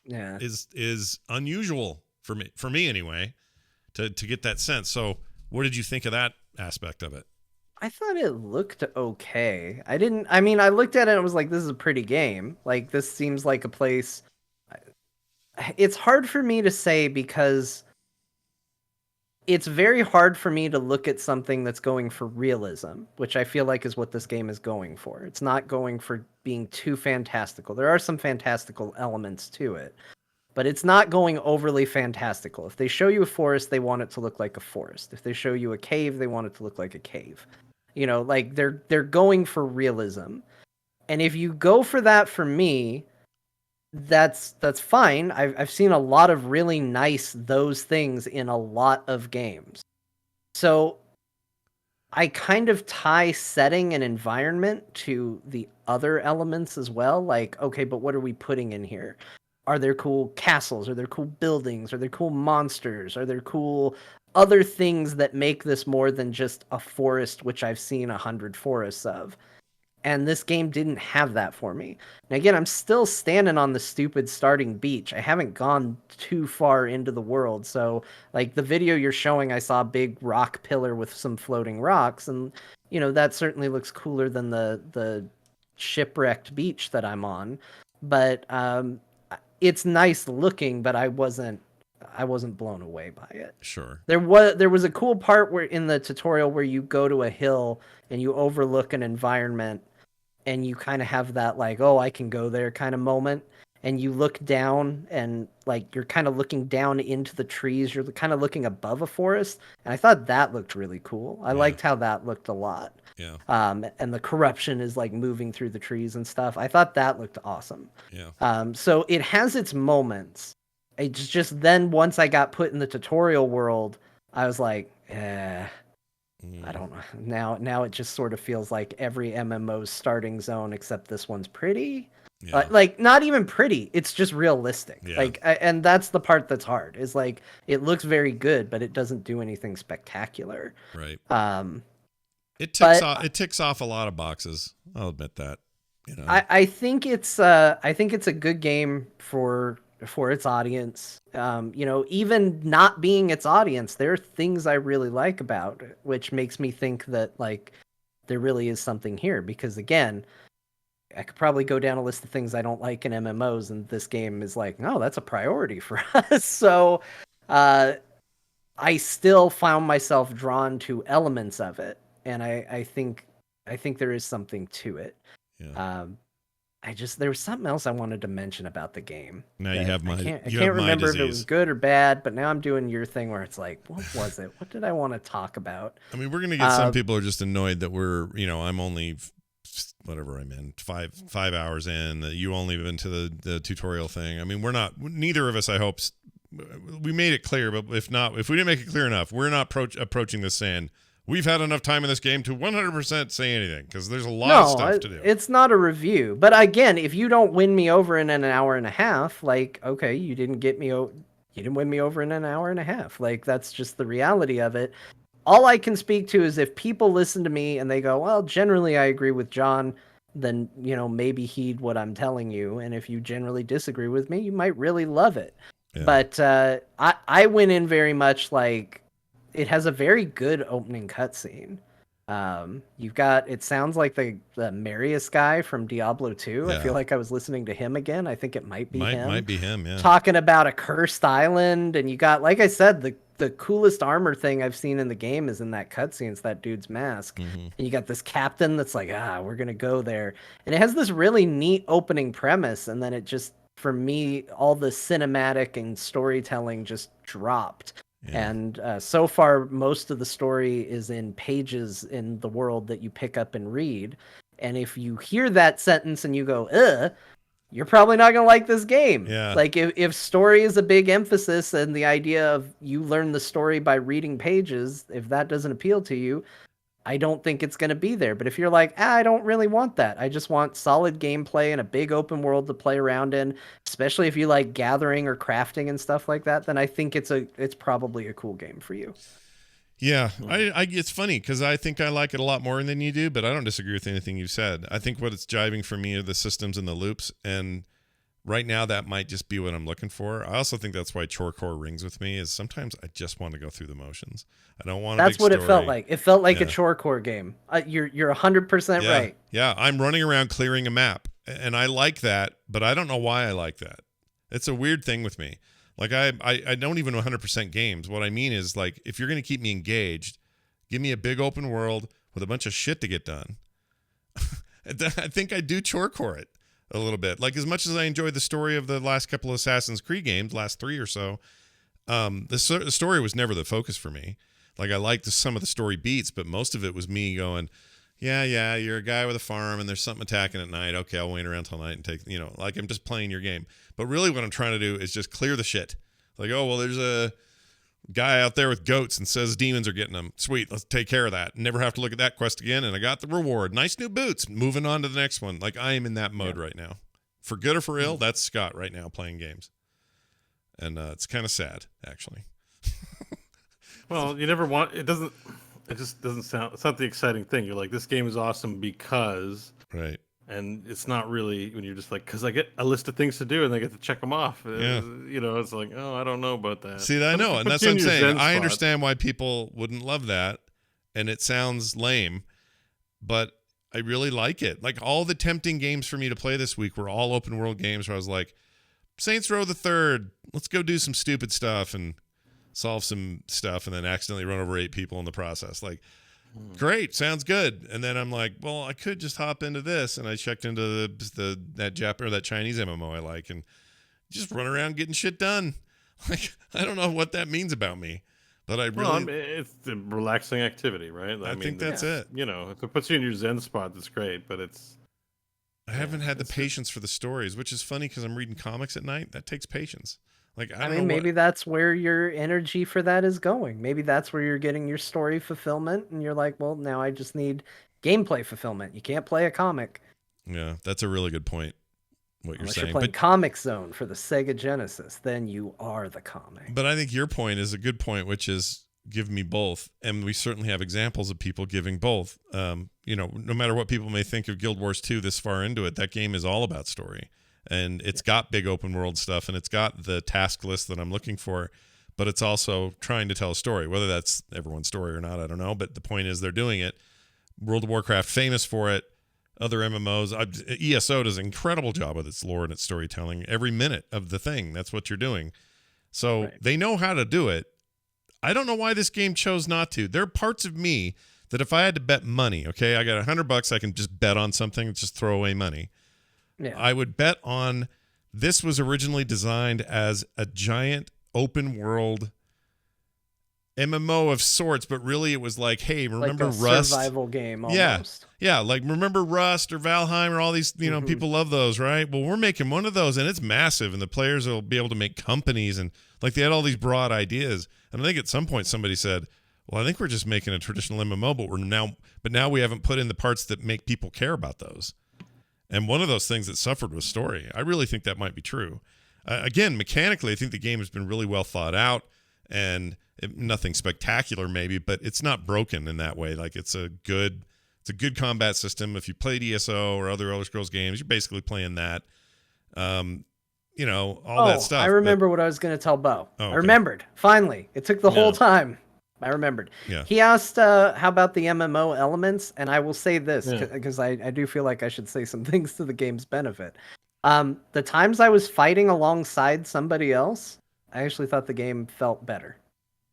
Yeah.
Is unusual for me anyway, to get that sense. So what did you think of that aspect of it?
I thought it looked okay. I looked at it and was like, this is a pretty game. Like, this seems like a place. It's hard for me to say because it's very hard for me to look at something that's going for realism, which I feel like is what this game is going for. It's not going for being too fantastical. There are some fantastical elements to it, but it's not going overly fantastical. If they show you a forest, they want it to look like a forest. If they show you a cave, they want it to look like a cave. You know, like they're going for realism. And if you go for that, for me, that's fine. I've seen a lot of really nice those things in a lot of games. So I kind of tie setting and environment to the other elements as well. Like, okay, but what are we putting in here? Are there cool castles? Are there cool buildings? Are there cool monsters? Are there cool other things that make this more than just a forest, which I've seen 100 forests of? And this game didn't have that for me. And again, I'm still standing on the stupid starting beach. I haven't gone too far into the world. So, like, the video you're showing, I saw a big rock pillar with some floating rocks. And, you know, that certainly looks cooler than the shipwrecked beach that I'm on. But it's nice looking, but I wasn't blown away by it.
Sure.
There was a cool part where in the tutorial where you go to a hill and you overlook an environment and you kind of have that like, oh, I can go there kind of moment. And you look down and like you're kind of looking down into the trees. You're kind of looking above a forest. And I thought that looked really cool. I liked how that looked a lot.
Yeah.
And the corruption is like moving through the trees and stuff. I thought that looked awesome.
Yeah.
So it has its moments. It's just then once I got put in the tutorial world, I was like, I don't know. Now it just sort of feels like every MMO's starting zone except this one's pretty.
Yeah.
Like not even pretty. It's just realistic.
Yeah.
Like, and that's the part that's hard. Is like it looks very good, but it doesn't do anything spectacular.
Right. It ticks off a lot of boxes. I'll admit that. You know.
I think it's a good game for its audience. You know, even not being its audience, there are things I really like about it, which makes me think that like there really is something here. Because again, I could probably go down a list of things I don't like in MMOs, and this game is like, no, that's a priority for us. So I still found myself drawn to elements of it, and I think there is something to it.
Yeah.
There was something else I wanted to mention about the game.
Now you have my
I can't remember if it was good or bad, but now I'm doing your thing where it's like, what was it? What did I want to talk about?
I mean, we're going to get some people who are just annoyed that I'm only whatever I'm in 5 hours in, that you only been to the tutorial thing. I mean, neither of us, I hope, we made it clear, but if we didn't make it clear enough, we're not approaching this saying we've had enough time in this game to 100% say anything, because there's a lot of stuff to do.
It's not a review. But again, if you don't win me over in an hour and a half, like, okay, you didn't win me over in an hour and a half. Like, that's just the reality of it. All I can speak to is if people listen to me and they go, well, generally I agree with John, then, you know, maybe heed what I'm telling you. And if you generally disagree with me, you might really love it. Yeah. But I went in very much like, it has a very good opening cutscene. You've got, it sounds like the Marius guy from Diablo 2. I
Yeah.
feel like I was listening to him again. I think it might be him.
Might be him, yeah.
Talking about a cursed island, and you got, like I said, the coolest armor thing I've seen in the game is in that cutscene. It's that dude's mask. And you got this captain that's like, we're gonna go there. And it has this really neat opening premise, and then it just, for me, all the cinematic and storytelling just dropped.
Yeah.
And so far, most of the story is in pages in the world that you pick up and read. And if you hear that sentence and you go, you're probably not going to like this game.
Yeah.
Like, if story is a big emphasis and the idea of you learn the story by reading pages, if that doesn't appeal to you, I don't think it's going to be there. But if you're like, I don't really want that. I just want solid gameplay and a big open world to play around in, especially if you like gathering or crafting and stuff like that, then I think it's probably a cool game for you.
Yeah, it's funny because I think I like it a lot more than you do, but I don't disagree with anything you said. I think what it's jiving for me are the systems and the loops, and right now that might just be what I'm looking for. I also think that's why Chorecore rings with me, is sometimes I just want to go through the motions. I don't want
That's what
story.
it felt like. It felt like a Chorecore game. You're 100% right.
Yeah, I'm running around clearing a map, and I like that, but I don't know why I like that. It's a weird thing with me. Like, I don't even 100% games. What I mean is, like, if you're going to keep me engaged, give me a big open world with a bunch of shit to get done. I think I do Chorecore it a little bit. Like, as much as I enjoyed the story of the last couple of Assassin's Creed games, last 3 or so, the story was never the focus for me. Like, I liked some of the story beats, but most of it was me going, yeah, you're a guy with a farm and there's something attacking at night. Okay, I'll wait around till night and take, like, I'm just playing your game. But really what I'm trying to do is just clear the shit. Like, oh, well, there's a guy out there with goats and says demons are getting them. Sweet, let's take care of that. Never have to look at that quest again, and I got the reward. Nice new boots. Moving on to the next one. Like, I am in that mode right now. For good or for ill, that's Scott right now playing games. And it's kind of sad, actually.
Well, you never want it. It just doesn't sound. It's not the exciting thing. You're like, this game is awesome because,
right.
And it's not really when you're just like, because I get a list of things to do and I get to check them off.
Yeah.
It's like, oh, I don't know about that.
See, I know, and that's what I'm saying. I understand why people wouldn't love that, and it sounds lame, but I really like it. Like, all the tempting games for me to play this week were all open world games where I was like, Saints Row the Third, let's go do some stupid stuff and solve some stuff and then accidentally run over 8 people in the process. Like, great, sounds good. And then I'm like, well, I could just hop into this, and I checked into that Chinese MMO I like, and just run around getting shit done. Like, I don't know what that means about me, but I really.
Well, I mean, it's a relaxing activity, right?
I think that's it.
If it puts you in your Zen spot, that's great. But
I haven't had the patience for the stories, which is funny because I'm reading comics at night. That takes patience. Like, I mean,
maybe that's where your energy for that is going. Maybe that's where you're getting your story fulfillment, and you're like, well, now I just need gameplay fulfillment. You can't play a comic.
Yeah, that's a really good point. What you're saying,
you're playing Comic Zone for the Sega Genesis, then you are the comic.
But I think your point is a good point, which is give me both, and we certainly have examples of people giving both. No matter what people may think of Guild Wars 2 this far into it, that game is all about story. And it's got big open world stuff, and it's got the task list that I'm looking for, but it's also trying to tell a story. Whether that's everyone's story or not, I don't know. But the point is they're doing it. World of Warcraft, famous for it. Other MMOs. ESO does an incredible job with its lore and its storytelling. Every minute of the thing, that's what you're doing. So They know how to do it. I don't know why this game chose not to. There are parts of me that if I had to bet money, okay, I got $100, I can just bet on something, just throw away money. Yeah. I would bet on this was originally designed as a giant open world MMO of sorts, but really it was like, hey, remember
like a
Rust?
Survival game almost.
Yeah, like remember Rust or Valheim or all these, people love those, right? Well, we're making one of those, and it's massive, and the players will be able to make companies, and like they had all these broad ideas. And I think at some point somebody said, well, I think we're just making a traditional MMO, but now we haven't put in the parts that make people care about those. And one of those things that suffered was story. I really think that might be true. Again, mechanically, I think the game has been really well thought out, and nothing spectacular maybe, but it's not broken in that way. Like, it's a good combat system. If you played ESO or other Elder Scrolls games, you're basically playing that. All that stuff.
I remember what I was going to tell Bo.
Oh, okay.
I remembered. Finally. It took the whole time. I remembered.
Yeah.
He asked, how about the MMO elements? And I will say this,
Yeah.
because I do feel like I should say some things to the game's benefit. The times I was fighting alongside somebody else, I actually thought the game felt better.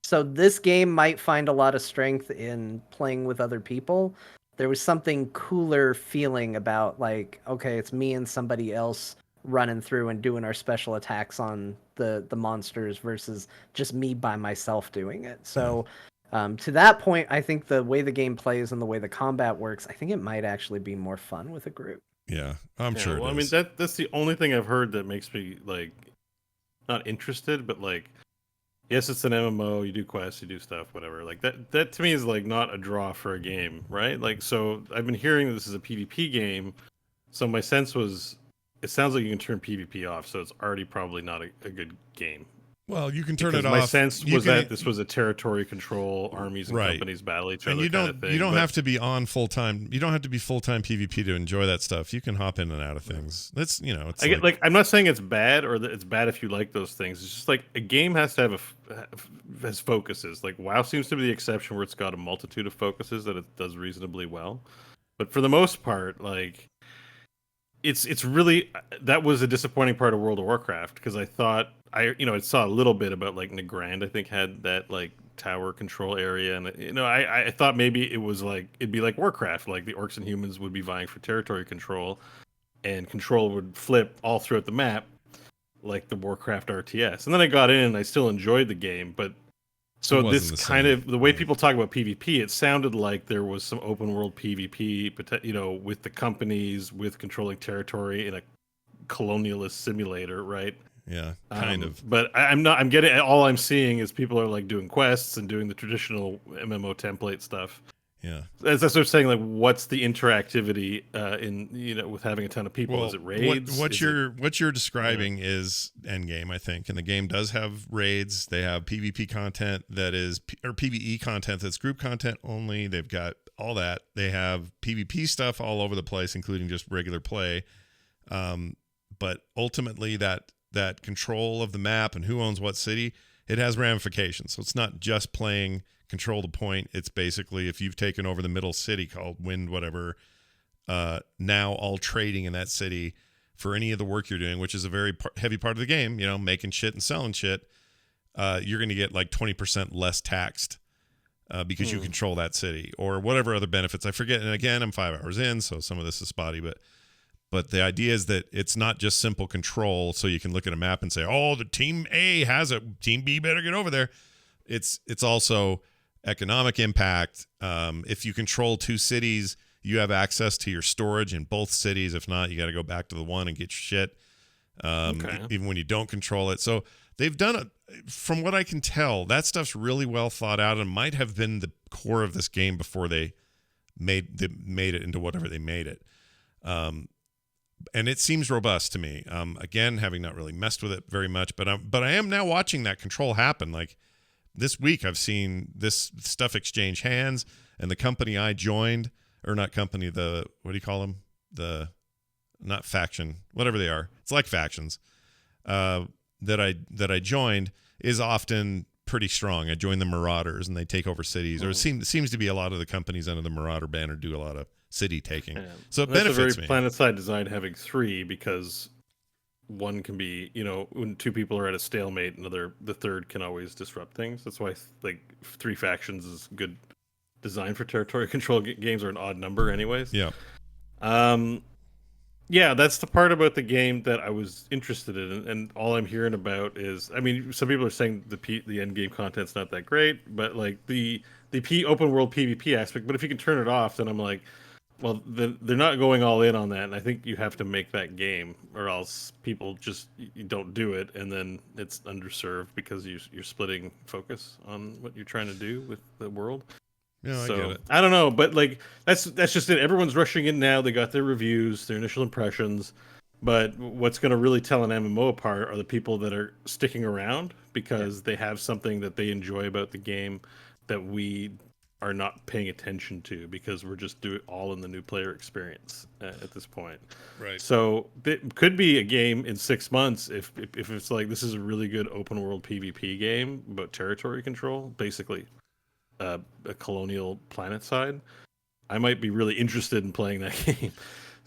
So this game might find a lot of strength in playing with other people. There was something cooler feeling about, like, okay, it's me and somebody else running through and doing our special attacks on the monsters versus just me by myself doing it. So to that point, I think the way the game plays and the way the combat works, I think it might actually be more fun with a group.
Yeah, I'm sure
Well,
it
I mean
is.
that's the only thing I've heard that makes me like not interested, but like yes, it's an MMO. You do quests, you do stuff, whatever. Like that. That to me is like not a draw for a game, right? Like so, I've been hearing this is a PvP game. So my sense was, it sounds like you can turn PvP off, so it's already probably not a good game.
Well, you can turn
Because
it
my
off.
sense
You
was
can-
that this was a territory control, armies and
Right.
companies battle each
and
other
you
kind
don't
of thing.
you don't
but-
have to be on full time. You don't have to be full time PvP to enjoy that stuff. You can hop in and out of things. That's it's
I get like I'm not saying it's bad or that it's bad if you like those things. It's just like a game has to have has focuses. Like WoW seems to be the exception where it's got a multitude of focuses that it does reasonably well. But for the most part, like it's really that was a disappointing part of World of Warcraft because I thought I saw a little bit about like Nagrand I think had that like tower control area and I thought maybe it was like it'd be like Warcraft, like the orcs and humans would be vying for territory control and control would flip all throughout the map like the Warcraft RTS. And then I got in and I still enjoyed the game, but so
It wasn't
this
the
kind
same.
of the way
Yeah.
people talk about PvP, it sounded like there was some open world PvP, with the companies, with controlling territory in a colonialist simulator, right?
Yeah, kind of.
But I'm not. I'm getting. All I'm seeing is people are like doing quests and doing the traditional MMO template stuff.
Yeah.
As I was saying, like, what's the interactivity in with having a ton of people?
Well,
Is it raids?
what
Is
you're describing is endgame, I think, and the game does have raids. They have PvP content that is or PvE content that's group content only. They've got all that. They have PvP stuff all over the place, including just regular play. But ultimately, that control of the map and who owns what city, it has ramifications. So it's not just playing control the point. It's basically if you've taken over the middle city called Wind whatever, now all trading in that city for any of the work you're doing, which is a very heavy part of the game, making shit and selling shit, you're going to get like 20% less taxed because you control that city or whatever other benefits. I forget. And again, I'm 5 hours in, so some of this is spotty, but the idea is that it's not just simple control so you can look at a map and say, oh, the team A has it, team B better get over there. It's also economic impact. If you control 2 cities, you have access to your storage in both cities. If not, you got to go back to the one and get your shit, even when you don't control it. So they've done it. From what I can tell, that stuff's really well thought out and might have been the core of this game before they made it into whatever they made it. And it seems robust to me. Again, having not really messed with it very much, but I am now watching that control happen. Like this week, I've seen this stuff exchange hands, and the company I joined, or not company, what do you call them? Not faction, whatever they are. It's like factions that I joined is often pretty strong. I joined the Marauders, and they take over cities, or it seems to be a lot of the companies under the Marauder banner do a lot of city taking. So it benefits
that's a very
me.
planet-side design having 3 because one can be, when 2 people are at a stalemate, the third can always disrupt things. That's why like 3 factions is good design for territory control. Games are an odd number anyways.
Yeah.
Yeah, that's the part about the game that I was interested in, and all I'm hearing about is, I mean, some people are saying the end game content's not that great, but like the open world PvP aspect. But if you can turn it off, then I'm like, well, they're not going all in on that, and I think you have to make that game, or else people just you don't do it, and then it's underserved because you're splitting focus on what you're trying to do with the world.
Yeah, I
So
get it.
I don't know, but like that's just it. Everyone's rushing in now. They got their reviews, their initial impressions, but what's going to really tell an MMO apart are the people that are sticking around because they have something that they enjoy about the game that we are not paying attention to because we're just doing all in the new player experience at this point.
Right.
So it could be a game in 6 months if it's like this is a really good open world PvP game about territory control, basically. a colonial planet side, I might be really interested in playing that game.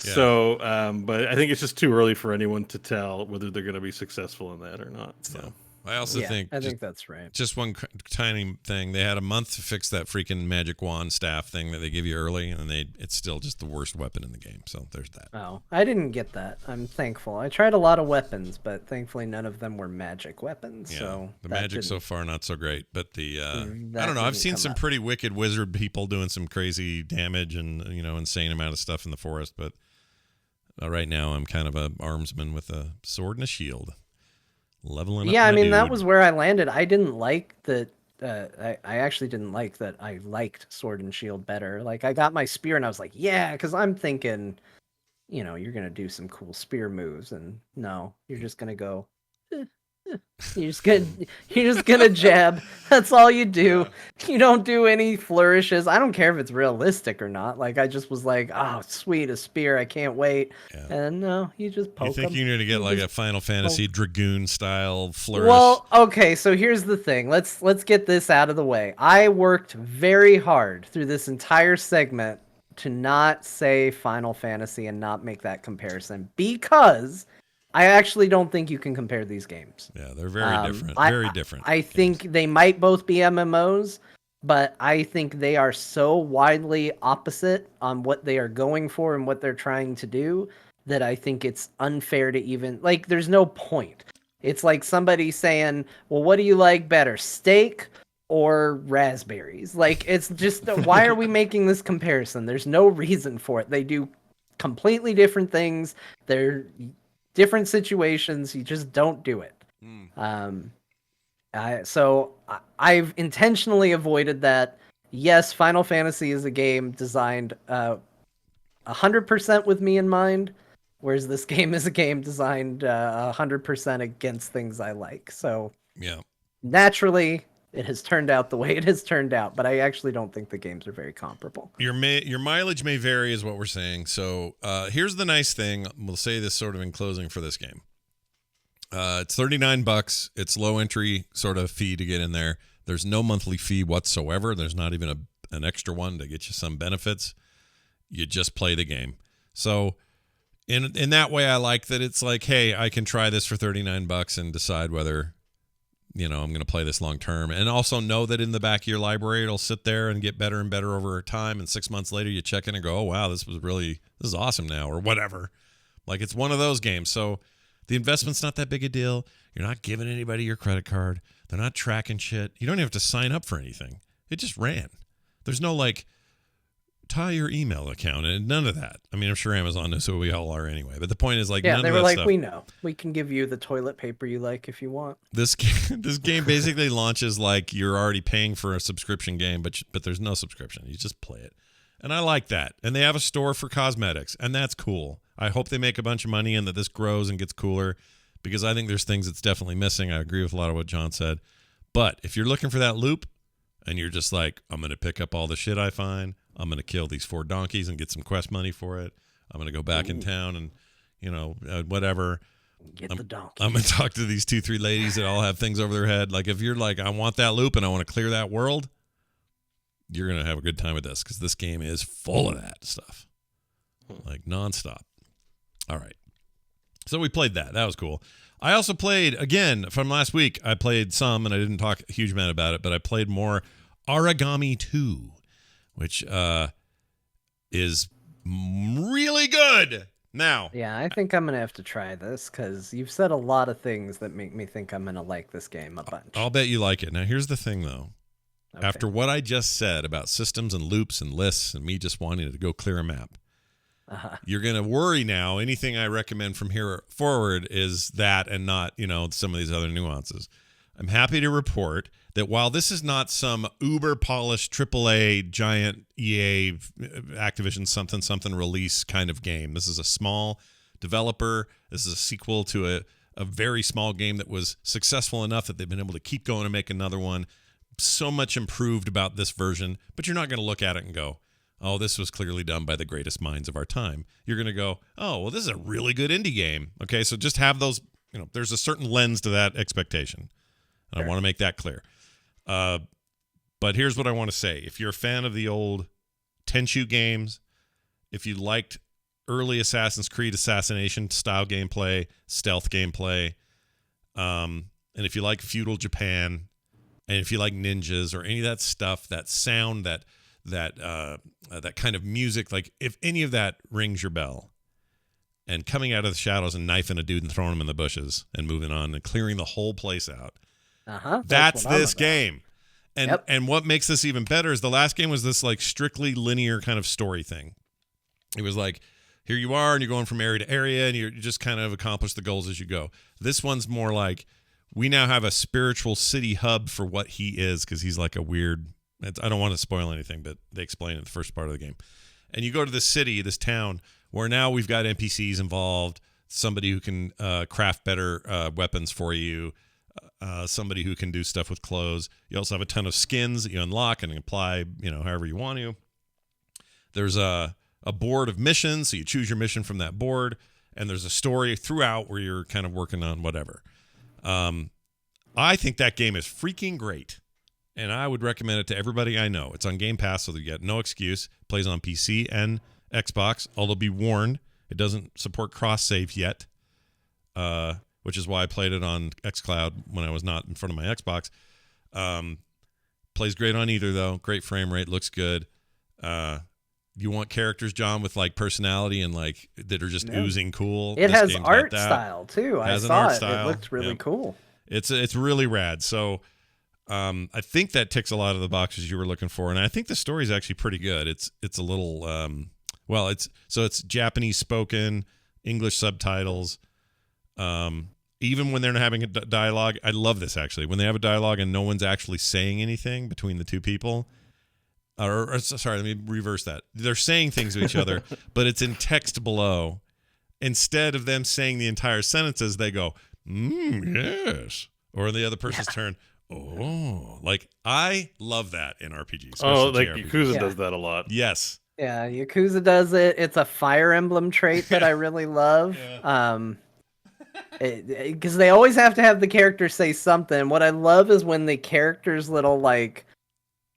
Yeah.
So, but I think it's just too early for anyone to tell whether they're going to be successful in that or not. So.
Yeah. I also think
that's right.
Just one tiny thing. They had a month to fix that freaking magic wand staff thing that they give you early, and it's still just the worst weapon in the game. So there's that.
Oh, I didn't get that. I'm thankful. I tried a lot of weapons, but thankfully none of them were magic weapons.
Yeah,
so
the magic so far not so great, but the I don't know. I've seen some pretty wicked wizard people doing some crazy damage and insane amount of stuff in the forest. But right now I'm kind of a armsman with a sword and a shield. Leveling up.
Yeah, I mean, that was where I landed. I didn't like that. I actually didn't like that. I liked Sword and Shield better. Like, I got my spear and I was like, yeah, because I'm thinking, you're going to do some cool spear moves. And no, you're just going to go. You're just gonna jab. That's all you do. You don't do any flourishes. I don't care if it's realistic or not. Like, I just was like, oh, sweet, a spear. I can't wait. Yeah. And no, you just poke.
You think you need to get like a Final Fantasy Dragoon style flourish?
Well, okay. So here's the thing. Let's get this out of the way. I worked very hard through this entire segment to not say Final Fantasy and not make that comparison because I actually don't think you can compare these games.
Yeah, they're very different. Very different.
I think they might both be MMOs, but I think they are so widely opposite on what they are going for and what they're trying to do that I think it's unfair to even... Like, there's no point. It's like somebody saying, well, what do you like better, steak or raspberries? Like, it's just... Why are we making this comparison? There's no reason for it. They do completely different things. They're... different situations, you just don't do it. So I've intentionally avoided that. Yes, Final Fantasy is a game designed 100% with me in mind, whereas this game is a game designed 100% against things I like. So
yeah,
naturally, it has turned out the way it has turned out, but I actually don't think the games are very comparable.
Your mileage may vary is what we're saying. So here's the nice thing. We'll say this sort of in closing for this game. It's $39. It's low entry sort of fee to get in there. There's no monthly fee whatsoever. There's not even an extra one to get you some benefits. You just play the game. So in that way, I like that it's like, hey, I can try this for $39 and decide whether... I'm going to play this long term, and also know that in the back of your library, it'll sit there and get better and better over time. And 6 months later, you check in and go, oh, wow, this is awesome now, or whatever. Like, it's one of those games. So the investment's not that big a deal. You're not giving anybody your credit card. They're not tracking shit. You don't even have to sign up for anything. It just ran. There's no like, tie your email account and none of that. I mean, I'm sure Amazon knows who we all are anyway, but the point is like,
yeah,
none
they
of
were
that
like,
stuff.
we know, we can give you the toilet paper you like if you want.
This game basically launches like you're already paying for a subscription game, but there's no subscription. You just play it, and I like that. And they have a store for cosmetics, and that's cool. I hope they make a bunch of money and that this grows and gets cooler, because I think there's things that's definitely missing. I agree with a lot of what John said, but if you're looking for that loop, and you're just like, I'm going to pick up all the shit I find. I'm going to kill these 4 donkeys and get some quest money for it. I'm going to go back in town and, whatever.
Get the donkey.
I'm going to talk to these 2-3 ladies that all have things over their head. Like, if you're like, I want that loop and I want to clear that world, you're going to have a good time with this, because this game is full of that stuff. Like, nonstop. All right. So we played that. That was cool. I also played, again, from last week, I played some, and I didn't talk a huge amount about it, but I played more Origami 2. Which is really good. Now,
yeah, I think I'm gonna have to try this, because you've said a lot of things that make me think I'm gonna like this game a bunch.
I'll bet you like it. Now, here's the thing, though. Okay. After what I just said about systems and loops and lists and me just wanting to go clear a map, you're gonna worry now. Anything I recommend from here forward is that, and not some of these other nuances. I'm happy to report that while this is not some uber polished AAA giant EA Activision something release kind of game, this is a small developer. This is a sequel to a very small game that was successful enough that they've been able to keep going and make another one. So much improved about this version, but you're not going to look at it and go, oh, this was clearly done by the greatest minds of our time. You're going to go, oh, well, this is a really good indie game. Okay, so just have those, there's a certain lens to that expectation. And I want to make that clear. But here's what I want to say. If you're a fan of the old Tenchu games, if you liked early Assassin's Creed assassination style gameplay, stealth gameplay, and if you like feudal Japan, and if you like ninjas or any of that stuff, that sound, that kind of music, like if any of that rings your bell, and coming out of the shadows and knifing a dude and throwing him in the bushes and moving on and clearing the whole place out, that's this game. And what makes this even better is the last game was this like strictly linear kind of story thing. It was like, here you are, and you're going from area to area, and you just kind of accomplish the goals as you go. This one's more like, we now have a spiritual city hub for what he is, because he's like a weird, I don't want to spoil anything, but they explain it in the first part of the game. And you go to this city, this town, where now we've got NPCs involved, somebody who can craft better weapons for you, somebody who can do stuff with clothes. You also have a ton of skins that you unlock and apply, however you want to. There's a board of missions, so you choose your mission from that board, and there's a story throughout where you're kind of working on whatever. I think that game is freaking great, and I would recommend it to everybody I know. It's on Game Pass, so you get no excuse. It plays on PC and Xbox, although be warned, it doesn't support cross-save yet, which is why I played it on xCloud when I was not in front of my Xbox. Plays great on either, though. Great frame rate, looks good. You want characters, John, with like personality and like that are just oozing cool.
It has art style too. I saw it. It looked really cool.
It's really rad. So I think that ticks a lot of the boxes you were looking for, and I think the story is actually pretty good. It's a little it's Japanese spoken, English subtitles. Even when they're not having a dialogue, I love this actually. When they have a dialogue and no one's actually saying anything between the two people. Or sorry, let me reverse that. They're saying things to each other, but it's in text below. Instead of them saying the entire sentences, they go, yes. Or the other person's turn, oh. Like, I love that in RPGs.
Like Yakuza does that a lot.
Yes.
Yeah, Yakuza does it. It's a Fire Emblem trait that I really love. Because they always have to have the character say something. What I love is when the character's little, like,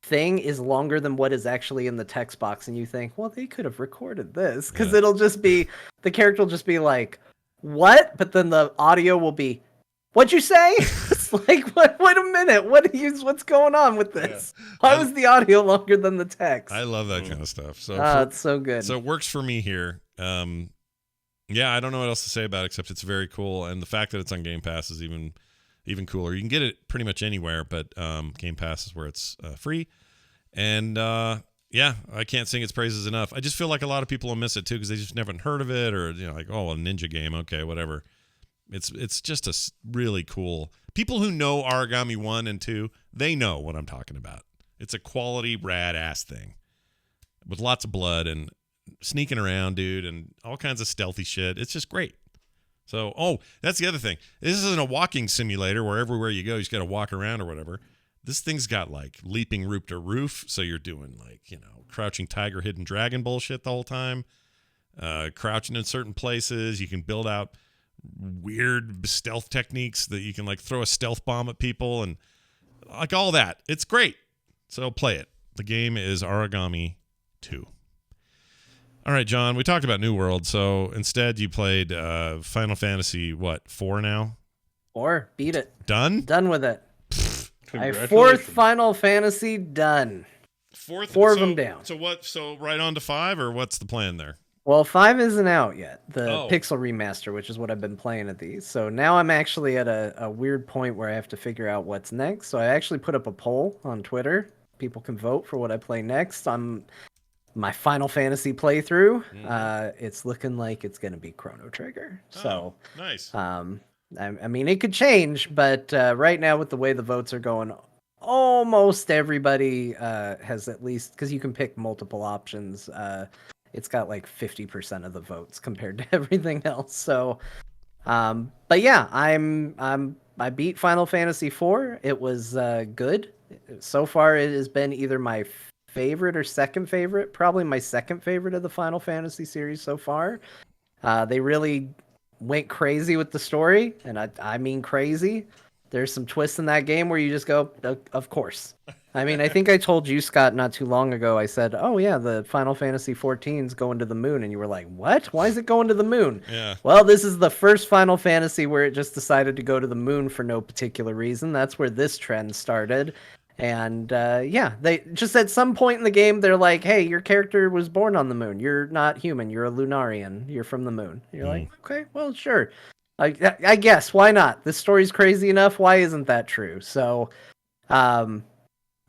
thing is longer than what is actually in the text box, and you think, well, they could have recorded this, because it'll just be, the character will just be like, what? But then the audio will be, what'd you say? It's like, what? Wait a minute, what's going on with this? Why was the audio longer than the text?
I love that kind of stuff. So
it's so good.
So it works for me here. I don't know what else to say about it, except it's very cool, and the fact that it's on Game Pass is even cooler. You can get it pretty much anywhere, but Game Pass is where it's free. And I can't sing its praises enough. I just feel like a lot of people will miss it too, because they just never heard of it, or like, oh, a ninja game, okay, whatever. It's just a really cool. People who know Origami 1 and 2, they know what I'm talking about. It's a quality rad ass thing with lots of blood and sneaking around, dude, and all kinds of stealthy shit. It's just great. So, that's the other thing. This isn't a walking simulator where everywhere you go, you just got to walk around or whatever. This thing's got like leaping roof to roof. So you're doing like, crouching tiger, hidden dragon bullshit the whole time. Crouching in certain places. You can build out weird stealth techniques that you can like throw a stealth bomb at people and like all that. It's great. So play it. The game is Origami 2. All right, John, we talked about New World, so instead you played Final Fantasy, 4 now?
4. Beat it.
Done?
Done with it. My 4th Final Fantasy done.
4
of them down.
So right on to 5, or what's the plan there?
Well, 5 isn't out yet. The Pixel remaster, which is what I've been playing at these. So now I'm actually at a weird point where I have to figure out what's next. So I actually put up a poll on Twitter. People can vote for what I play next. My Final Fantasy playthrough, it's looking like it's going to be Chrono Trigger. So
nice.
I mean, it could change, but right now with the way the votes are going, almost everybody has at least, because you can pick multiple options. It's got like 50% of the votes compared to everything else. So, but yeah, I beat Final Fantasy IV. It was good. So far, it has been either my favorite or second favorite, probably my second favorite of the Final Fantasy series so far. They really went crazy with the story, and I mean crazy. There's some twists in that game where you just go, of course. I mean, I think I told you, Scott, not too long ago. I said, "Oh yeah, the Final Fantasy 14's going to the moon," and you were like, "What? Why is it going to the moon?"
Yeah.
Well, this is the first Final Fantasy where it just decided to go to the moon for no particular reason. That's where this trend started. And yeah, they just at some point in the game, they're like, "Hey, your character was born on the moon. You're not human. You're a Lunarian. You're from the moon." You're like, "Okay, well, sure. I guess why not? This story's crazy enough. Why isn't that true?" So.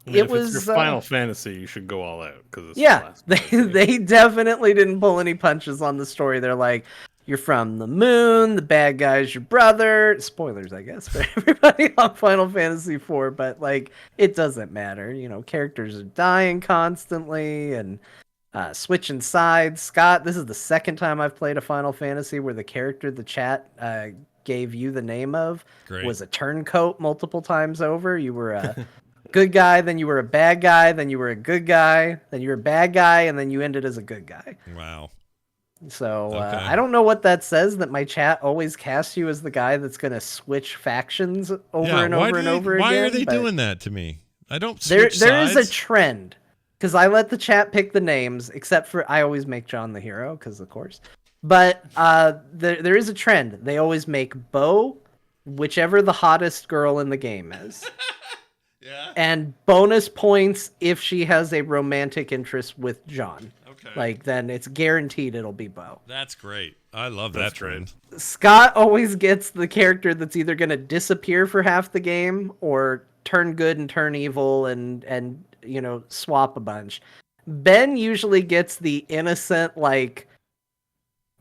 I mean,
It
if
was
it's your Final Fantasy, you should go all out because it's
yeah.
the last
They
Fantasy.
they definitely didn't pull any punches on the story. They're like, you're from the moon. The bad guy's your brother. Spoilers, I guess, for everybody on Final Fantasy IV. But like, it doesn't matter. You know, characters are dying constantly and switching sides. Scott, this is the second time I've played a Final Fantasy where the character the chat gave you the name of was a turncoat multiple times over. You were a good guy, then you were a bad guy, then you were a good guy, then you were a bad guy, and then you ended as a good guy.
Wow.
So
Okay.
I don't know what that says, that my chat always casts you as the guy that's going to switch factions over and over and over again.
Why are they doing that to me? I don't
There
switch sides.
is a trend, because I let the chat pick the names, except for I always make John the hero, because of course. But there is a trend. They always make Bo whichever the hottest girl in the game is.
Yeah.
And bonus points if she has a romantic interest with John.
Okay.
Like, then it's guaranteed it'll be Bo.
That's great. I love that trend.
Scott always gets the character that's either going to disappear for half the game or turn good and turn evil and you know, swap a bunch. Ben usually gets the innocent, like,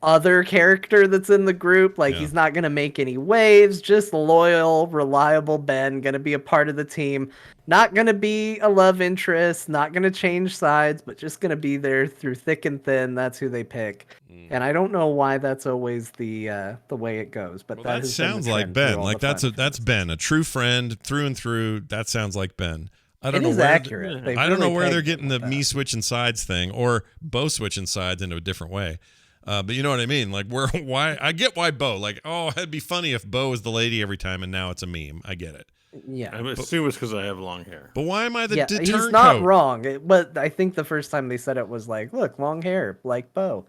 other character that's in the group. Like, he's not going to make any waves, just loyal, reliable Ben, going to be a part of the team. Not going to be a love interest, not going to change sides, but just going to be there through thick and thin. That's who they pick. And I don't know why that's always the way it goes, but
that sounds like Ben. Like that's Ben, a true friend through and through. That sounds like Ben. I don't know where
accurate.
I don't know where they're getting the me switching sides thing or Bo switching sides into a different way. But you know what I mean? Like, why? I get why Bo. Like, oh, it'd be funny if Bo was the lady every time, and now it's a meme. I get it.
Yeah,
I assume it's because I have long hair.
But why am I the turncoat?
He's not wrong. But I think the first time they said it was like, look, long hair, like Bo.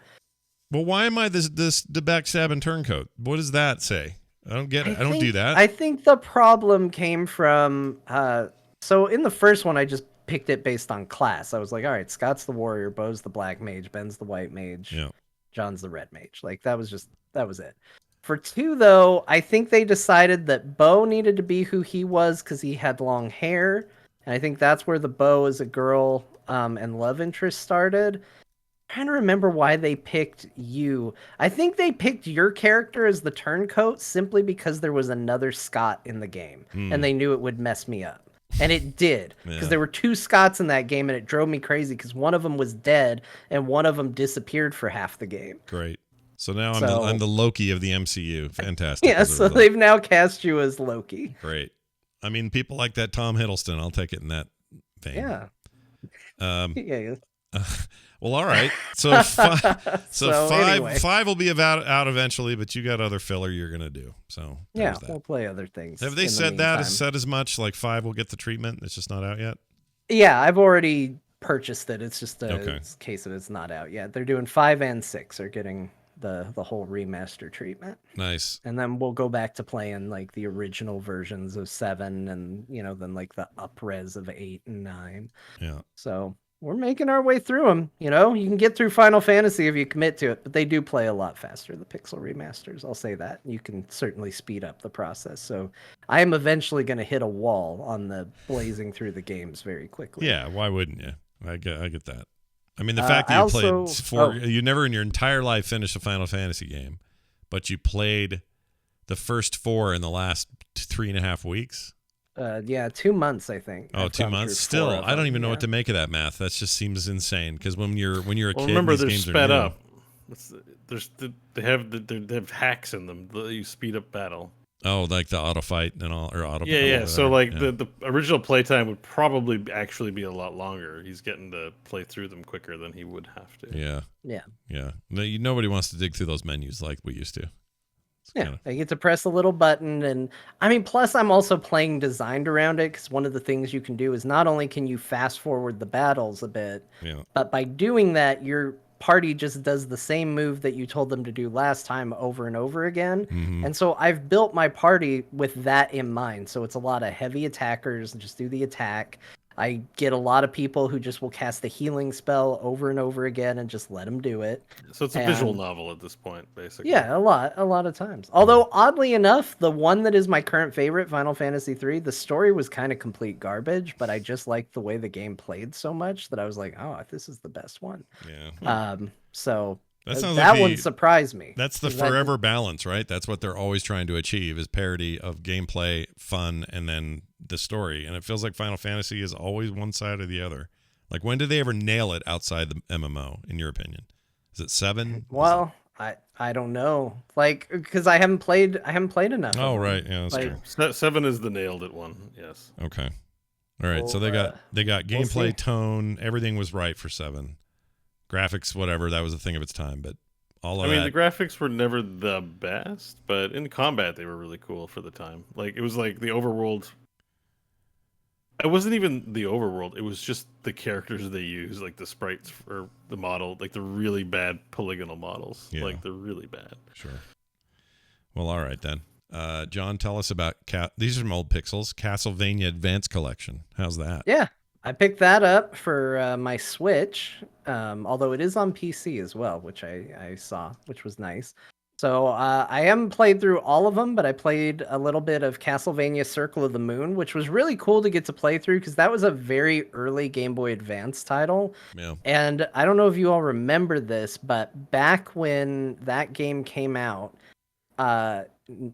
Well, why am I the backstabbing turncoat? What does that say? I don't get it. I don't do that.
I think the problem came from. So in the first one, I just picked it based on class. I was like, all right, Scott's the warrior, Bo's the black mage, Ben's the white mage.
Yeah.
John's the red mage. Like, that was it. For 2, though, I think they decided that Bo needed to be who he was because he had long hair. And I think that's where the Bo as a girl and love interest started. I'm trying to remember why they picked you. I think they picked your character as the turncoat simply because there was another Scott in the game. And they knew it would mess me up. And it did, because there were 2 Scotts in that game, and it drove me crazy because one of them was dead and one of them disappeared for half the game.
Great. So now I'm the Loki of the MCU. Fantastic.
Yeah, so they've now cast you as Loki.
Great. I mean, people like that Tom Hiddleston. I'll take it in that vein.
Yeah.
Yeah. Well, all right. So five will be out eventually, but you got other filler you're gonna do. So
yeah, we'll play other things.
Have they said that? Has said as much? Like 5 will get the treatment. It's just not out yet.
Yeah, I've already purchased it. It's just a case of it's not out yet. They're doing 5 and 6 are getting the whole remaster treatment.
Nice.
And then we'll go back to playing like the original versions of 7 and then like the up-res of 8 and 9.
Yeah.
So we're making our way through them. You can get through Final Fantasy if you commit to it, but they do play a lot faster, the pixel remasters. I'll say that. You can certainly speed up the process. So I am eventually going to hit a wall on the blazing through the games very quickly.
Yeah, why wouldn't you? I get that. I mean, the fact that you never in your entire life finished a Final Fantasy game, but you played the first 4 in the last 3.5 weeks.
2 months, I think.
Oh, 2 months. Still, I don't even know what to make of that math. That just seems insane. Because when you're a kid,
remember
these
they're
games
sped
are
up. They have hacks in them. You speed up battle.
Oh, like the auto fight and all, or auto.
Yeah. So the original playtime would probably actually be a lot longer. He's getting to play through them quicker than he would have to.
Yeah. Nobody wants to dig through those menus like we used to.
Yeah, I get to press a little button, and I mean, plus I'm also playing designed around it, because one of the things you can do is not only can you fast forward the battles a bit, but by doing that, your party just does the same move that you told them to do last time over and over again. And so I've built my party with that in mind. So it's a lot of heavy attackers and just do the attack. I get a lot of people who just will cast the healing spell over and over again and just let them do it.
So it's a visual novel at this point, basically.
Yeah, a lot of times. Although, oddly enough, the one that is my current favorite, Final Fantasy III, the story was kind of complete garbage, but I just liked the way the game played so much that I was like, oh, this is the best one.
Yeah.
So
that
one surprised me.
That's the forever balance, right? That's what they're always trying to achieve, is parity of gameplay, fun, and then the story. And it feels like Final Fantasy is always one side or the other. Like, when did they ever nail it outside the MMO, in your opinion? Is it 7?
Well, I don't know. Like, because I haven't played enough.
Oh, right. Yeah, that's
true. 7 is the nailed it one. Yes.
Okay. All right. So they got gameplay, tone, everything was right for 7. Graphics, whatever, that was a thing of its time, but I mean,
the graphics were never the best, but in combat they were really cool for the time. Like, it was like the overworld. It wasn't even the overworld. It was just the characters they used, like the sprites or the model, like the really bad polygonal models.
Yeah.
Like, they're really bad.
Sure. Well, all right then. John, tell us about these are some old pixels. Castlevania Advance Collection. How's that?
Yeah, I picked that up for my Switch, although it is on PC as well, which I saw, which was nice. So I haven't played through all of them, but I played a little bit of Castlevania Circle of the Moon, which was really cool to get to play through, because that was a very early Game Boy Advance title.
Yeah.
And I don't know if you all remember this, but back when that game came out,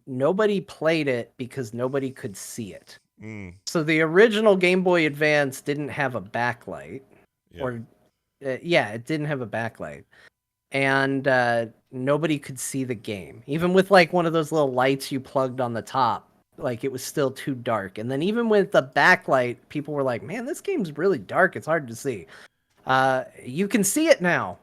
nobody played it because nobody could see it. So the original Game Boy Advance didn't have a backlight, it didn't have a backlight, and nobody could see the game. Even with like one of those little lights you plugged on the top, like it was still too dark. And then even with the backlight, people were like, "Man, this game's really dark. It's hard to see." You can see it now.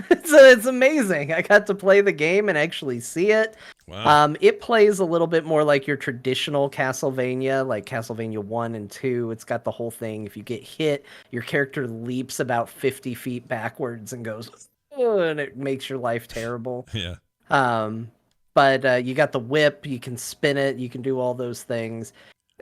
It's amazing. I got to play the game and actually see it.
Wow.
It plays a little bit more like your traditional Castlevania, like Castlevania 1 and 2. It's got the whole thing. If you get hit, your character leaps about 50 feet backwards and goes, "Oh," and it makes your life terrible.
Yeah.
But you got the whip. You can spin it. You can do all those things.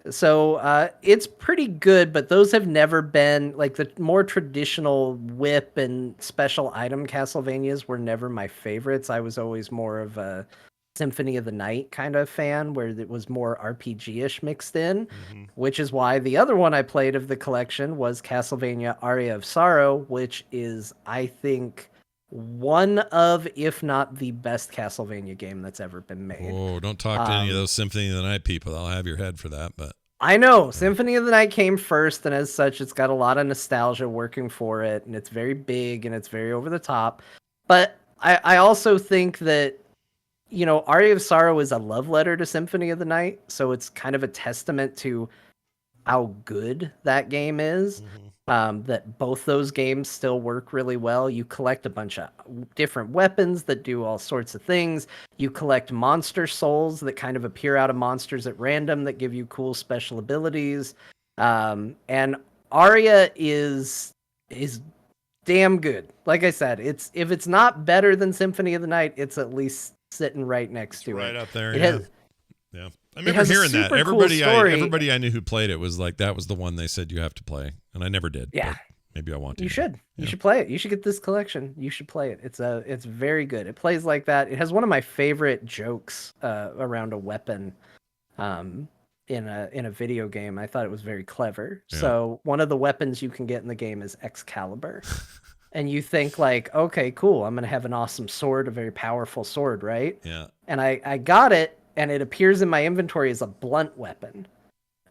So it's pretty good, but those have never been, like, the more traditional whip and special item Castlevanias were never my favorites. I was always more of a Symphony of the Night kind of fan, where it was more RPG-ish mixed in, which is why the other one I played of the collection was Castlevania Aria of Sorrow, which is, I think, one of, if not the best Castlevania game that's ever been made.
Oh, don't talk to any of those Symphony of the Night people. I'll have your head for that, but
I know Symphony of the Night came first, and as such, it's got a lot of nostalgia working for it, and it's very big and it's very over the top. But I also think that, you know, Aria of Sorrow is a love letter to Symphony of the Night, so it's kind of a testament to how good that game is. That both those games still work really well. You collect a bunch of different weapons that do all sorts of things. You collect monster souls that kind of appear out of monsters at random that give you cool special abilities. And Aria is damn good. Like I said, if it's not better than Symphony of the Night, it's at least sitting right next to it.
Right up there. Yeah. I
It
remember
has a
hearing that.
super cool
Everybody
story.
I knew who played it was like, that was the one they said you have to play, and I never did.
Yeah.
But maybe I want to.
You should.
Yeah.
You should play it. You should get this collection. You should play it. It's very good. It plays like that. It has one of my favorite jokes around a weapon in a video game. I thought it was very clever.
Yeah.
So one of the weapons you can get in the game is Excalibur. And you think like, okay, cool. I'm going to have an awesome sword, a very powerful sword, right?
Yeah.
And I got it, and it appears in my inventory as a blunt weapon.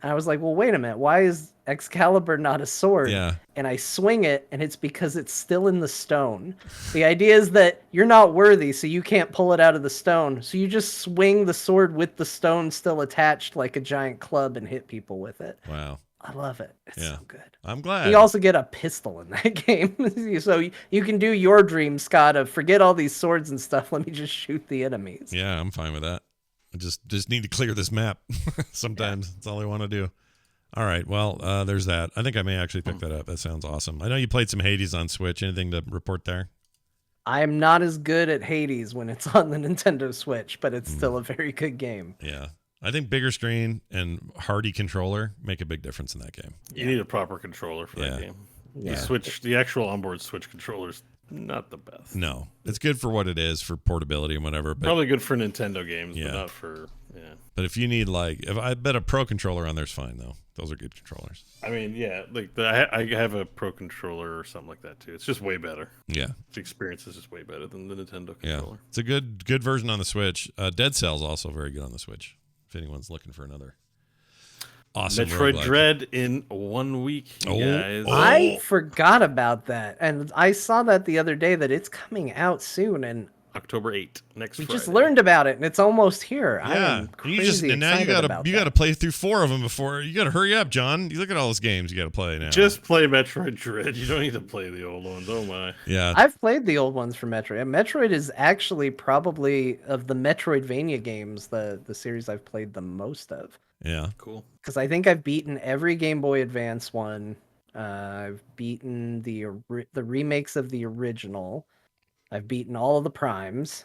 And I was like, well, wait a minute. Why is Excalibur not a sword?
Yeah.
And I swing it, and it's because it's still in the stone. The idea is that you're not worthy, so you can't pull it out of the stone. So you just swing the sword with the stone still attached like a giant club and hit people with it.
Wow.
I love it. It's so good.
I'm glad.
You also get a pistol in that game. So you can do your dream, Scott, of forget all these swords and stuff. Let me just shoot the enemies.
Yeah, I'm fine with that. I just need to clear this map. Sometimes that's all I want to do. All right, well, there's that. I think I may actually pick that up. That sounds awesome. I know you played some Hades on Switch. Anything to report there?
I'm not as good at Hades when it's on the Nintendo Switch, but it's still a very good game.
Yeah. I think bigger screen and hardy controller make a big difference in that game.
You need a proper controller for that game. The actual onboard Switch controller's not the best.
No. It's good for what it is, for portability and whatever. But
probably good for Nintendo games, but not for... Yeah.
But if you need, I bet a Pro controller on there's fine, though. Those are good controllers.
I mean, I have a Pro controller or something like that, too. It's just way better.
Yeah.
The experience is just way better than the Nintendo controller.
Yeah. It's a good version on the Switch. Dead Cell's also very good on the Switch, if anyone's looking for another awesome
Metroid
roguelike.
Dread in 1 week, guys.
I forgot about that. And I saw that the other day that it's coming out soon. And
October 8th, next Friday.
We just learned about it, and it's almost here.
Yeah,
I am crazy
and now you
excited
gotta play through 4 of them before. You gotta hurry up, John. You look at all those games you gotta play now.
Just play Metroid Dread. You don't need to play the old ones. Oh my.
Yeah,
I've played the old ones for Metroid. And Metroid is actually probably of the Metroidvania games the series I've played the most of.
Yeah,
cool.
Because I think I've beaten every Game Boy Advance one. I've beaten the remakes of the original. I've beaten all of the primes.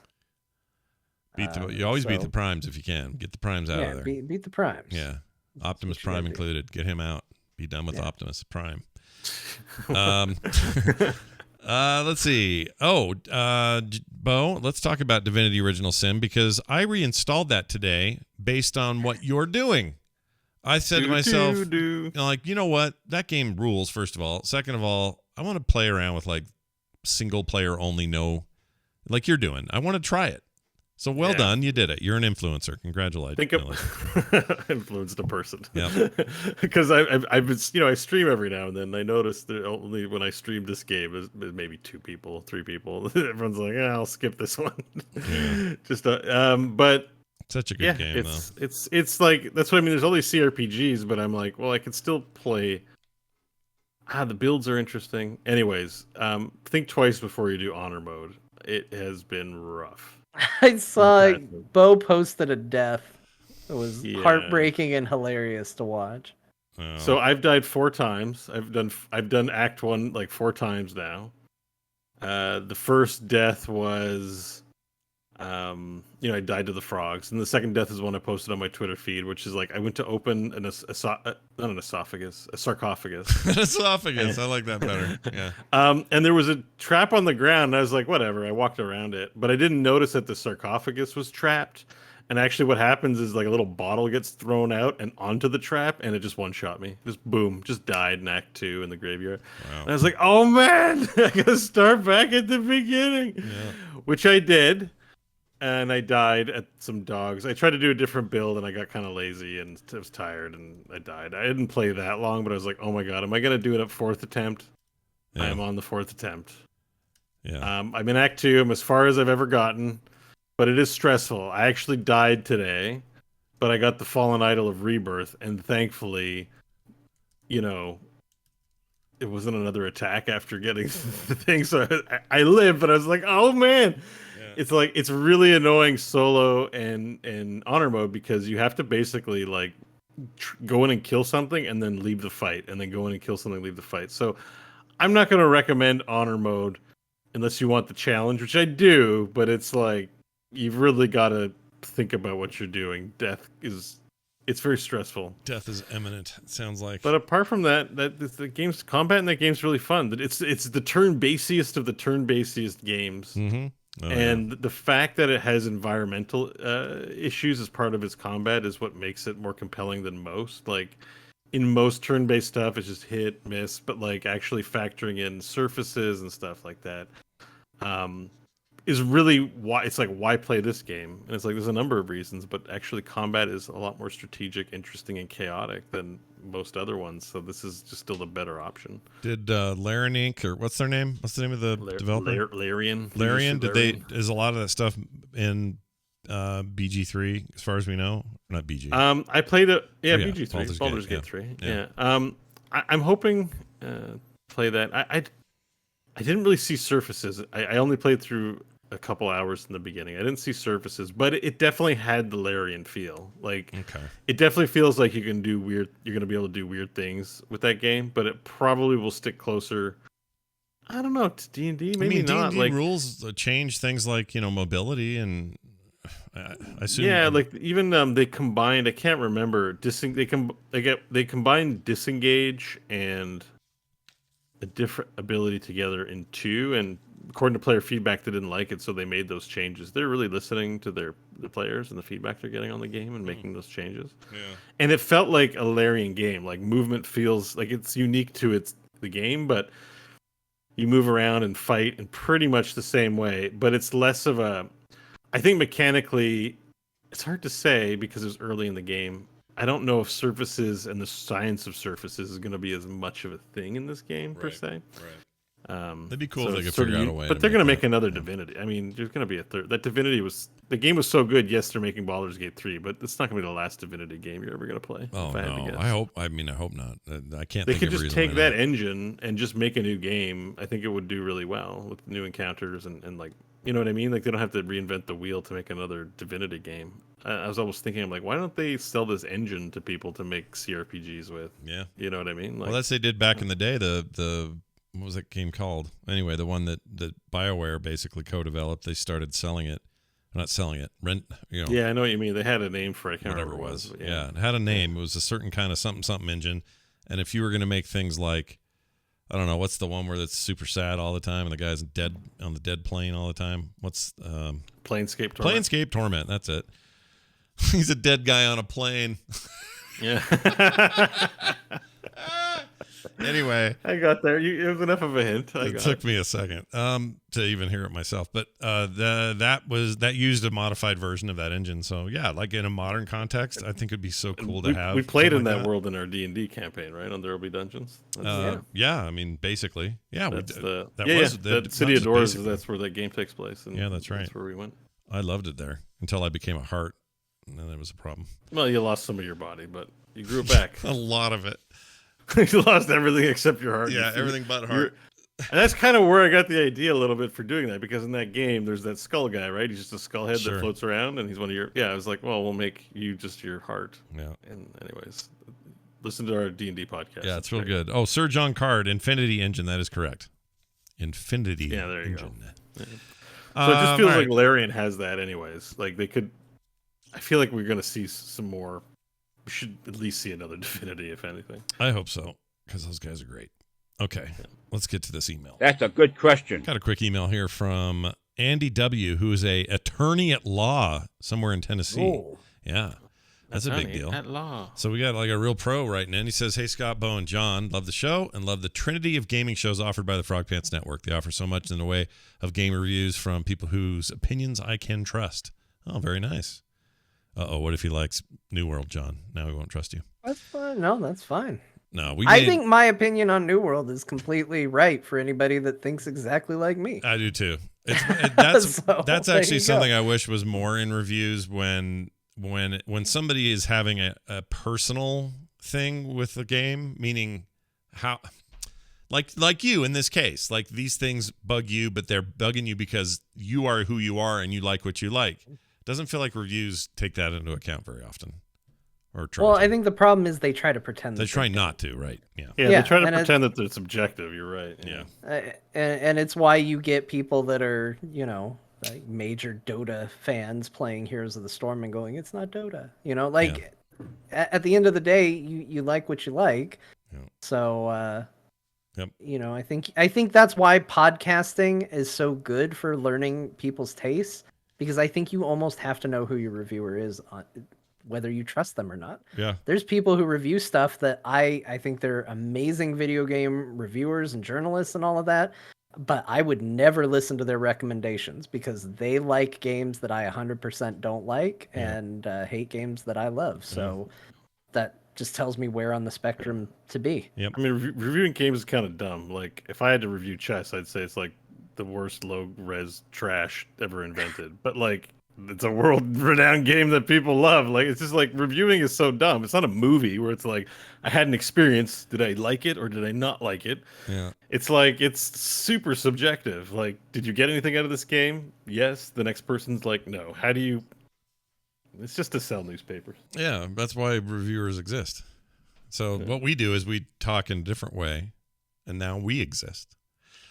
You always beat the primes if you can. Get the primes out of there.
Beat the primes.
Yeah, Optimus Prime included. Get him out. Be done with Optimus Prime. Let's see. Bo, let's talk about Divinity Original Sin, because I reinstalled that today based on what you're doing. I said to myself, you know what? That game rules, first of all. Second of all, I want to play around with single player only, like you're doing. I want to try it. So well done, you did it. You're an influencer. Congratulations.
Influenced a person.
Yeah.
Because I've been, I stream every now and then. I noticed that only when I streamed this game, is maybe 2 people, 3 people. Everyone's like, I'll skip this one. Yeah. But
such a good game,
though. It's like, that's what I mean. There's all these CRPGs, but I'm like, well, I can still play. The builds are interesting. Anyways, think twice before you do honor mode. It has been rough.
I saw Bo posted a death. It was heartbreaking and hilarious to watch.
Oh.
So I've died 4 times. I've done Act 1 like 4 times now. The first death was, I died to the frogs, and the second death is one I posted on my Twitter feed, which is I went to open a sarcophagus.
An esophagus. I like that better. Yeah.
And there was a trap on the ground, and I was like, whatever. I walked around it, but I didn't notice that the sarcophagus was trapped. And actually, what happens is a little bottle gets thrown out and onto the trap, and it just one-shot me. Just boom, just died in Act 2 in the graveyard. Wow. And I was like, oh man, I gotta start back at the beginning, which I did. And I died at some dogs. I tried to do a different build, and I got kind of lazy, and I was tired, and I died. I didn't play that long, but I was like, oh my god, am I going to do it at 4th attempt? Yeah. I am on the 4th attempt.
Yeah.
I'm in Act 2. I'm as far as I've ever gotten, but it is stressful. I actually died today, but I got the Fallen Idol of Rebirth, and thankfully, it wasn't another attack after getting the thing, so I lived, but I was like, oh man! It's really annoying solo and honor mode, because you have to basically go in and kill something and then leave the fight, and then go in and kill something and leave the fight. So I'm not going to recommend honor mode unless you want the challenge, which I do, but it's you've really got to think about what you're doing. It's very stressful.
Death is imminent, it sounds like.
But apart from that the game's combat in that game's really fun. It's the turn-basiest of the turn-basiest games.
Mm-hmm.
The fact that it has environmental issues as part of its combat is what makes it more compelling than most. In most turn-based stuff, it's just hit, miss, but actually factoring in surfaces and stuff like that is really why it's why play this game? And it's there's a number of reasons, but actually combat is a lot more strategic, interesting, and chaotic than most other ones. So this is just still the better option.
Did Larian Inc. or what's their name? What's the name of the developer?
Larian.
Is a lot of that stuff in BG3 as far as we know? Not BG.
I played it. Yeah, BG3. Baldur's Gate 3. Yeah. I'm hoping play that. I didn't really see surfaces. I only played through a couple hours in the beginning. I didn't see surfaces, but it definitely had the Larian feel. Like, it definitely feels like you can do weird. You're going to be able to do weird things with that game, but it probably will stick closer. I don't know, to D&D. Maybe not.
D&D
like
rules change things like mobility and. I assume.
Yeah, like even they combined. I can't remember. They combined disengage and a different ability together in 2, and according to player feedback, they didn't like it, so they made those changes. They're really listening to the players and the feedback they're getting on the game and making those changes.
Yeah.
And it felt like a Larian game. Like, movement feels like it's unique to the game, but you move around and fight in pretty much the same way. But it's less of a. I think mechanically, it's hard to say because it was early in the game. I don't know if surfaces and the science of surfaces is going to be as much of a thing in this game per se.
Right. That'd be cool if they could
sort
figure
of
out a way.
But they're going to make another
yeah.
Divinity. I mean, there's going to be a third. That Divinity the game was so good. Yes, they're making Baldur's Gate 3, but it's not going to be the last Divinity game you're ever going to play.
Oh no, I hope not. I can't.
They
think
could
of a
just
reason
take
why
that
not.
engine and just make a new game. I think it would do really well with new encounters and like, you know what I mean? Like, they don't have to reinvent the wheel to make another Divinity game. I was always thinking, I'm like, why don't they sell this engine to people to make CRPGs with?
Yeah,
you know what I mean? Like,
well, that's they did back in the day. The what was that game called? Anyway, the one that BioWare basically co-developed. They started selling it. Not selling it.
Yeah, I know what you mean. They had a name for it. I can't
whatever
remember
it was.
but
Yeah, it had a name. It was a certain kind of something engine. And if you were going to make things like, I don't know, what's the one where that's super sad all the time and the guy's dead on the dead plane all the time? What's
Planescape Torment?
Planescape Torment. That's it. He's a dead guy on a plane.
Yeah.
Anyway,
I got there. It was enough of a hint.
It took me a second to even hear it myself, but that used a modified version of that engine. So yeah, like in a modern context, I think it'd be so cool to have.
We played in
like
that world in our D&D campaign, right? On There Will Be Dungeons.
Yeah, I mean, basically, yeah.
That City of Doors. That's where that game takes place. And
yeah, that's right.
That's where we went.
I loved it there until I became a heart, and then it was a problem.
Well, you lost some of your body, but you grew it back.
A lot of it.
You lost everything except your heart.
Yeah, everything but heart.
And that's kind of where I got the idea a little bit for doing that, because in that game, there's that skull guy, right? He's just a skull head that floats around, and he's one of your. Yeah, I was like, well, we'll make you just your heart. Yeah. And anyways, listen to our D&D podcast.
Yeah, it's real good. Oh, Sir John Card, Infinity Engine. That is correct. Infinity.
Yeah, there you
Engine.
go. Yeah. So it just feels like Larian has that, anyways. Like they could. I feel like we're gonna see some more. We should at least see another Divinity, if anything.
I hope so, because those guys are great. Okay, let's get to this email.
That's a good question.
Got a quick email here from Andy W., who is a attorney at law somewhere in Tennessee.
Oh.
Yeah, that's a big deal.
At law.
So we got like a real pro writing in. He says, "Hey Scott, Bo, and John, love the show and love the trinity of gaming shows offered by the Frog Pants Network. They offer so much in the way of game reviews from people whose opinions I can trust." Oh, very nice. What if he likes New World, John? Now he won't trust you.
That's fine. No, that's fine.
No,
I think my opinion on New World is completely right for anybody that thinks exactly like me.
I do too. That's actually something
go.
I wish was more in reviews when somebody is having a personal thing with the game, meaning how like you in this case, like these things bug you, but they're bugging you because you are who you are and you like what you like. Doesn't feel like reviews take that into account very often. Or try
well,
to.
I think the problem is they try to pretend.
They try not to, right? Yeah.
Yeah, they try to pretend that it's objective. You're right.
Yeah.
And it's why you get people that are, like major Dota fans playing Heroes of the Storm and going, it's not Dota. At the end of the day, you like what you like. Yeah. So, I think that's why podcasting is so good for learning people's tastes, because I think you almost have to know who your reviewer is, whether you trust them or not.
Yeah.
There's people who review stuff that I think they're amazing video game reviewers and journalists and all of that, but I would never listen to their recommendations because they like games that I 100% don't like and hate games that I love. So that just tells me where on the spectrum to be.
Yep.
I mean, reviewing games is kind of dumb. Like, if I had to review chess, I'd say it's like the worst low-res trash ever invented. But like, It's a world-renowned game that people love. Like, it's just like reviewing is so dumb. It's not a movie where it's like, I had an experience. Did I like it or did I not like it?
Yeah.
It's like, it's super subjective. Like, did you get anything out of this game? Yes. The next person's like, no. How do you? It's just to sell newspapers.
Yeah, that's why reviewers exist. So what we do is we talk in a different way, and now we exist.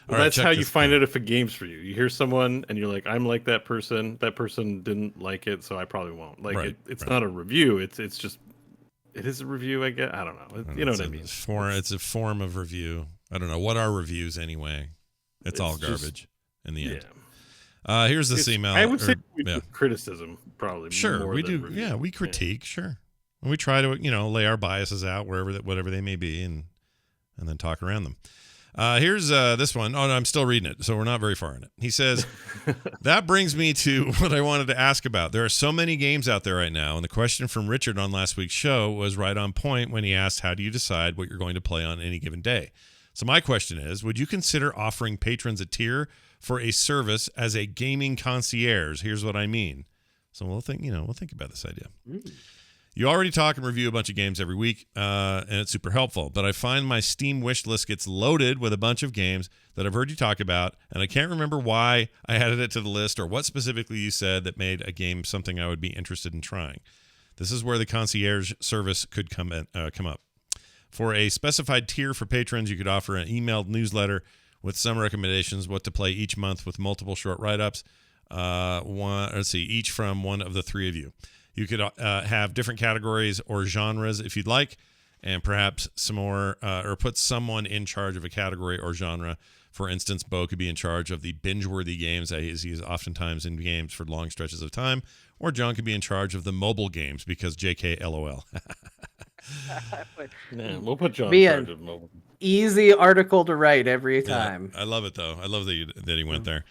Well, that's how you find out if a game's for you. You hear someone and you're like, I'm like that person. That person didn't like it, so I probably won't. Like, it's not a review. It's just, it is a review, I guess. I don't know. You know what I mean?
It's a form of review. I don't know. What are reviews anyway? It's all garbage in the end.
Yeah.
Here's this email.
I would say we do criticism, probably.
Sure,
more
we
than
do.
review.
Yeah, we critique. Sure, and we try to lay our biases out whatever they may be, and then talk around them. Here's this one. Oh, no, I'm still reading it, so we're not very far in it. He says, that brings me to what I wanted to ask about. There are so many games out there right now, and the question from Richard on last week's show was right on point when he asked, how do you decide what you're going to play on any given day? So my question is, would you consider offering patrons a tier for a service as a gaming concierge? Here's what I mean. So we'll think about this idea. You already talk and review a bunch of games every week, and it's super helpful. But I find my Steam wish list gets loaded with a bunch of games that I've heard you talk about, and I can't remember why I added it to the list or what specifically you said that made a game something I would be interested in trying. This is where the concierge service could come up. For a specified tier for patrons, you could offer an emailed newsletter with some recommendations what to play each month with multiple short write-ups, each from one of the three of you. You could have different categories or genres if you'd like, and perhaps some more, or put someone in charge of a category or genre. For instance, Bo could be in charge of the binge-worthy games, as he is oftentimes in games for long stretches of time, or John could be in charge of the mobile games because JK LOL.
Yeah, we'll put John in charge of mobile.
Easy article to write every time.
Yeah, I love it, though. I love that he went there.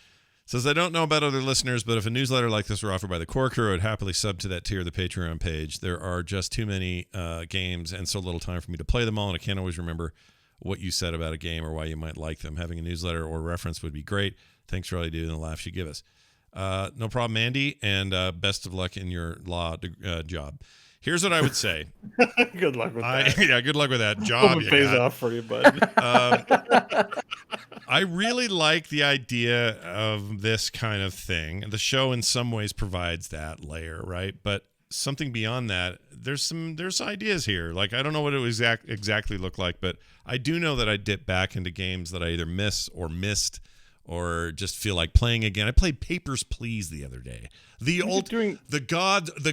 Says, I don't know about other listeners, but if a newsletter like this were offered by the core crew, I would happily sub to that tier of the Patreon page. There are just too many games and so little time for me to play them all, and I can't always remember what you said about a game or why you might like them. Having a newsletter or reference would be great. Thanks for all you do and the laughs you give us. No problem, Andy, and best of luck in your law job. Here's what I would say.
Good luck with that.
Yeah, good luck with that job.
Hope it pays off for you, bud.
I really like the idea of this kind of thing. The show in some ways provides that layer, right? But something beyond that, there's ideas here. Like, I don't know what it would exactly look like, but I do know that I dip back into games that I either miss or missed or just feel like playing again. I played Papers, Please the other day. The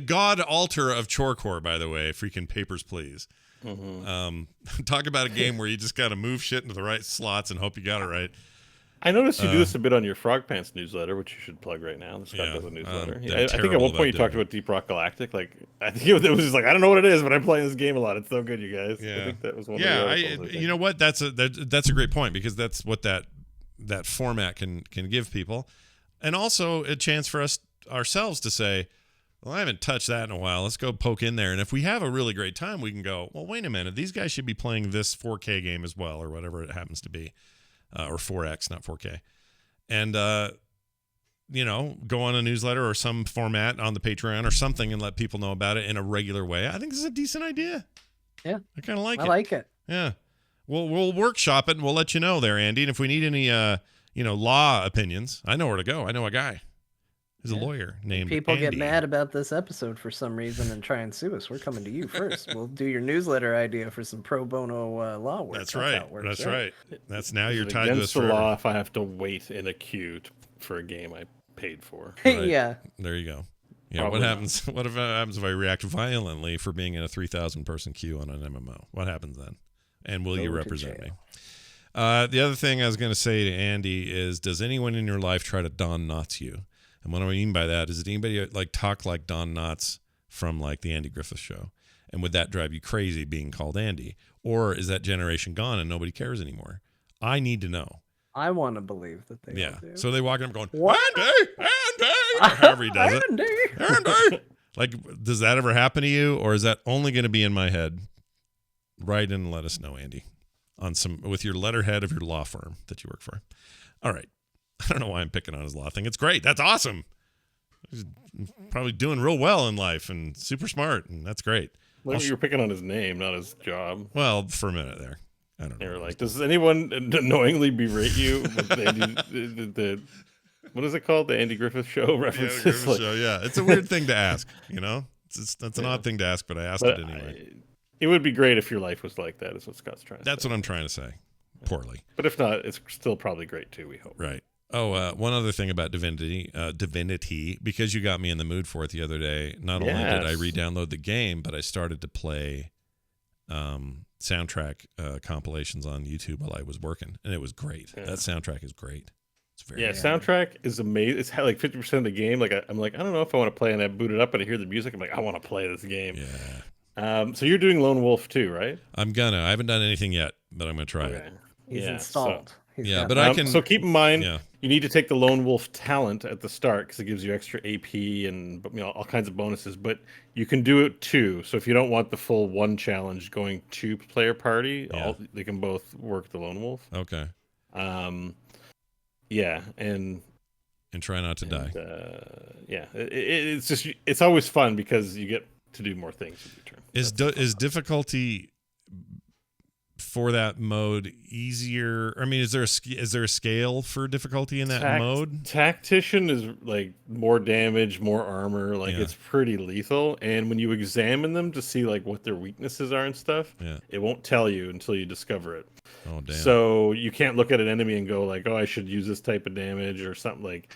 god altar of chorecore, by the way, freaking Papers, Please. Mm-hmm. Talk about a game where you just got to move shit into the right slots and hope you got it right.
I noticed you do this a bit on your Frog Pants newsletter, which you should plug right now. This guy does a newsletter. I think at one point you talked about Deep Rock Galactic. Like, I think it was just like, I don't know what it is, but I'm playing this game a lot. It's so good, you guys.
Yeah.
I think that was one of the articles,
you know what? That's a great point, because that's what that format can give people, and also a chance for us ourselves to say, well, I haven't touched that in a while. Let's go poke in there. And if we have a really great time, we can go, well, wait a minute. These guys should be playing this 4K game as well, or whatever it happens to be, or 4X, not 4K. And, go on a newsletter or some format on the Patreon or something and let people know about it in a regular way. I think this is a decent idea.
Yeah.
I kind of like it.
I like it.
Yeah. We'll workshop it and we'll let you know there, Andy. And if we need any, law opinions, I know where to go. I know a guy. He's a lawyer named
People
Andy.
get mad about this episode for some reason and try and sue us. We're coming to you first. We'll do your newsletter idea for some pro bono law work.
That's right. That's right. That's now you're tied to us
against the
forever.
law if I have to wait in a queue for a game I paid for.
Right.
Yeah.
There you go. Yeah.
Probably
What happens? What happens if I react violently for being in a 3,000 person queue on an MMO? What happens then? And will you represent me? The other thing I was going to say to Andy is, does anyone in your life try to Don Knotts you? And what I mean by that is, did anybody talk like Don Knotts from the Andy Griffith Show? And would that drive you crazy being called Andy? Or is that generation gone and nobody cares anymore? I need to know.
I want to believe that they all do.
So they walk in going,
What?
Andy! Or however he does
Andy!
it. Andy! Does that ever happen to you? Or is that only going to be in my head? Write in and let us know, Andy, with your letterhead of your law firm that you work for. All right. I don't know why I'm picking on his law thing. It's great. That's awesome. He's probably doing real well in life and super smart, and that's great.
Well, you were picking on his name, not his job.
Well, for a minute there. I don't know.
They were like, does anyone knowingly berate you with the what is it called? The Andy Griffith Show references?
Yeah, Griffith Show, yeah. It's a weird thing to ask, you know? That's an odd thing to ask, but I asked it anyway.
It would be great if your life was like that, is what Scott's trying to say.
That's what I'm trying to say. Poorly.
But if not, it's still probably great too, we hope.
Right. Oh, one other thing about Divinity, because you got me in the mood for it the other day, not only did I re-download the game, but I started to play soundtrack compilations on YouTube while I was working, and it was great. Yeah. That soundtrack is great. It's very
soundtrack is amazing. It's like 50% of the game. Like I'm like, I don't know if I want to play, and I boot it up and I hear the music. I'm like, I want to play this game.
Yeah.
So you're doing Lone Wolf too, right?
I haven't done anything yet, but I'm gonna try it.
He's installed.
But I can.
So keep in mind, you need to take the Lone Wolf talent at the start because it gives you extra AP and all kinds of bonuses. But you can do it too. So if you don't want the full one challenge going 2-player party, they can both work the Lone Wolf.
Okay.
And
try not to die.
It's always fun because you get to do more things with your turn.
Is difficulty for that mode easier? I mean, is there a scale for difficulty in that mode?
Tactician is like more damage, more armor. Like it's pretty lethal. And when you examine them to see like what their weaknesses are and stuff, it won't tell you until you discover it.
Oh damn!
So you can't look at an enemy and go like, oh, I should use this type of damage or something like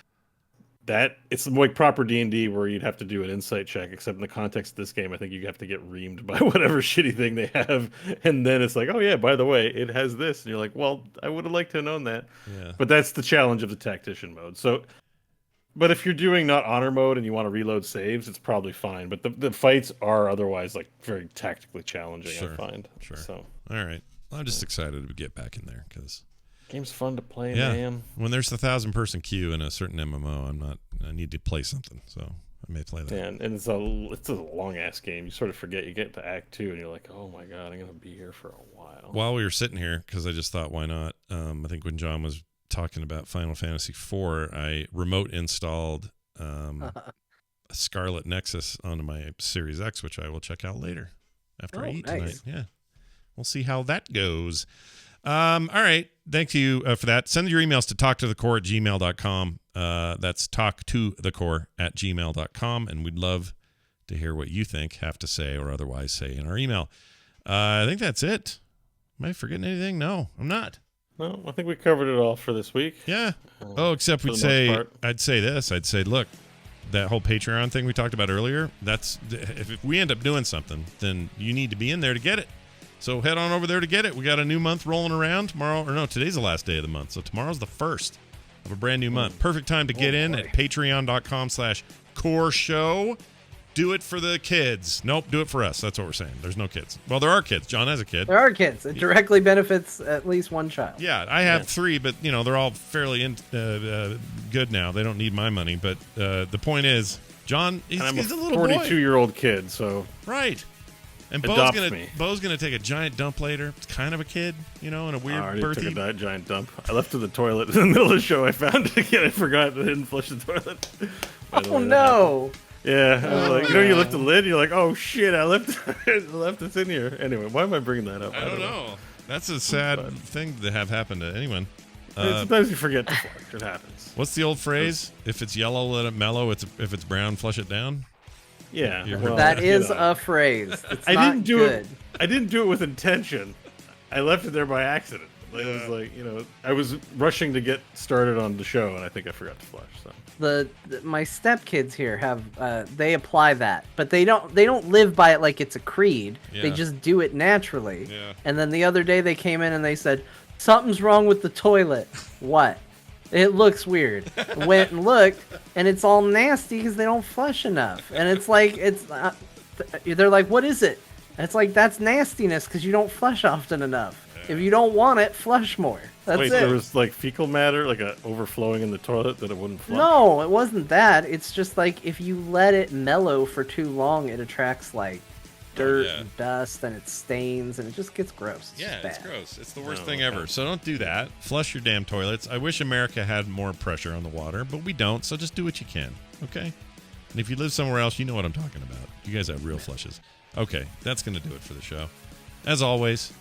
that. It's like proper D&D where you'd have to do an insight check, except in the context of this game, I think you have to get reamed by whatever shitty thing they have. And then it's like, oh yeah, by the way, it has this. And you're like, well, I would have liked to have known that.
Yeah.
But that's the challenge of the tactician mode. So, but if you're doing not honor mode and you want to reload saves, it's probably fine. But the fights are otherwise like very tactically challenging, I find.
Sure.
So,
all right. I'm just excited to get back in there because
game's fun to play, man.
When there's the 1,000-person queue in a certain MMO, I need to play something, so I may play that.
Yeah, and it's a long ass game. You sort of forget. You get to Act 2, and you're like, oh my god, I'm gonna be here for a while. While
we were sitting here, because I just thought, why not? I think when John was talking about Final Fantasy IV, I remote installed Scarlet Nexus onto my Series X, which I will check out later after I eat tonight. Yeah, we'll see how that goes. All right. Thank you for that. Send your emails to talktothecore@gmail.com. That's talktothecore@gmail.com. And we'd love to hear what you have to say or otherwise say in our email. I think that's it. Am I forgetting anything? No, I'm not.
No, I think we covered it all for this week.
Yeah. Except I'd say this. I'd say, look, that whole Patreon thing we talked about earlier, if we end up doing something, then you need to be in there to get it. So head on over there to get it. We got a new month rolling around tomorrow. Or no, today's the last day of the month. So tomorrow's the first of a brand new month. Perfect time to get in at patreon.com/core show. Do it for the kids. Nope, do it for us. That's what we're saying. There's no kids. Well, there are kids. John has a kid.
There are kids. It directly benefits at least one child.
Yeah, I have 3, but they're all fairly good now. They don't need my money. But the point is, John, he's a little
42-year-old kid. So
right. And Bo's gonna take a giant dump later. It's kind of a kid, in a weird birthday.
Took a giant dump. I left to the toilet in the middle of the show. I found it again. I forgot I didn't flush the toilet.
Oh no!
Yeah, I was like, you lift the lid. And you're like, oh shit, I left this in here. Anyway, why am I bringing that up?
I don't know. That's a sad thing to have happen to anyone.
Sometimes you forget to flush. It happens.
What's the old phrase? If it's yellow, let it mellow. If it's brown, flush it down.
Yeah,
that is a phrase. I didn't do it
with intention. I left it there by accident. It was like, I was rushing to get started on the show, and I think I forgot to flush. So
my stepkids here have they apply that, but they don't live by it like it's a creed. Yeah. They just do it naturally.
Yeah.
And then the other day they came in and they said something's wrong with the toilet. What? It looks weird. Went and looked, and it's all nasty because they don't flush enough. And it's like they're like, what is it? And it's like, that's nastiness because you don't flush often enough. If you don't want it, flush more. That's it.
There was like fecal matter, like overflowing in the toilet that it wouldn't flush?
No, it wasn't that. It's just like if you let it mellow for too long, it attracts like dirt and dust, and it stains, and it just gets gross.
It's gross. It's the worst thing ever. So don't do that. Flush your damn toilets. I wish America had more pressure on the water, but we don't. So just do what you can. Okay. And if you live somewhere else, you know what I'm talking about. You guys have real flushes. Okay, that's going to do it for the show. As always,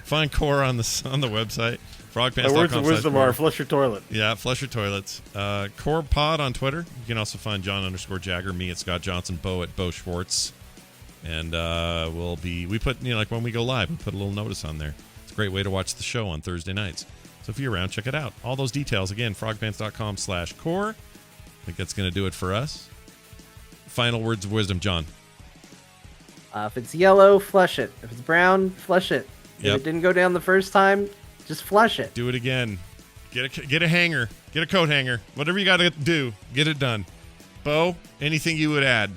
find Core on the website. Frogpants.com.
My words of wisdom are flush your toilet.
Yeah, flush your toilets. Core Pod on Twitter. You can also find John_Jagger, me at Scott Johnson, Bo at Bo Schwartz. And we put, like when we go live, we put a little notice on there. It's a great way to watch the show on Thursday nights. So if you're around, check it out. All those details, again, frogpants.com/core. I think that's going to do it for us. Final words of wisdom, John.
If it's yellow, flush it. If it's brown, flush it.
Yep.
If it didn't go down the first time, just flush it.
Do it again. Get a hanger. Get a coat hanger. Whatever you got to do, get it done. Bo, anything you would add?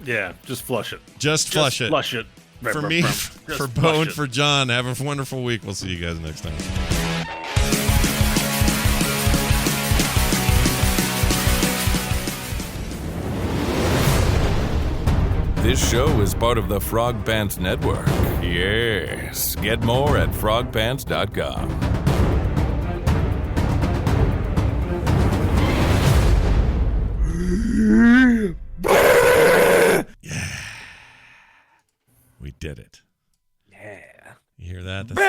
Yeah, just flush it.
Just flush it.
Flush it.
For me, for Bo, and for John, have a wonderful week. We'll see you guys next time.
This show is part of the Frog Pants Network. Yes. Get more at frogpants.com.
Yeah. We did it.
Yeah.
You hear that? That's